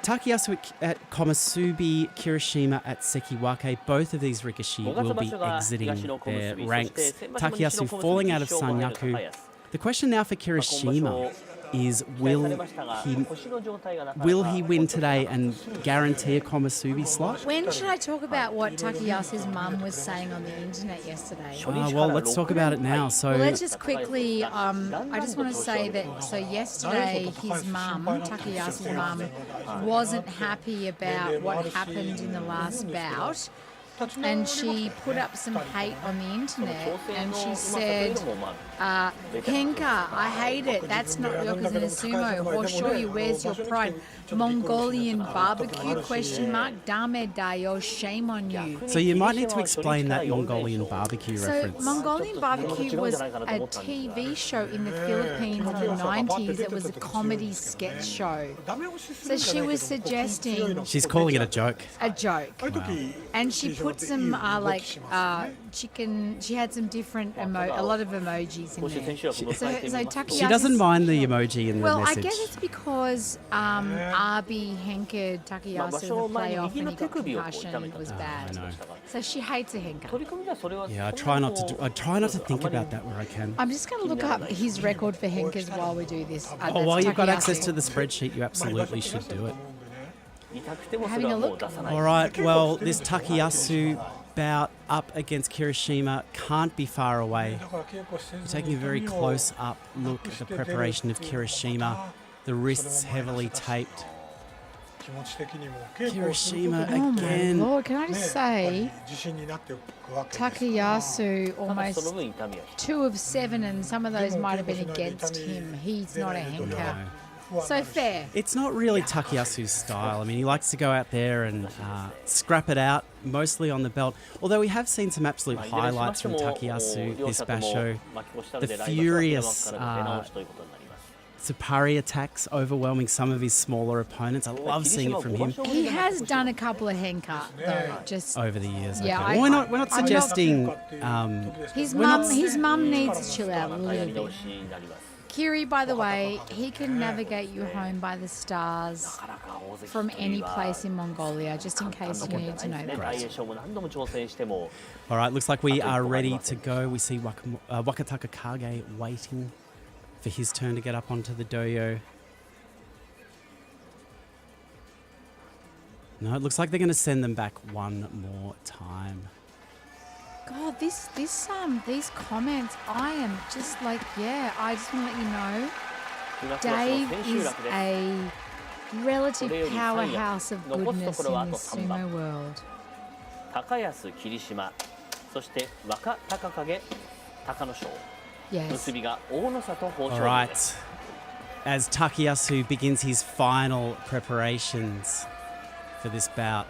Speaker 1: Takeyasu at Komasubi, Kirishima at Sekiwake. Both of these Rikishi
Speaker 5: 5
Speaker 1: will
Speaker 5: 月場
Speaker 1: be
Speaker 5: 所が
Speaker 1: exiting
Speaker 5: 東の小
Speaker 1: their
Speaker 5: 結、そして
Speaker 1: ranks.
Speaker 5: 先場所も西の
Speaker 1: Takeyasu
Speaker 5: 小結
Speaker 1: falling out of
Speaker 5: 1勝を挙げる高
Speaker 1: Sanyaku.
Speaker 5: 安。
Speaker 1: The question now for
Speaker 5: 今場所
Speaker 1: Kirishima is
Speaker 5: 期待されま
Speaker 1: will
Speaker 5: したが
Speaker 1: he
Speaker 5: 腰の状態がなかなか
Speaker 1: will he win today and guarantee a Komasubi slot?
Speaker 2: When should I talk about what Takayasu's mum was saying on the internet yesterday?
Speaker 1: Well, let's talk about it now. So
Speaker 2: Well, let's just quickly, I just want to say that, so yesterday his mum, Takayasu's mum, wasn't happy about what happened in the last bout. And she put up some hate on the internet and she said, Hanka, I hate it. That's not Yokozuna Sumo. Hoshoyu, where's your pride? Mongolian barbecue, question mark. Dame dayo, shame on you.
Speaker 1: So you might need to explain that Mongolian barbecue
Speaker 2: So
Speaker 1: reference.
Speaker 2: Mongolian barbecue was a TV show in the Philippines in the 90s. It was a comedy sketch show. So she was suggesting
Speaker 1: She's calling it a joke.
Speaker 2: a joke. And she put some chicken. She had some different a lot of emojis in
Speaker 5: 今週千
Speaker 2: there.
Speaker 5: 秋楽を迎えてい
Speaker 2: So
Speaker 5: ます。
Speaker 2: Takeyasu.
Speaker 1: She doesn't mind the emoji in the
Speaker 2: Well, I
Speaker 1: message.
Speaker 2: guess it's because Arby henkered
Speaker 5: まあ
Speaker 2: Takayasu
Speaker 5: 場
Speaker 2: in the
Speaker 5: 所前に
Speaker 2: playoff
Speaker 5: 右
Speaker 2: and
Speaker 5: の
Speaker 2: he
Speaker 5: 手
Speaker 2: got
Speaker 5: 首を
Speaker 2: concussion
Speaker 5: 痛め
Speaker 2: and
Speaker 5: た
Speaker 2: it was
Speaker 5: と
Speaker 2: bad.
Speaker 5: しましたが、
Speaker 2: So she hates a henker.
Speaker 5: 取り組みではそれは
Speaker 1: Yeah, I
Speaker 5: そ
Speaker 1: try
Speaker 5: んな
Speaker 1: not to.
Speaker 5: こう
Speaker 1: I try not to think
Speaker 5: あまり
Speaker 1: about that where I can.
Speaker 2: I'm just going to look up his record for henkers while we do this.
Speaker 1: Oh, while you've got
Speaker 2: Takayasu.
Speaker 1: access to the spreadsheet, you absolutely should do it.
Speaker 5: 痛くてもそれはもう出さない。
Speaker 1: All right. Well, this Takeyasu bout up against Kirishima can't be far away. We're taking a very close up look at the preparation of Kirishima. The wrists heavily taped. Kirishima
Speaker 2: Oh my
Speaker 1: again.
Speaker 2: lord, can I just say, Takayasu
Speaker 5: ただその
Speaker 2: almost
Speaker 5: 分痛みは
Speaker 2: 2 of 7 and some of those might have been against him. He's not a henker. So fair.
Speaker 1: It's not really Takayasu's style. I mean, he likes to go out there and scrap it out, mostly on the belt. Although we have seen some absolute
Speaker 5: まあいずれにしま
Speaker 1: highlights
Speaker 5: して
Speaker 1: from
Speaker 5: も
Speaker 1: Takeyasu
Speaker 5: 両
Speaker 1: this
Speaker 5: 者とも
Speaker 1: basho.
Speaker 5: 負け越したの
Speaker 1: The
Speaker 5: で来場所は
Speaker 1: furious,
Speaker 5: 開幕からの出直しということになります。
Speaker 1: Sapari attacks overwhelming some of his smaller opponents. I love seeing it from him
Speaker 2: He has done a couple of henker though. Just
Speaker 1: over the years.
Speaker 2: Yeah,
Speaker 1: Okay.
Speaker 2: I-
Speaker 1: Well, we're not
Speaker 2: I'm not-
Speaker 1: suggesting.
Speaker 2: his
Speaker 1: we're not-
Speaker 2: mum needs to chill out a
Speaker 5: や
Speaker 2: little
Speaker 5: り
Speaker 2: bit.
Speaker 5: 直しになります。
Speaker 2: Kiri, by the way, he can navigate you home by the stars
Speaker 5: なかなか大関
Speaker 2: from
Speaker 5: という
Speaker 2: any
Speaker 5: は
Speaker 2: place in Mongolia, just in
Speaker 5: 簡単
Speaker 2: case
Speaker 5: な
Speaker 2: you
Speaker 5: こと
Speaker 2: need
Speaker 5: じゃ
Speaker 2: to
Speaker 5: ない
Speaker 2: know
Speaker 5: ですね。
Speaker 2: that.
Speaker 5: 大栄翔も何度も挑戦しても
Speaker 1: All right, looks like we are ready to go. We see Wakataka Kage waiting for his turn to get up onto the doyo. No, it looks like they're going to send them back one more time.
Speaker 2: God, these comments, I am just like, yeah, I just want to let you know,
Speaker 5: 9月はその
Speaker 2: Dave
Speaker 5: 千秋
Speaker 2: is
Speaker 5: 楽です。
Speaker 2: a relative powerhouse of goodness in the sumo world.
Speaker 5: 高安、霧島、そして若隆景、隆の勝。
Speaker 2: Yes.
Speaker 5: 結びが大野里豊
Speaker 1: All
Speaker 5: 昇龍
Speaker 1: right,
Speaker 5: です。
Speaker 1: as Takeyasu begins his final preparations for this bout.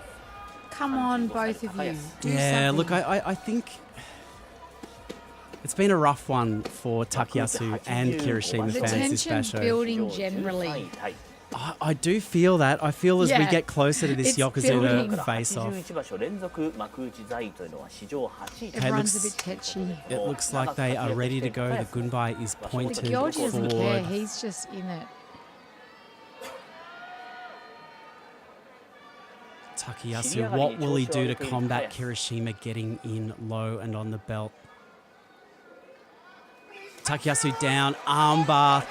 Speaker 2: Come on, both of you. Do
Speaker 1: Yeah,
Speaker 2: something.
Speaker 1: look, I think it's been a rough one for Takeyasu and Kirishima
Speaker 2: The
Speaker 1: fans this
Speaker 2: tension's
Speaker 1: basho.
Speaker 2: building generally.
Speaker 5: はい。
Speaker 1: I do feel that. I feel as we
Speaker 2: Yeah,
Speaker 1: get closer to this
Speaker 2: it's
Speaker 1: Yokozuna
Speaker 2: building.
Speaker 1: face-off.
Speaker 5: 81場所連続幕内在位というのは史上8位
Speaker 1: Okay,
Speaker 2: Everyone's
Speaker 1: looks-
Speaker 2: a bit tetchy.
Speaker 1: It looks like they are ready to go. The gunbai is pointed
Speaker 2: George doesn't care.
Speaker 1: forward.
Speaker 2: He's just in it.
Speaker 1: Takeyasu, what will he do to combat Kirishima getting in low and on the belt? Takeyasu down, armbar,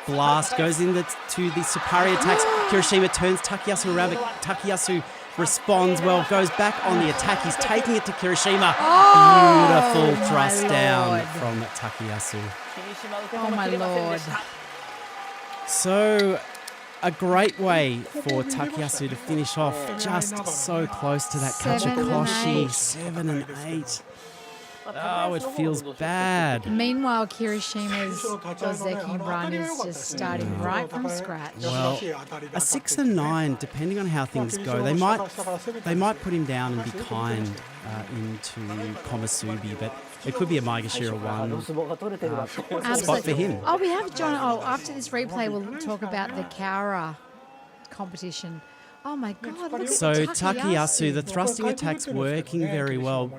Speaker 1: blast, goes into the Sapari attacks. Kirishima turns Takayasu around, but Takayasu responds well, goes back on the attack. He's taking it to Kirishima. Beautiful thrust down from Takayasu.
Speaker 2: Oh, my Lord.
Speaker 1: So, a great way for Takayasu to finish off, just so close to that
Speaker 2: 7 and
Speaker 1: Kachikoshi.
Speaker 2: 8.
Speaker 1: 7 and 8. Oh, it feels bad.
Speaker 2: Meanwhile, Kirishima's Ozeki run is just starting right from scratch.
Speaker 1: Well, a 6 and 9, depending on how things go, they might put him down and be kind into Komusubi, but it could be a Maegashira 1 spot for him.
Speaker 2: Oh, we have John. Oh, after this replay, we'll talk about the Kaura competition. Oh my God! Look
Speaker 1: So
Speaker 2: at
Speaker 1: Takayasu, the thrusting attack's working very well.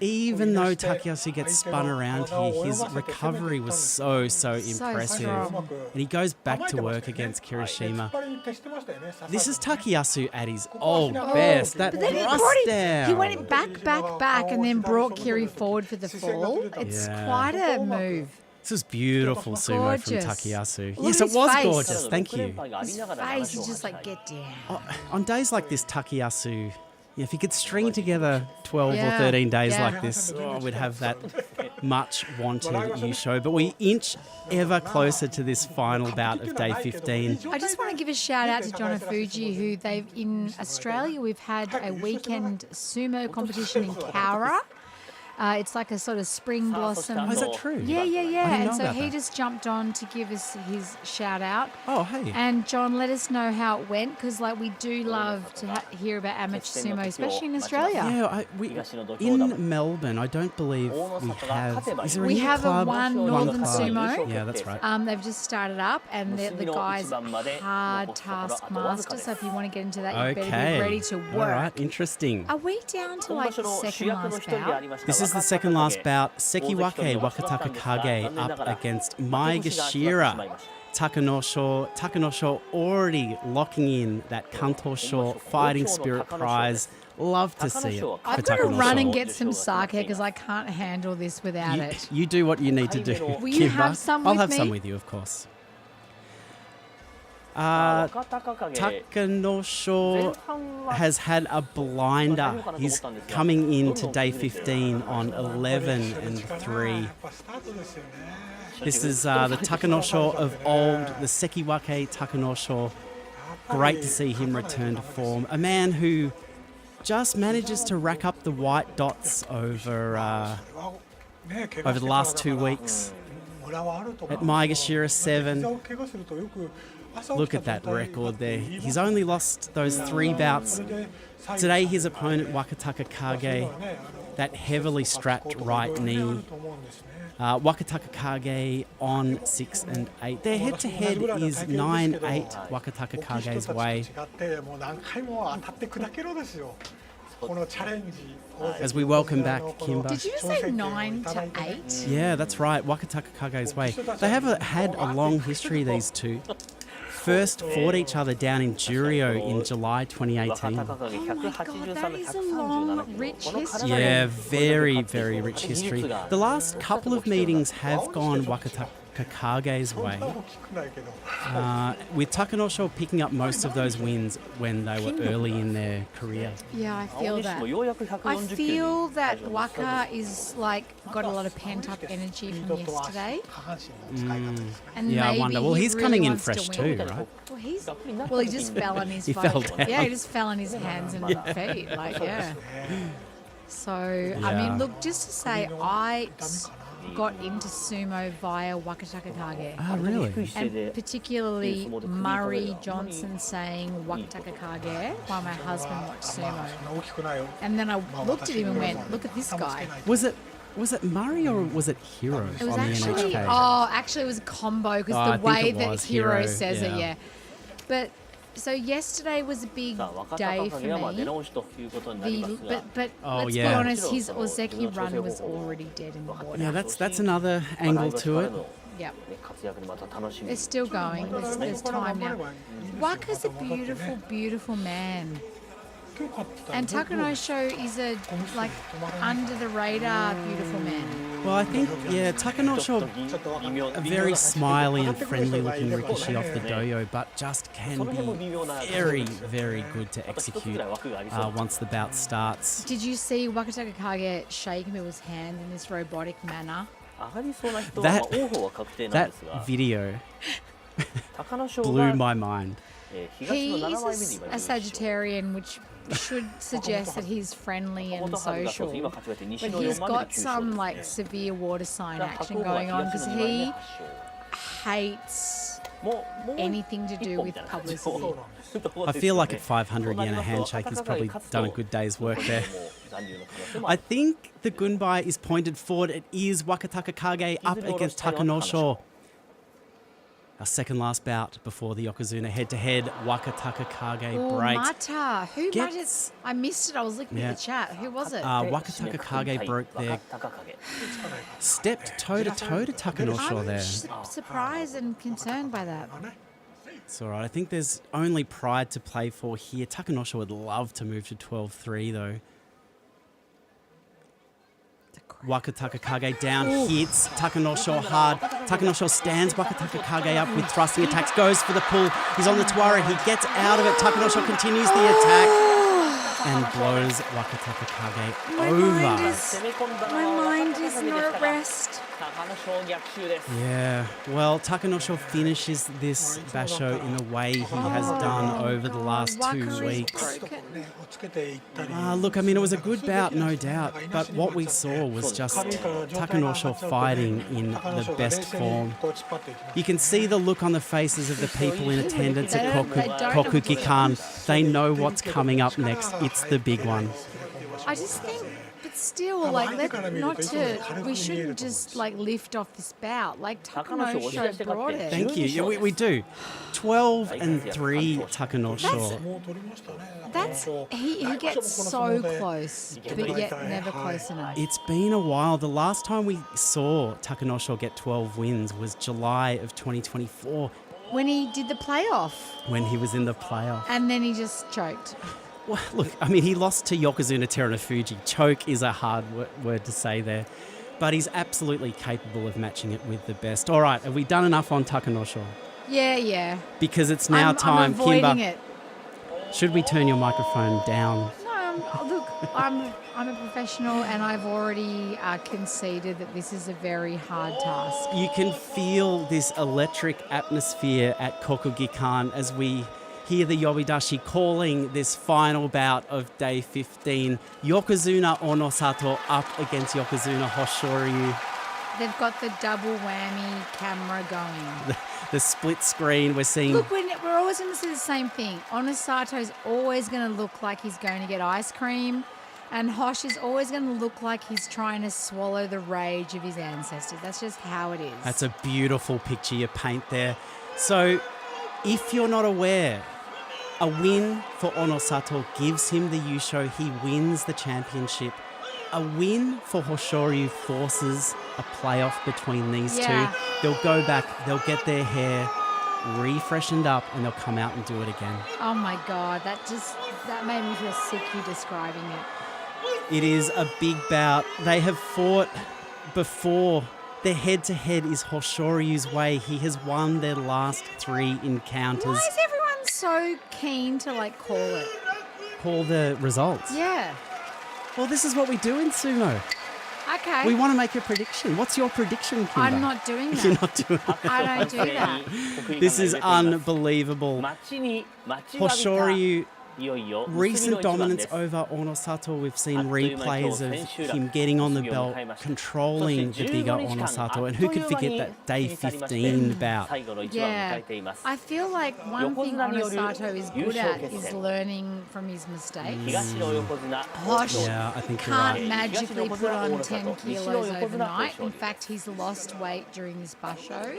Speaker 1: Even though Takayasu gets spun around here, his recovery was so impressive.
Speaker 2: strong.
Speaker 1: And he goes back to work against Kirishima. This is Takayasu at his old best. That
Speaker 2: But then he
Speaker 1: thrust
Speaker 2: brought him.
Speaker 1: down.
Speaker 2: He went back, and then brought Kiri forward for the fall. It's quite a move.
Speaker 1: This was beautiful sumo from
Speaker 2: Gorgeous.
Speaker 1: Takayasu.
Speaker 2: Look
Speaker 1: Yes,
Speaker 2: at
Speaker 1: it
Speaker 2: his
Speaker 1: was
Speaker 2: face.
Speaker 1: gorgeous. Thank you.
Speaker 2: His face is just like, get down.
Speaker 1: On days like this, Takayasu, if he could string together 12 or
Speaker 2: Yeah,
Speaker 1: 13 days
Speaker 2: yeah.
Speaker 1: like this, we'd have that much wanted U-show. But we inch ever closer to this final bout of day 15.
Speaker 2: I just want to give a shout out to John Fuji, who in Australia, we've had a weekend sumo competition in Kaura. It's like a sort of spring blossom.
Speaker 1: Oh, is that true?
Speaker 2: Yeah.
Speaker 1: I didn't
Speaker 2: And
Speaker 1: know
Speaker 2: so
Speaker 1: about
Speaker 2: he
Speaker 1: that.
Speaker 2: just jumped on to give us his shout out.
Speaker 1: Oh, hey.
Speaker 2: And John, let us know how it went, because we do love to hear about amateur sumo, especially in Australia.
Speaker 1: Yeah, in Melbourne, I don't believe we have. Is there a
Speaker 2: We
Speaker 1: new
Speaker 2: have
Speaker 1: club?
Speaker 2: a One Northern
Speaker 1: club.
Speaker 2: Sumo.
Speaker 1: Yeah, that's right.
Speaker 2: They've just started up, and the guys are hard taskmaster. So if you want to get into that, you better
Speaker 1: Okay.
Speaker 2: be ready to work.
Speaker 1: All right, interesting.
Speaker 2: Are we down to the second last bout?
Speaker 1: This is the second last bout. Sekiwake Wakataka Kage up against Maegashira. Takanosho already locking in that Kantosho Fighting Spirit prize. Love to see it for
Speaker 2: I've got to run and
Speaker 1: Takanosho.
Speaker 2: get some sake because I can't handle this without it.
Speaker 1: You do what you need to do,
Speaker 2: Will you
Speaker 1: Kimba.
Speaker 2: have some
Speaker 1: I'll
Speaker 2: with
Speaker 1: have
Speaker 2: me?
Speaker 1: some with you, of course. Takanosho has had a blinder. He's coming into day 15 on 11 and 3. This is the Takanosho of old, the Sekiwake Takanosho. Great to see him return to form. A man who just manages to rack up the white dots over the last 2 weeks. At Maegashira 7, look at that record there. He's only lost those 3 bouts. Today his opponent, Wakataka Kage, that heavily strapped right knee. Wakataka Kage on 6 and 8. Their head-to-head is 9-8 Wakataka Kage's way. As we welcome back Kimba.
Speaker 2: Did you say 9 to 8?
Speaker 1: Yeah, that's right. Wakataka Kage's way. They have had a long history, these two. First fought each other down in Jurio in July 2018.
Speaker 2: Oh my God, that is a long, rich history.
Speaker 1: Yeah, very, very rich history. The last couple of meetings have gone Wakataka Kage's way, with Takanosho picking up most of those wins when they were early in their career.
Speaker 2: Yeah, I feel that. I feel that Waka is got a lot of pent-up energy from yesterday. And
Speaker 1: Yeah, I
Speaker 2: maybe
Speaker 1: wonder. Well,
Speaker 2: he
Speaker 1: he's
Speaker 2: really
Speaker 1: coming in
Speaker 2: wants to
Speaker 1: fresh
Speaker 2: win.
Speaker 1: too, right?
Speaker 2: Well, he just fell on his
Speaker 1: He
Speaker 2: feet.
Speaker 1: fell down.
Speaker 2: Yeah, he just fell on his hands and feet. So, I
Speaker 1: Yeah.
Speaker 2: mean, look, just to say, I got into sumo via Wakataka Kage.
Speaker 1: Oh, really?
Speaker 2: And particularly Murray Johnson saying Wakataka Kage while my husband watched sumo. And then I looked at him and went, look at this guy.
Speaker 1: Was it Murray or was it Hero
Speaker 2: It was
Speaker 1: on
Speaker 2: actually,
Speaker 1: the NHK?
Speaker 2: actually it was a combo because
Speaker 1: I
Speaker 2: the
Speaker 1: think
Speaker 2: way
Speaker 1: it
Speaker 2: that
Speaker 1: was
Speaker 2: Hero
Speaker 1: Hero,
Speaker 2: says it,
Speaker 1: yeah.
Speaker 2: yeah. But so yesterday was a big day for me. But
Speaker 1: Oh,
Speaker 2: let's
Speaker 1: yeah.
Speaker 2: be honest, his Ozeki run was already dead in the water.
Speaker 1: Yeah, that's another angle to it.
Speaker 2: Yep. It's still going. There's time now. Waka's a beautiful, beautiful man. And Takanosho is a under the radar beautiful man.
Speaker 1: Well, I think, yeah, Takanosho, a very smiley and friendly looking Rikushi off the doyo, but just can be very, very good to execute once the bout starts.
Speaker 2: Did you see Wakataka Kage shaking with his hand in this robotic manner?
Speaker 1: That video blew my mind.
Speaker 2: He's a Sagittarian, which should suggest that he's friendly and social, but he's got some like severe water sign action going on because he hates anything to do with publicity.
Speaker 1: I feel like at 500 yen a handshake, he's probably done a good day's work there. I think the gunbai is pointed forward. It is Wakataka Kage up against Takanosho. Our second last bout before the Yokozuna head-to-head. Wakataka Kage breaks.
Speaker 2: Mata. Who gets... I missed it. I was looking at the chat. Who was it?
Speaker 1: Wakataka Kage broke there. Stepped toe-to-toe to Takanosho there.
Speaker 2: I'm surprised and concerned by that.
Speaker 1: It's all right. I think there's only pride to play for here. Takanosho would love to move to 12-3 though. Wakataka Kage down, hits Takanosho hard. Takanosho stands Wakataka Kage up with thrusting attacks, goes for the pull. He's on the Tuara, he gets out of it. Takanosho continues the attack and blows Wakataka Kage over.
Speaker 2: My mind is not at rest.
Speaker 1: Yeah, well, Takanosho finishes this basho in the way he has done over the last 2 weeks. Look, I mean, it was a good bout, no doubt, but what we saw was just Takanosho fighting in the best form. You can see the look on the faces of the people in attendance at Kokugikan. They know what's coming up next. It's the big one.
Speaker 2: I just think, but still, like, we shouldn't just like lift off this bout. Like Takanosho brought it.
Speaker 1: Thank you. Yeah, we do. 12-3 Takanosho.
Speaker 2: He gets so close, but yet never close enough.
Speaker 1: It's been a while. The last time we saw Takanosho get 12 wins was July of 2024.
Speaker 2: When he did the playoff.
Speaker 1: When he was in the playoff.
Speaker 2: And then he just choked.
Speaker 1: Well, look, I mean, he lost to Yokozuna Terunofuji. Choke is a hard word to say there. But he's absolutely capable of matching it with the best. All right, have we done enough on Takanosho?
Speaker 2: Yeah.
Speaker 1: Because it's now time,
Speaker 2: I'm avoiding
Speaker 1: Kimba.
Speaker 2: it.
Speaker 1: Should we turn your microphone down?
Speaker 2: No, look, I'm a professional and I've already conceded that this is a very hard task.
Speaker 1: You can feel this electric atmosphere at Kokugikan as we hear the Yobidashi calling this final bout of day 15. Yokozuna Onosato up against Yokozuna Hoshoryu.
Speaker 2: They've got the double whammy camera going.
Speaker 1: The split screen we're seeing.
Speaker 2: Look, we're always going to see the same thing. Onosato's always going to look like he's going to get ice cream, and Hosh is always going to look like he's trying to swallow the rage of his ancestors. That's just how it is.
Speaker 1: That's a beautiful picture you paint there. So, if you're not aware, a win for Onosato gives him the Yusho. He wins the championship. A win for Hoshoryu forces a playoff between these two. They'll go back, they'll get their hair refreshened up, and they'll come out and do it again.
Speaker 2: Oh my God, that made me feel sick you describing it.
Speaker 1: It is a big bout. They have fought before. Their head-to-head is Hoshoryu's way. He has won their last 3 encounters.
Speaker 2: Why is everyone so keen to
Speaker 1: Call the results?
Speaker 2: Yeah.
Speaker 1: Well, this is what we do in sumo.
Speaker 2: Okay.
Speaker 1: We want to make a prediction. What's your prediction, Kimba?
Speaker 2: I'm not doing that.
Speaker 1: You're not doing that.
Speaker 2: I don't do that.
Speaker 1: This is unbelievable. Hoshoryu, recent dominance over Onosato. We've seen replays of him getting on the belt, controlling the bigger Onosato, and who could forget that day 15 bout?
Speaker 2: Yeah, I feel like one thing Onosato is good at is learning from his mistakes. Hosh
Speaker 1: I think you're
Speaker 2: can't
Speaker 1: right.
Speaker 2: magically put on 10 kilos overnight. In fact, he's lost weight during this basho,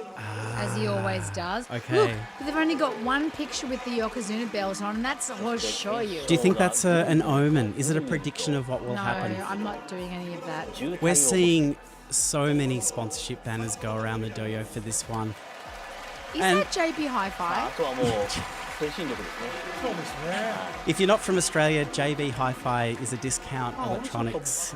Speaker 2: as he always does.
Speaker 1: Okay.
Speaker 2: Look, they've only got one picture with the Yokozuna belt on, and that's Hosh. Do
Speaker 1: you think that's an omen? Is it a prediction of what will happen?
Speaker 2: No, I'm not doing any of that.
Speaker 1: We're seeing so many sponsorship banners go around the doyo for this one.
Speaker 2: Is that JP Hi-Fi?
Speaker 5: 精神力ですね。
Speaker 4: そうですね。
Speaker 1: If you're not from Australia, JB Hi-Fi is a discount electronics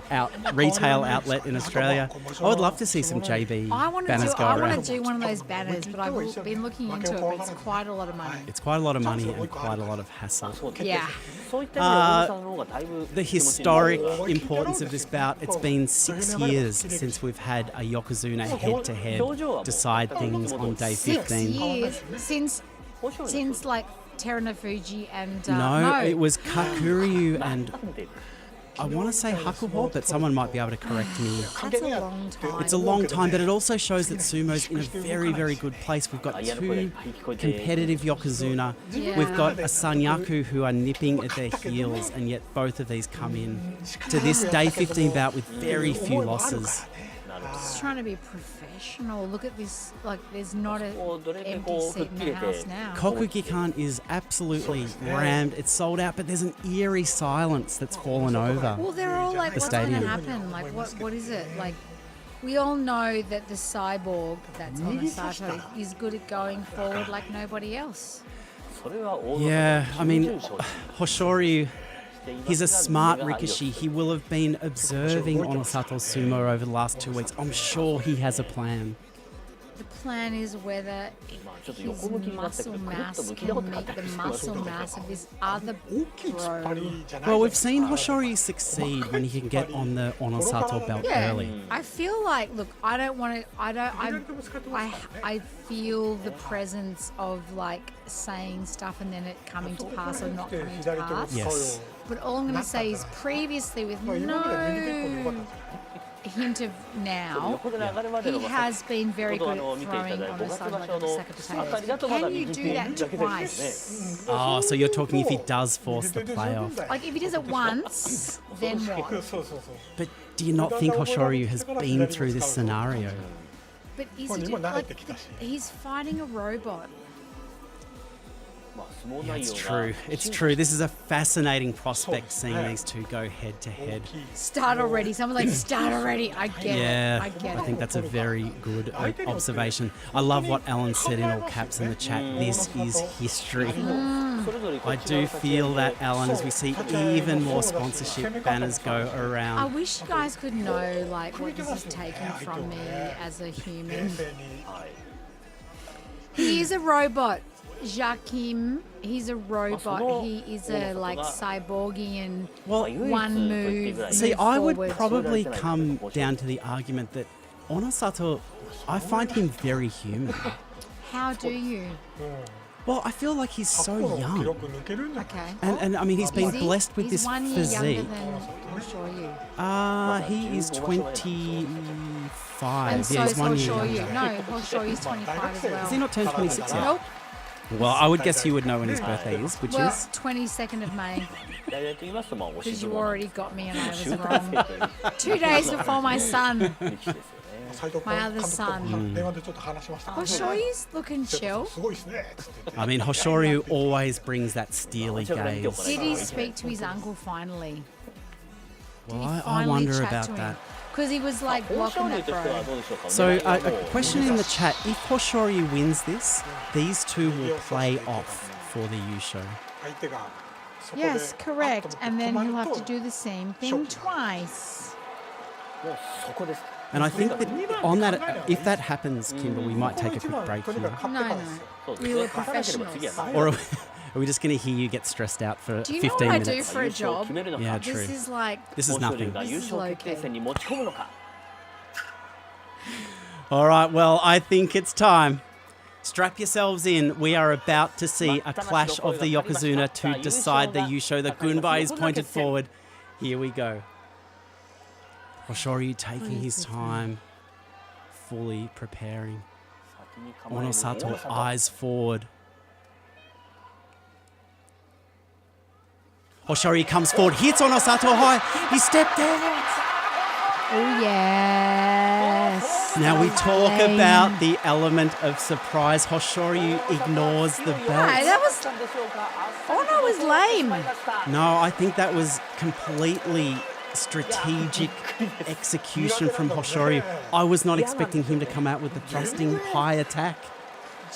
Speaker 1: retail outlet in Australia. I would love to see some JB
Speaker 2: I want to
Speaker 1: banners
Speaker 2: do.
Speaker 1: go
Speaker 2: I want
Speaker 1: around.
Speaker 2: to do one of those banners, but I've been looking into it. But it's quite a lot of money.
Speaker 1: It's quite a lot of money and quite a lot of hassle.
Speaker 5: そうです。
Speaker 2: Yeah.
Speaker 5: そういった意味では小野さんの方がだいぶ
Speaker 1: The historic importance of this bout, it's been 6 years since we've had a Yokozuna head-to-head decide things on day
Speaker 2: 6
Speaker 1: 15.
Speaker 2: years since like Terunofuji and
Speaker 1: No, it was Kakuryu and I want to say Hakuho, but someone might be able to correct me.
Speaker 2: That's a long time.
Speaker 1: It's a long time, but it also shows that sumo's in a very, very good place. We've got two competitive Yokozuna.
Speaker 2: Yeah.
Speaker 1: We've got a Sanyaku who are nipping at their heels, and yet both of these come in to this day 15 bout with very few losses.
Speaker 2: Just trying to be professional. Look at this. Like, there's not an empty seat in the house now.
Speaker 1: Kokugikan is absolutely rammed. It's sold out, but there's an eerie silence that's fallen over.
Speaker 2: Well, they're all like,
Speaker 1: The
Speaker 2: what's going to
Speaker 1: stadium.
Speaker 2: happen? Like, what is it? Like, we all know that the cyborg, that's Onosato, is good at going forward like nobody else.
Speaker 5: それは大野さんの
Speaker 1: Yeah, I mean,
Speaker 5: 重々承知
Speaker 1: Hoshoryu, he's a smart Rikishi. He will have been observing Onosato's sumo over the last 2 weeks. I'm sure he has a plan.
Speaker 2: The plan is whether his
Speaker 5: ちょっと横向きになったけ
Speaker 2: muscle
Speaker 5: どくるっ
Speaker 2: mass
Speaker 5: と向き直っ
Speaker 2: can
Speaker 5: てなか
Speaker 2: make
Speaker 5: った
Speaker 2: the
Speaker 5: りします
Speaker 2: muscle mass of this other
Speaker 4: 大きい突っ張
Speaker 2: pro.
Speaker 4: りじゃない
Speaker 1: Well, we've
Speaker 4: です
Speaker 1: seen
Speaker 4: か
Speaker 1: Hoshoryu succeed when he can get on the Onosato belt
Speaker 2: Yeah,
Speaker 1: early.
Speaker 2: I feel like, look, I don't want to, I feel the presence of like saying stuff and then it coming to pass or not coming to
Speaker 4: 左手を
Speaker 2: pass.
Speaker 4: 使うよう
Speaker 1: Yes.
Speaker 4: に
Speaker 2: But all I'm going to say is previously with
Speaker 4: まあ今までは右手一本でよかった
Speaker 2: no hint of now,
Speaker 5: 横で上がるまで
Speaker 2: he
Speaker 5: の
Speaker 2: has been very good
Speaker 5: ちょ
Speaker 2: at
Speaker 5: っと見ていた
Speaker 2: throwing
Speaker 5: だい
Speaker 2: on
Speaker 5: て
Speaker 2: a
Speaker 5: 5月
Speaker 2: side
Speaker 5: 場
Speaker 2: like
Speaker 5: 所
Speaker 2: a
Speaker 5: の
Speaker 2: sack of
Speaker 5: あたりだとま
Speaker 2: potatoes.
Speaker 5: だ
Speaker 2: Can you
Speaker 5: 右
Speaker 2: do
Speaker 5: 手
Speaker 2: that
Speaker 5: だけですね
Speaker 2: twice?
Speaker 1: Oh, so you're talking if he does force the playoff.
Speaker 2: Like if he does it once, then what?
Speaker 4: そうそうそう
Speaker 1: But do you not think Hoshoryu has been through this scenario?
Speaker 2: But is
Speaker 4: 本
Speaker 2: he
Speaker 4: 人も
Speaker 2: do,
Speaker 4: 慣れて
Speaker 2: like
Speaker 4: きたし
Speaker 2: he's fighting a robot?
Speaker 5: まあ相撲
Speaker 1: Yeah,
Speaker 5: 内
Speaker 1: it's
Speaker 5: 容が
Speaker 1: true. It's true. This is a fascinating prospect seeing these two go head to
Speaker 4: 大
Speaker 1: head.
Speaker 4: きい
Speaker 2: Start already. Someone like start already. I get
Speaker 1: Yeah,
Speaker 2: it. I get
Speaker 1: I think
Speaker 2: it.
Speaker 1: that's a very good observation. I love what Alan said in all caps in the chat. This is history.
Speaker 5: それぞれこ
Speaker 1: I
Speaker 5: っち側
Speaker 1: do
Speaker 5: の先
Speaker 1: feel
Speaker 5: で
Speaker 1: that, Alan, as we see even more sponsorship banners go
Speaker 2: I
Speaker 1: around.
Speaker 2: wish you guys could know like what this is taking from me as a
Speaker 4: 冷
Speaker 2: human.
Speaker 4: 静に
Speaker 2: He is a robot. Jakim, he's a robot.
Speaker 5: so
Speaker 2: He is a like cyborgian
Speaker 1: Well,
Speaker 2: one move.
Speaker 1: see,
Speaker 2: move
Speaker 1: I would
Speaker 2: forward.
Speaker 1: probably come down to the argument that Onosato, I find him very human.
Speaker 2: How do you?
Speaker 1: Well, I feel like he's
Speaker 4: 過
Speaker 1: so
Speaker 4: 去の記
Speaker 1: young.
Speaker 4: 録抜けるんじゃない
Speaker 2: Okay.
Speaker 1: And I mean, he's been
Speaker 2: Is he?
Speaker 1: blessed with
Speaker 2: He's
Speaker 1: this
Speaker 2: 1 year younger
Speaker 1: physique.
Speaker 2: than Hoshoryu.
Speaker 1: He is 25.
Speaker 2: And so
Speaker 1: Yeah,
Speaker 2: is
Speaker 1: he's 1 year
Speaker 2: Hoshoryu.
Speaker 1: younger.
Speaker 2: No, Hoshoryu's 25 as well.
Speaker 1: Has he not turned 26 yet?
Speaker 2: Nope.
Speaker 1: Well, I would guess you would know when his birthday is, which
Speaker 2: Well,
Speaker 1: is...
Speaker 2: 22nd of May,
Speaker 5: 大々と言いますとまあお
Speaker 2: because
Speaker 5: し
Speaker 2: you
Speaker 5: 相撲
Speaker 2: already got me and I was
Speaker 5: 集大
Speaker 2: wrong.
Speaker 5: 成という
Speaker 2: 2 days before my son.
Speaker 5: 力士ですよね
Speaker 4: 斉藤
Speaker 2: My
Speaker 4: 監
Speaker 2: other
Speaker 4: 督と
Speaker 2: son.
Speaker 4: 電話でちょっと話しました
Speaker 2: Hoshoryu's looking
Speaker 4: ちょっ
Speaker 2: chill.
Speaker 4: とすごいですねつって言って
Speaker 1: I mean, Hoshoryu always brings that steely gaze.
Speaker 2: Did he speak to his uncle finally? Did
Speaker 1: Well,
Speaker 2: he
Speaker 1: I
Speaker 2: finally
Speaker 1: wonder
Speaker 2: chat
Speaker 1: about
Speaker 2: to him?
Speaker 1: that.
Speaker 2: Because he was like
Speaker 5: 豊昇
Speaker 2: blocking
Speaker 5: 龍
Speaker 2: that
Speaker 5: としては
Speaker 2: bro.
Speaker 5: どうでしょうか
Speaker 1: So,
Speaker 5: 狙いは
Speaker 1: a
Speaker 5: もう
Speaker 1: question in the chat. If Hoshoryu wins this, these two will play off for the Yusho.
Speaker 4: 相手がそこで
Speaker 2: Yes, correct. And then
Speaker 4: 止ま
Speaker 2: he'll
Speaker 4: る
Speaker 2: have
Speaker 4: と
Speaker 2: to do the same thing twice.
Speaker 5: もうそこです
Speaker 1: And I think that on that, if that happens, Kimba, we might
Speaker 4: この
Speaker 1: take a
Speaker 4: 一
Speaker 1: quick
Speaker 4: 番
Speaker 1: break
Speaker 4: とにか
Speaker 1: here.
Speaker 4: く勝ってからですよ
Speaker 5: そうです
Speaker 2: We
Speaker 5: ね
Speaker 2: were
Speaker 5: 勝たなければ次はない
Speaker 1: Or are we just going to hear you get stressed out for
Speaker 2: Do you know
Speaker 1: 15
Speaker 2: what I do
Speaker 1: minutes?
Speaker 2: for a
Speaker 5: 優勝を
Speaker 2: job?
Speaker 5: 決めるのか
Speaker 1: Yeah,
Speaker 2: This
Speaker 1: true.
Speaker 2: is like,
Speaker 1: This is
Speaker 5: 豊昇龍
Speaker 1: nothing.
Speaker 5: が優勝決定戦に持ち込むのか
Speaker 1: All right, well, I think it's time. Strap yourselves in. We are about to see a clash of the Yokozuna to decide the Yusho. The Gunbai is pointed forward. Here we go. Hoshoryu taking his time, fully preparing.
Speaker 5: 先に構える
Speaker 1: Onosato eyes forward. Hoshoryu comes forward, hits Onosato high. He stepped out.
Speaker 2: oh yes.
Speaker 1: Now we talk
Speaker 2: Lame.
Speaker 1: about the element of surprise. Hoshoryu ignores the
Speaker 2: Why?
Speaker 1: belt.
Speaker 2: That was,
Speaker 5: なんでしょうか
Speaker 2: oh no, it was lame.
Speaker 1: No, I think that was completely strategic execution from Hoshoryu. I was not expecting him to come out with the thrusting high attack.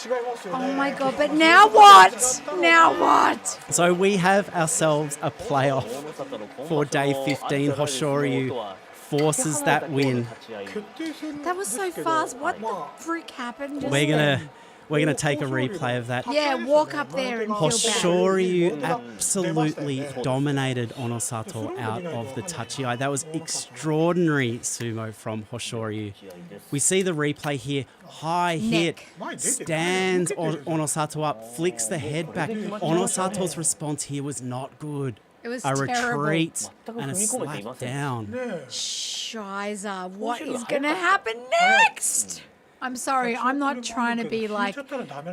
Speaker 4: ますよね。
Speaker 2: Oh my god, but now what? Now what?
Speaker 1: So we have ourselves a playoff
Speaker 5: 大野里の今場所
Speaker 1: for day 15.
Speaker 5: のアンチャライズ相
Speaker 1: Hoshoryu
Speaker 5: 当は
Speaker 1: forces that win.
Speaker 4: 決定戦
Speaker 2: That was so
Speaker 4: ですけど
Speaker 2: fast. What
Speaker 4: ま
Speaker 2: the freak happened just
Speaker 1: We're
Speaker 2: then?
Speaker 1: gonna take a replay of that.
Speaker 2: Yeah, walk up there and feel bad.
Speaker 1: Hoshoryu absolutely dominated Onosato out of the tachiai. That was extraordinary sumo from Hoshoryu. We see the replay here. High hit,
Speaker 2: Neck.
Speaker 1: stands Onosato up, flicks the head back. Onosato's response here was not good.
Speaker 2: It was
Speaker 1: A
Speaker 2: terrible.
Speaker 1: retreat and a slap down.
Speaker 4: ね
Speaker 2: Shiza, what is going to happen next? I'm sorry, I'm not trying to be like a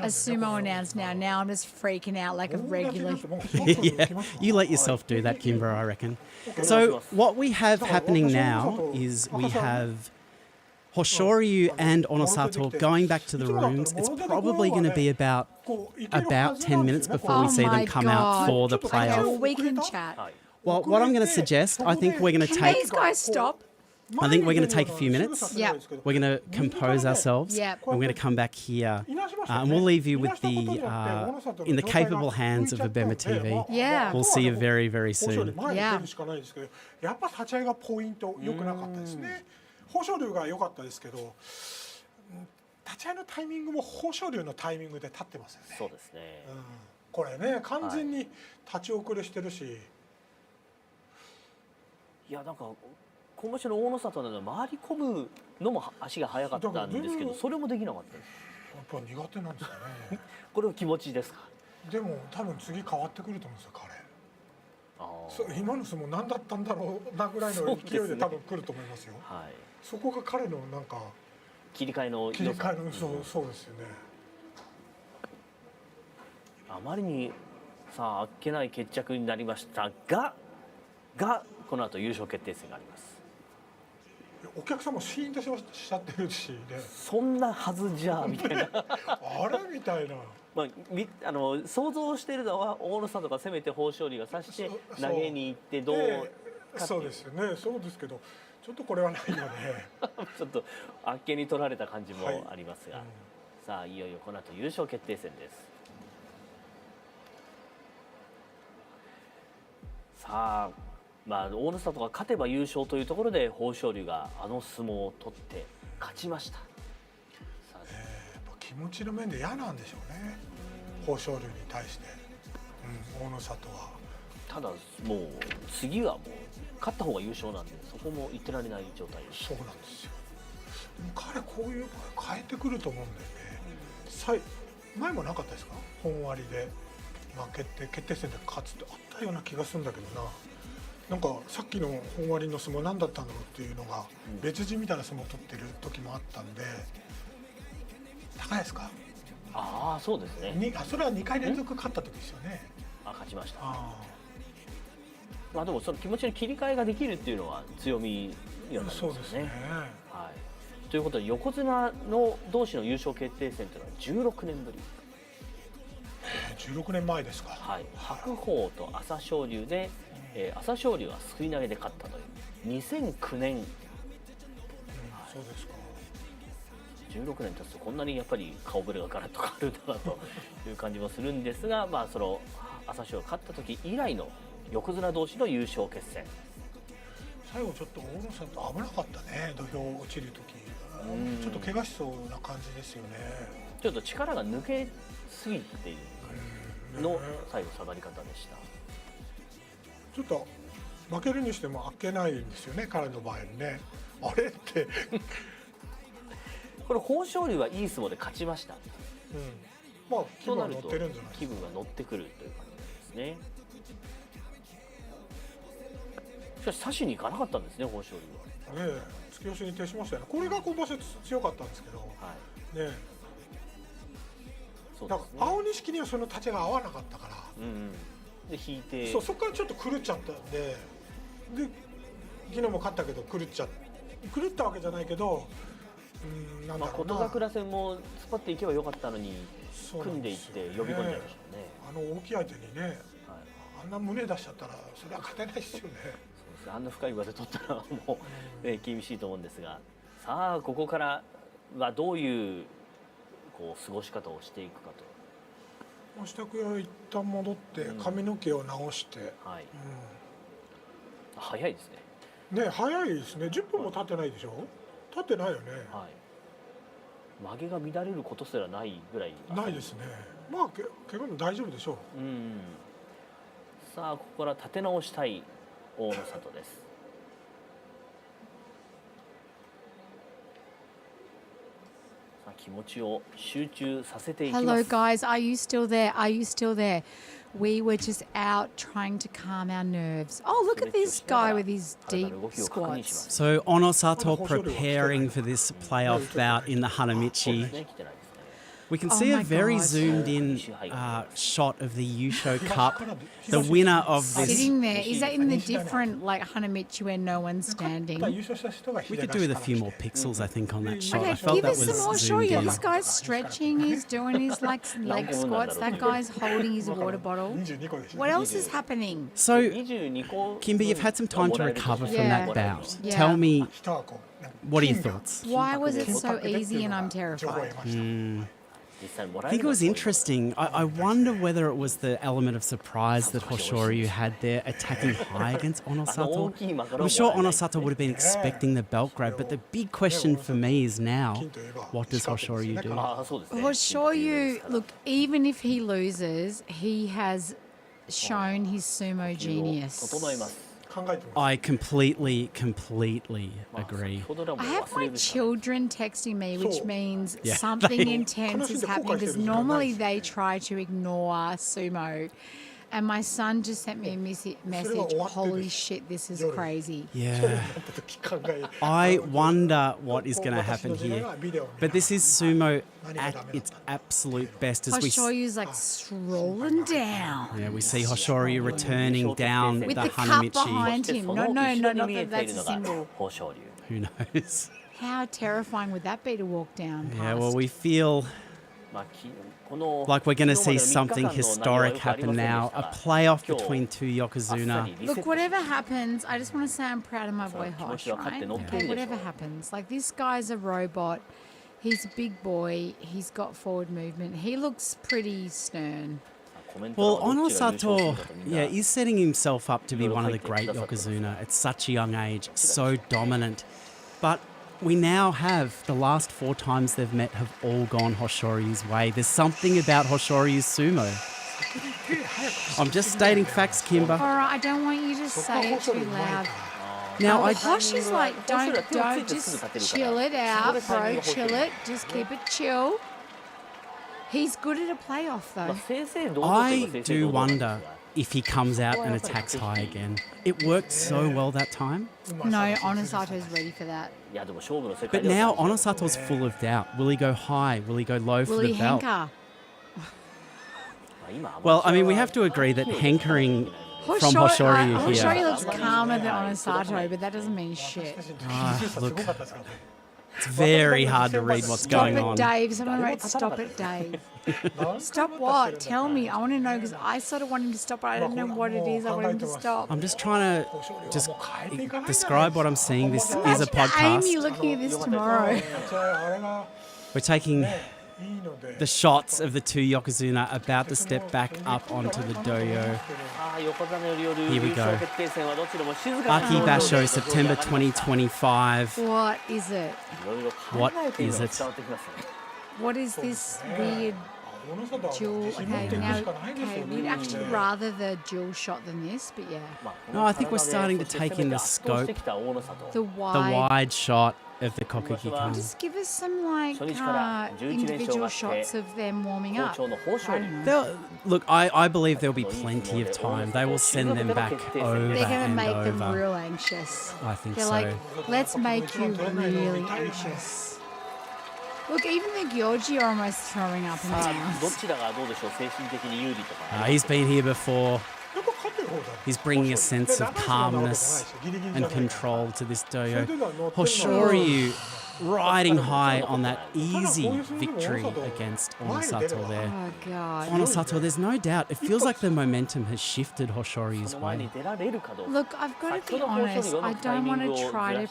Speaker 2: sumo announcer now. Now I'm just freaking out like a regular.
Speaker 1: Yeah, you let yourself do that, Kimba, I reckon. So what we have happening now is we have Hoshoryu and Onosato going back to the rooms. It's probably going to be about 10 minutes before we
Speaker 2: Oh
Speaker 1: see
Speaker 2: my
Speaker 1: them come out
Speaker 2: God.
Speaker 1: for the
Speaker 2: Okay, well,
Speaker 1: playoff.
Speaker 2: we can chat.
Speaker 1: Well, what I'm going to suggest, I think we're going to
Speaker 2: Can
Speaker 1: take,
Speaker 2: these guys stop?
Speaker 1: I think we're going to take a few minutes.
Speaker 2: Yeah.
Speaker 1: We're going to compose ourselves.
Speaker 2: Yeah.
Speaker 1: And we're going to come back here. And we'll leave you with in the capable hands of Abema TV.
Speaker 2: Yeah.
Speaker 1: We'll see you very, very
Speaker 4: 豊昇龍
Speaker 1: soon.
Speaker 4: 前に出るしかないですけど、やっぱ立ち合いがポイント良くなかったですね。豊昇龍が良かったですけど、立ち合いのタイミングも豊昇龍のタイミングで立ってますよね。
Speaker 5: そうですね。
Speaker 4: これね、完全に立ち遅れしてるし、
Speaker 5: いやなんか今場所の大野里なの回り込むのも足が速かったんですけど、それもできなかったです。
Speaker 4: やっぱ苦手なんですよね。
Speaker 5: これは気持ちですか。
Speaker 4: でも多分次変わってくると思うんですよ、彼。
Speaker 5: あ
Speaker 4: そう今の相撲何だったんだろうなぐらいの勢いで多分来ると思いますよ。
Speaker 5: はい。
Speaker 4: そこが彼のなんか
Speaker 5: 切り替えの
Speaker 4: 切り替えのそうですよね。
Speaker 5: あまりにさああっけない決着になりましたがこの後優勝決定戦があります。
Speaker 4: お客さんもシーンとしちゃってるしね。
Speaker 5: そんなはずじゃみたいな
Speaker 4: あれみたいな。
Speaker 5: まあ想像しているのは大野さんとか攻めて豊昇龍が指して投げに行ってどうかって
Speaker 4: そうですよね。そうですけどちょっとこれはないので
Speaker 5: ちょっとあっけに取られた感じもありますが、さあいよいよこの後優勝決定戦です。さあ大野里が勝てば優勝というところで豊昇龍があの相撲を取って勝ちました。さあ
Speaker 4: やっぱ気持ちの面で嫌なんでしょうね。豊昇龍に対して、大野里は。
Speaker 5: ただもう次はもう勝った方が優勝なんでそこも言ってられない状態です。
Speaker 4: そうなんですよ。でも彼こういう場合変えてくると思うんだよね。前もなかったですか？本割で負けて決定戦で勝つってあったような気がするんだけどな。なんかさっきの本割の相撲何だったんだろうっていうのが別人みたいな相撲を取ってる時もあったんで、高いですか？
Speaker 5: ああそうですね。
Speaker 4: それは2回連続勝った時ですよね。
Speaker 5: 勝ちました。まあでもその気持ちの切り替えができるっていうのは強みにはなりますよね。そうですね。はい。ということで横綱の同士の優勝決定戦というのは16年ぶり。
Speaker 4: 16年前ですか。
Speaker 5: はい。白鵬と朝青龍で。朝青龍はすくい投げで勝ったという2009年、
Speaker 4: そうですか。
Speaker 5: 16年経つとこんなにやっぱり顔ぶれがガラッと変わるんだなという感じもするんですが、その朝青龍が勝った時以来の横綱同士の優勝決戦。
Speaker 4: 最後ちょっと大野さんと危なかったね。土俵落ちる時ちょっと怪我しそうな感じですよね。
Speaker 5: ちょっと力が抜けすぎているの最後下がり方でした。
Speaker 4: ちょっと負けるにしてもあっけないんですよね、彼の場合ね。あれって
Speaker 5: これ豊昇龍はいい相撲で勝ちました。
Speaker 4: まあ気分が乗ってるんじゃないですか。
Speaker 5: 気分が乗ってくるという感じですね。しかし差しに行かなかったんですね、豊昇龍は。
Speaker 4: 突き押しに徹しましたよね。これが今場所強かったんですけど、だから青錦にはその立ちが合わなかったから。
Speaker 5: で引いて
Speaker 4: そこからちょっと狂っちゃったんで、昨日も勝ったけど狂ったわけじゃないけど、なんだろうな。
Speaker 5: 琴櫻戦も突っ張っていけばよかったのに組んでいって呼び込んじゃいましたね。
Speaker 4: 大きい相手にね、あんな胸出しちゃったらそれは勝てないですよね。
Speaker 5: そうですね。あんな深い上で取ったらもう厳しいと思うんですが、さあここからはどういうこう過ごし方をしていくかと。
Speaker 4: 支度屋一旦戻って髪の毛を直して、
Speaker 5: はい。早いですね。
Speaker 4: ね、早いですね。10分も経ってないでしょ。経ってないよね。
Speaker 5: はい。曲げが乱れることすらないぐらい。
Speaker 4: ないですね。まあ怪我も大丈夫でしょう。
Speaker 5: さあここから立て直したい大野里です。さあ気持ちを集中させていきます。
Speaker 2: Hello, guys. Are you still there? Are you still there? We were just out trying to calm our nerves. Oh, look at this guy with his deep squats.
Speaker 1: So Onosato preparing for this playoff bout in the Hanamichi. We can see a very zoomed in shot of the Yusho Cup. The winner of this.
Speaker 2: Sitting there. Is that in the different like Hanamichi where no one's standing?
Speaker 1: We could do with a few more pixels, I think, on that shot.
Speaker 2: Okay,
Speaker 1: I felt
Speaker 2: give
Speaker 1: that
Speaker 2: us
Speaker 1: was
Speaker 2: some more. Show
Speaker 1: zoomed
Speaker 2: you.
Speaker 1: in.
Speaker 2: This guy's stretching. He's doing his like leg squats. That guy's holding his water bottle. What else is happening?
Speaker 1: So, Kimba, you've had some time to recover from that bout.
Speaker 2: Yeah.
Speaker 1: Tell me, what are your thoughts?
Speaker 2: Why was it so easy and I'm terrified?
Speaker 1: I think it was interesting. I wonder whether it was the element of surprise that Hoshoryu had there, attacking high against Onosato. I'm sure Onosato would have been expecting the belt grab, but the big question for me is now, what does Hoshoryu do?
Speaker 2: Hoshoryu, look, even if he loses, he has shown his sumo genius.
Speaker 1: I completely agree.
Speaker 2: I have my children texting me, which means something intense is happening because normally they try to ignore sumo. And my son just sent me a message, holy shit, this is crazy.
Speaker 1: Yeah. I wonder what is going to happen here. But this is sumo at its absolute best. As
Speaker 2: Hoshoryu's like strolling down.
Speaker 1: Yeah, we see Hoshoryu returning down
Speaker 2: With
Speaker 1: the
Speaker 2: the cup
Speaker 1: Hanamichi.
Speaker 2: behind him. No, that's a symbol.
Speaker 1: Who knows?
Speaker 2: How terrifying would that be to walk down past?
Speaker 1: Yeah, well, we feel like we're going to see something historic happen now. A playoff between two Yokozuna.
Speaker 2: Look, whatever happens, I just want to say I'm proud of my boy Hosh, right? Okay, whatever happens. Like, this guy's a robot. He's a big boy. He's got forward movement. He looks pretty stern.
Speaker 1: Well, Onosato, is setting himself up to be one of the great Yokozuna at such a young age, so dominant. But we now have, the last 4 times they've met have all gone Hoshoryu's way. There's something about Hoshoryu's sumo. I'm just stating facts, Kimba.
Speaker 2: All right, I don't want you to say it too loud.
Speaker 1: Now,
Speaker 2: Hosh is like, don't, just chill it out, bro, chill it. Just keep it chill. He's good at a playoff, though.
Speaker 1: I do wonder if he comes out and attacks high again. It worked so well that time.
Speaker 2: No, Onosato's ready for that.
Speaker 1: But now Onosato's full of doubt. Will he go high? Will he go low for the belt?
Speaker 2: Hanka?
Speaker 1: Well, I mean, we have to agree that hankering from Hoshoryu here.
Speaker 2: Hoshoryu looks calmer than Onosato, but that doesn't mean shit.
Speaker 1: Look, it's very hard to read what's going on.
Speaker 2: Stop it, Dave. Someone wrote, stop it, Dave. Stop what? Tell me. I want to know because I sort of want him to stop, but I don't know what it is I want him to stop.
Speaker 1: I'm just trying to describe what I'm seeing. This is a podcast.
Speaker 2: Amy looking at this tomorrow.
Speaker 1: We're taking the shots of the two Yokozuna about to step back up onto the doyo. Here we go. Aki Basho, September 2025.
Speaker 2: What is it?
Speaker 1: What is it?
Speaker 2: What is this weird dual? Okay, we'd actually rather the dual shot than this, but yeah.
Speaker 1: No, I think we're starting to take in the scope,
Speaker 2: the
Speaker 1: the wide shot of the Kokuki.
Speaker 2: Just give us some like individual shots of them warming up.
Speaker 1: Look, I believe there'll be plenty of time. They will send them back over.
Speaker 2: They're going to make
Speaker 1: over.
Speaker 2: them real anxious.
Speaker 1: I think
Speaker 2: They're
Speaker 1: so.
Speaker 2: like, let's make you really anxious. Look, even the Gyoji are almost throwing up in their mouths.
Speaker 1: He's been here before. He's bringing a sense of calmness and control to this doyo. Hoshoryu, riding high on that easy victory against Onosato there.
Speaker 2: Oh, God.
Speaker 1: Onosato, there's no doubt. It feels like the momentum has shifted Hoshoryu's
Speaker 5: その前に
Speaker 1: way.
Speaker 5: 出られるかどうか。
Speaker 2: Look, I've got to be honest. I don't want to try to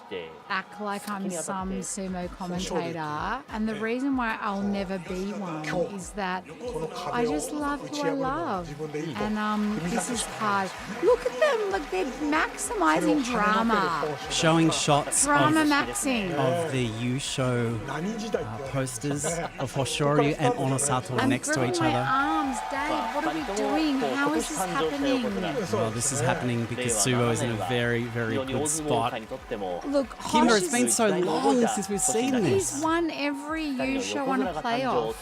Speaker 2: act like I'm some sumo commentator. And the reason why I'll never be one is that I just love who I love. And this is hard. Look at them. Look, they're maximizing drama.
Speaker 1: Showing shots
Speaker 2: Drama
Speaker 1: of
Speaker 2: maxing.
Speaker 1: the Yusho posters of Hoshoryu and Onosato
Speaker 2: I'm
Speaker 1: next to each
Speaker 2: gripping my
Speaker 1: other.
Speaker 2: arms, Dave. What are we doing? How is this happening?
Speaker 1: Well, this is happening because Sumo is in a very, very good spot.
Speaker 2: Look,
Speaker 1: Kimba,
Speaker 2: Hosh
Speaker 1: it's been
Speaker 2: is,
Speaker 1: so long since we've seen this.
Speaker 2: he's won every Yusho on a playoff.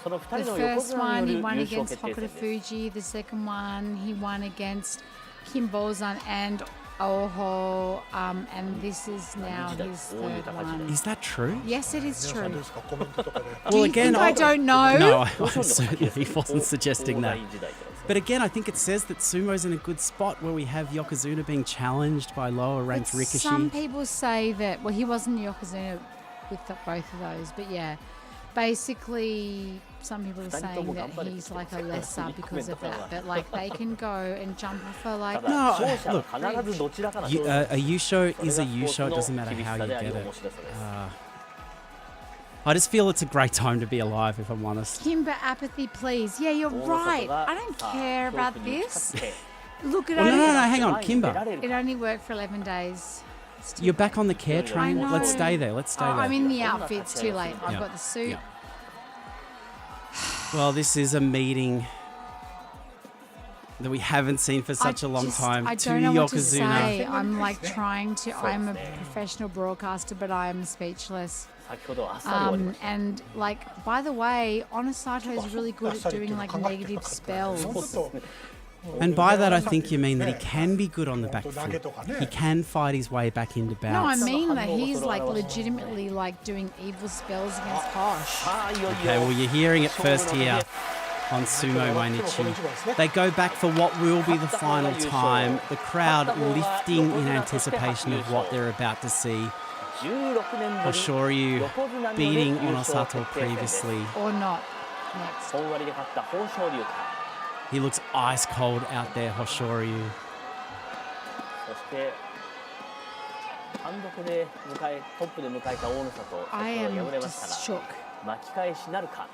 Speaker 2: The first one, he won against Hokuto Fuji. The second one, he won against Kimbozan and Oho. And this is now his third one.
Speaker 1: Is that true?
Speaker 2: Yes, it is true.
Speaker 1: Well,
Speaker 2: Do you
Speaker 1: again,
Speaker 2: think I don't know?
Speaker 1: No, I certainly wasn't suggesting that. But again, I think it says that Sumo's in a good spot where we have Yokozuna being challenged by lower ranked
Speaker 2: But
Speaker 1: Rikishi.
Speaker 2: some people say that, well, he wasn't Yokozuna with both of those, but yeah. Basically, some people are saying that he's like a lesser because of that, but like they can go and jump off a like.
Speaker 1: No, look, a Yusho is a Yusho. It doesn't matter how you get it. I just feel it's a great time to be alive, if I'm honest.
Speaker 2: Kimba, apathy, please. Yeah, you're right. I don't care about this. Look, it
Speaker 1: Well,
Speaker 2: only,
Speaker 1: no, hang on, Kimba.
Speaker 2: it only worked for 11 days.
Speaker 1: You're back on the care train.
Speaker 2: know.
Speaker 1: Let's stay there. Let's stay there.
Speaker 2: I'm in the outfit. It's too late. I've
Speaker 1: Yeah.
Speaker 2: got the suit.
Speaker 1: Yeah. Well, this is a meeting that we haven't seen for such a long time.
Speaker 2: I
Speaker 1: To
Speaker 2: don't know what to
Speaker 1: Yokozuna.
Speaker 2: say. I'm like trying to. I'm a professional broadcaster, but I'm speechless. And like, by the way, Onosato is really good at doing like negative spells.
Speaker 1: And by that, I think you mean that he can be good on the back foot. He can fight his way back into bouts.
Speaker 2: No, I mean that he's like legitimately like doing evil spells against Hosh.
Speaker 1: Okay, well, you're hearing it first here on Sumo Mainichi. They go back for what will be the final time. The crowd lifting in anticipation of what they're about to see. Hoshoryu beating Onosato previously.
Speaker 2: Or not. Next.
Speaker 1: He looks ice cold out there, Hoshoryu.
Speaker 2: I am just shook.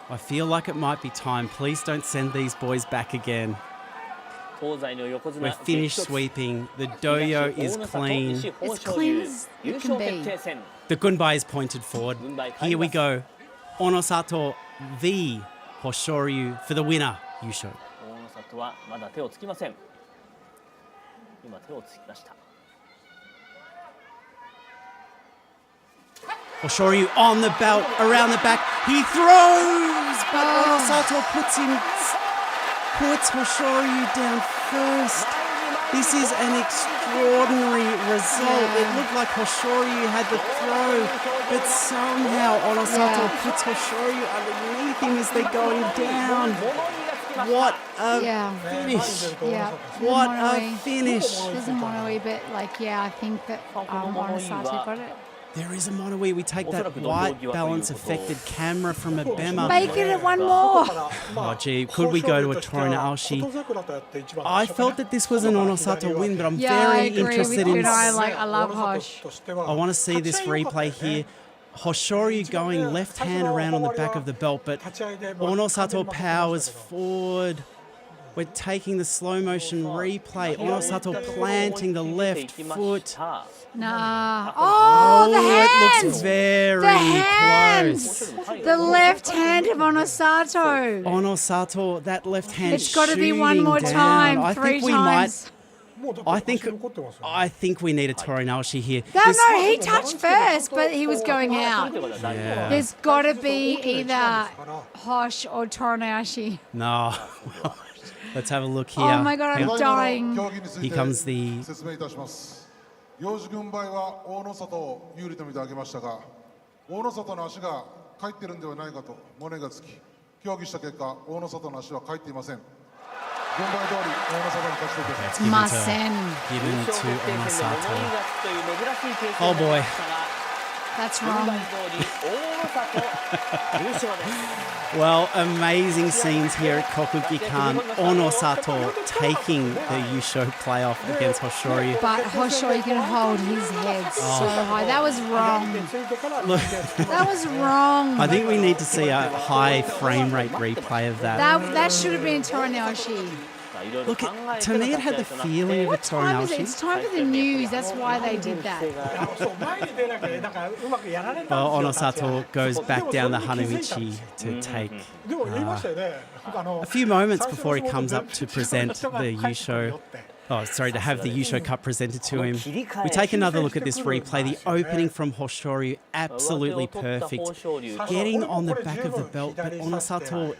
Speaker 1: I feel like it might be time. Please don't send these boys back again. We're finished sweeping. The doyo is clean.
Speaker 2: As clean as it can be.
Speaker 1: The gunbai is pointed forward. Here we go. Onosato v Hoshoryu for the winner, Yusho.
Speaker 5: はまだ手をつきません。今手をつきました。
Speaker 1: Hoshoryu on the belt, around the back. He throws, but Onosato puts Hoshoryu down first. This is an extraordinary result. It looked like Hoshoryu had the throw, but somehow Onosato puts Hoshoryu underneath him as they're going down. What a finish.
Speaker 2: Yeah.
Speaker 1: What a finish.
Speaker 2: There's a mono-e, but like, yeah, I think that Onosato got it.
Speaker 1: There is a mono-e. We take that white balance affected camera from a Bema.
Speaker 2: Make it one more.
Speaker 1: Oh, gee, could we go to a Toru Naoshi? I felt that this was an Onosato win, but I'm very interested in...
Speaker 2: I love Hosh.
Speaker 1: I want to see this replay here. Hoshoryu going left hand around on the back of the belt, but Onosato powers forward. We're taking the slow motion replay. Onosato planting the left foot.
Speaker 2: Nah. Oh, the hands!
Speaker 1: It looks very
Speaker 2: the hands!
Speaker 1: close.
Speaker 2: The left hand of Onosato.
Speaker 1: Onosato, that left hand.
Speaker 2: It's got to be one more time.
Speaker 1: I
Speaker 2: Three
Speaker 1: think we
Speaker 2: times.
Speaker 1: I think we need a Toru Naoshi here.
Speaker 2: No, he touched first, but he was going out.
Speaker 1: Yeah.
Speaker 2: There's got to be either Hosh or Toru Naoshi.
Speaker 1: No. Let's have a look here.
Speaker 2: Oh my God, I'm dying.
Speaker 1: Here comes the...
Speaker 3: 幼児軍配は大野里を有利と見て挙げましたが、大野里の足が返っているんではないかと物がつき、協議した結果、大野里の足は返っていません。軍配通り大野里に勝ち取ってください。
Speaker 1: Given to Onosato. Oh boy.
Speaker 2: That's wrong.
Speaker 1: Well, amazing scenes here at Kokugikan. Onosato taking the Yusho playoff against Hoshoryu.
Speaker 2: But Hoshoryu can hold his head so high. That was wrong. That was wrong.
Speaker 1: I think we need to see a high frame rate replay of that.
Speaker 2: That should have been Torinaoshi.
Speaker 1: Look, to me it had the feeling of a
Speaker 2: What time is it?
Speaker 1: Torinaoshi.
Speaker 2: It's time for the news. That's why they did that.
Speaker 1: Well, Onosato goes back down the Hanamichi to take a few moments before he comes up to present the Yusho. Oh, sorry, to have the Yusho Cup presented to him. We take another look at this replay. The opening from Hoshoryu, absolutely perfect. Getting on the back of the belt, but Onosato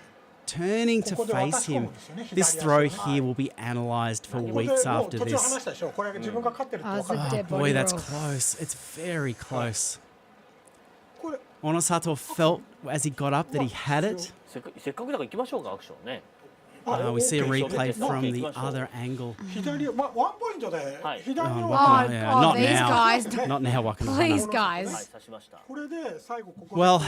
Speaker 1: turning to face him. This throw here will be analysed for weeks after this. Oh boy, that's close. It's very close. Onosato felt as he got up that he had it. We see a replay from the other angle.
Speaker 2: These
Speaker 1: now.
Speaker 2: guys.
Speaker 1: Not now, Wakanohana.
Speaker 2: Please, guys.
Speaker 1: Well,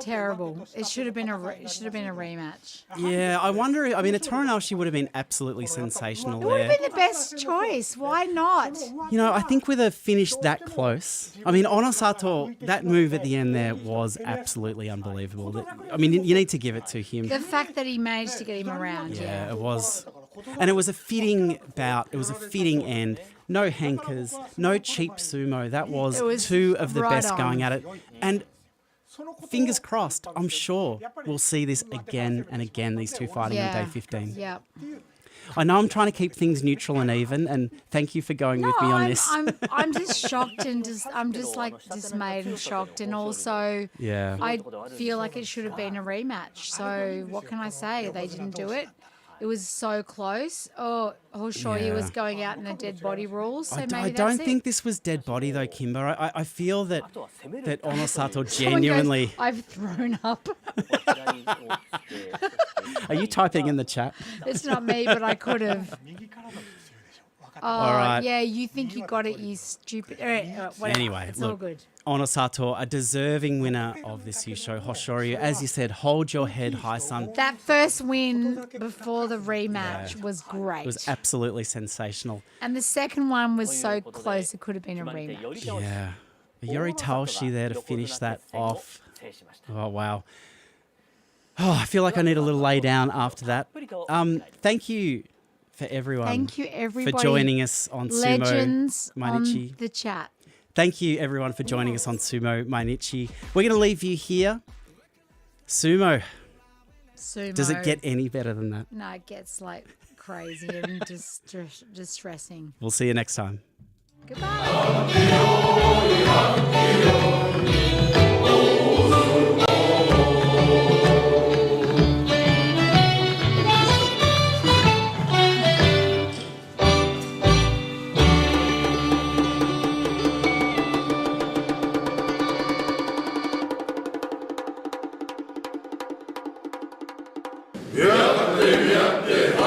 Speaker 2: Terrible. It should have been a rematch.
Speaker 1: yeah, I wonder. I mean, a Torinaoshi would have been absolutely sensational
Speaker 2: It would
Speaker 1: there.
Speaker 2: have been the best choice. Why not?
Speaker 1: You know, I think with a finish that close, I mean, Onosato, that move at the end there was absolutely unbelievable. I mean, you need to give it to him.
Speaker 2: The fact that he managed to get him around.
Speaker 1: Yeah, it was. And it was a fitting bout. It was a fitting end. No Hankas, no cheap sumo. That was
Speaker 2: It was
Speaker 1: two of the
Speaker 2: right
Speaker 1: best
Speaker 2: on.
Speaker 1: going at it. And fingers crossed, I'm sure we'll see this again and again, these two fighting on day 15.
Speaker 2: Yeah.
Speaker 1: I know I'm trying to keep things neutral and even, and thank you for going with me on this.
Speaker 2: I'm just shocked and I'm just like dismayed and shocked, and also
Speaker 1: Yeah.
Speaker 2: I feel like it should have been a rematch. So what can I say? They didn't do it. It was so close. Oh, Hoshoryu was going out in a dead body rule. So maybe
Speaker 1: I
Speaker 2: that's
Speaker 1: don't
Speaker 2: it.
Speaker 1: think this was dead body though, Kimba. I feel that Onosato
Speaker 2: Someone
Speaker 1: genuinely.
Speaker 2: goes, I've thrown up.
Speaker 1: Are you typing in the chat?
Speaker 2: It's not me, but I could have. Oh,
Speaker 1: All right.
Speaker 2: yeah, you think you got it, you stupid. Whatever.
Speaker 1: Anyway,
Speaker 2: it's all
Speaker 1: look.
Speaker 2: good.
Speaker 1: Onosato, a deserving winner of this Yusho. Hoshoryu, as you said, hold your head high, son.
Speaker 2: That first win before the rematch was great.
Speaker 1: It was absolutely sensational.
Speaker 2: And the second one was so close it could have been a rematch.
Speaker 1: Yeah. Yori Taoshi there to finish that off. Oh, wow. Oh, I feel like I need a little lay down after that. Thank you for everyone.
Speaker 2: Thank you, everybody.
Speaker 1: For joining us on
Speaker 2: Legends
Speaker 1: Sumo Mainichi.
Speaker 2: on the chat.
Speaker 1: Thank you, everyone, for joining us on Sumo Mainichi. We're going to leave you here. Sumo. Does it get any better than that?
Speaker 2: No, it gets like crazy and distressing.
Speaker 1: We'll see you next time.
Speaker 2: Goodbye.
Speaker 3: やってやって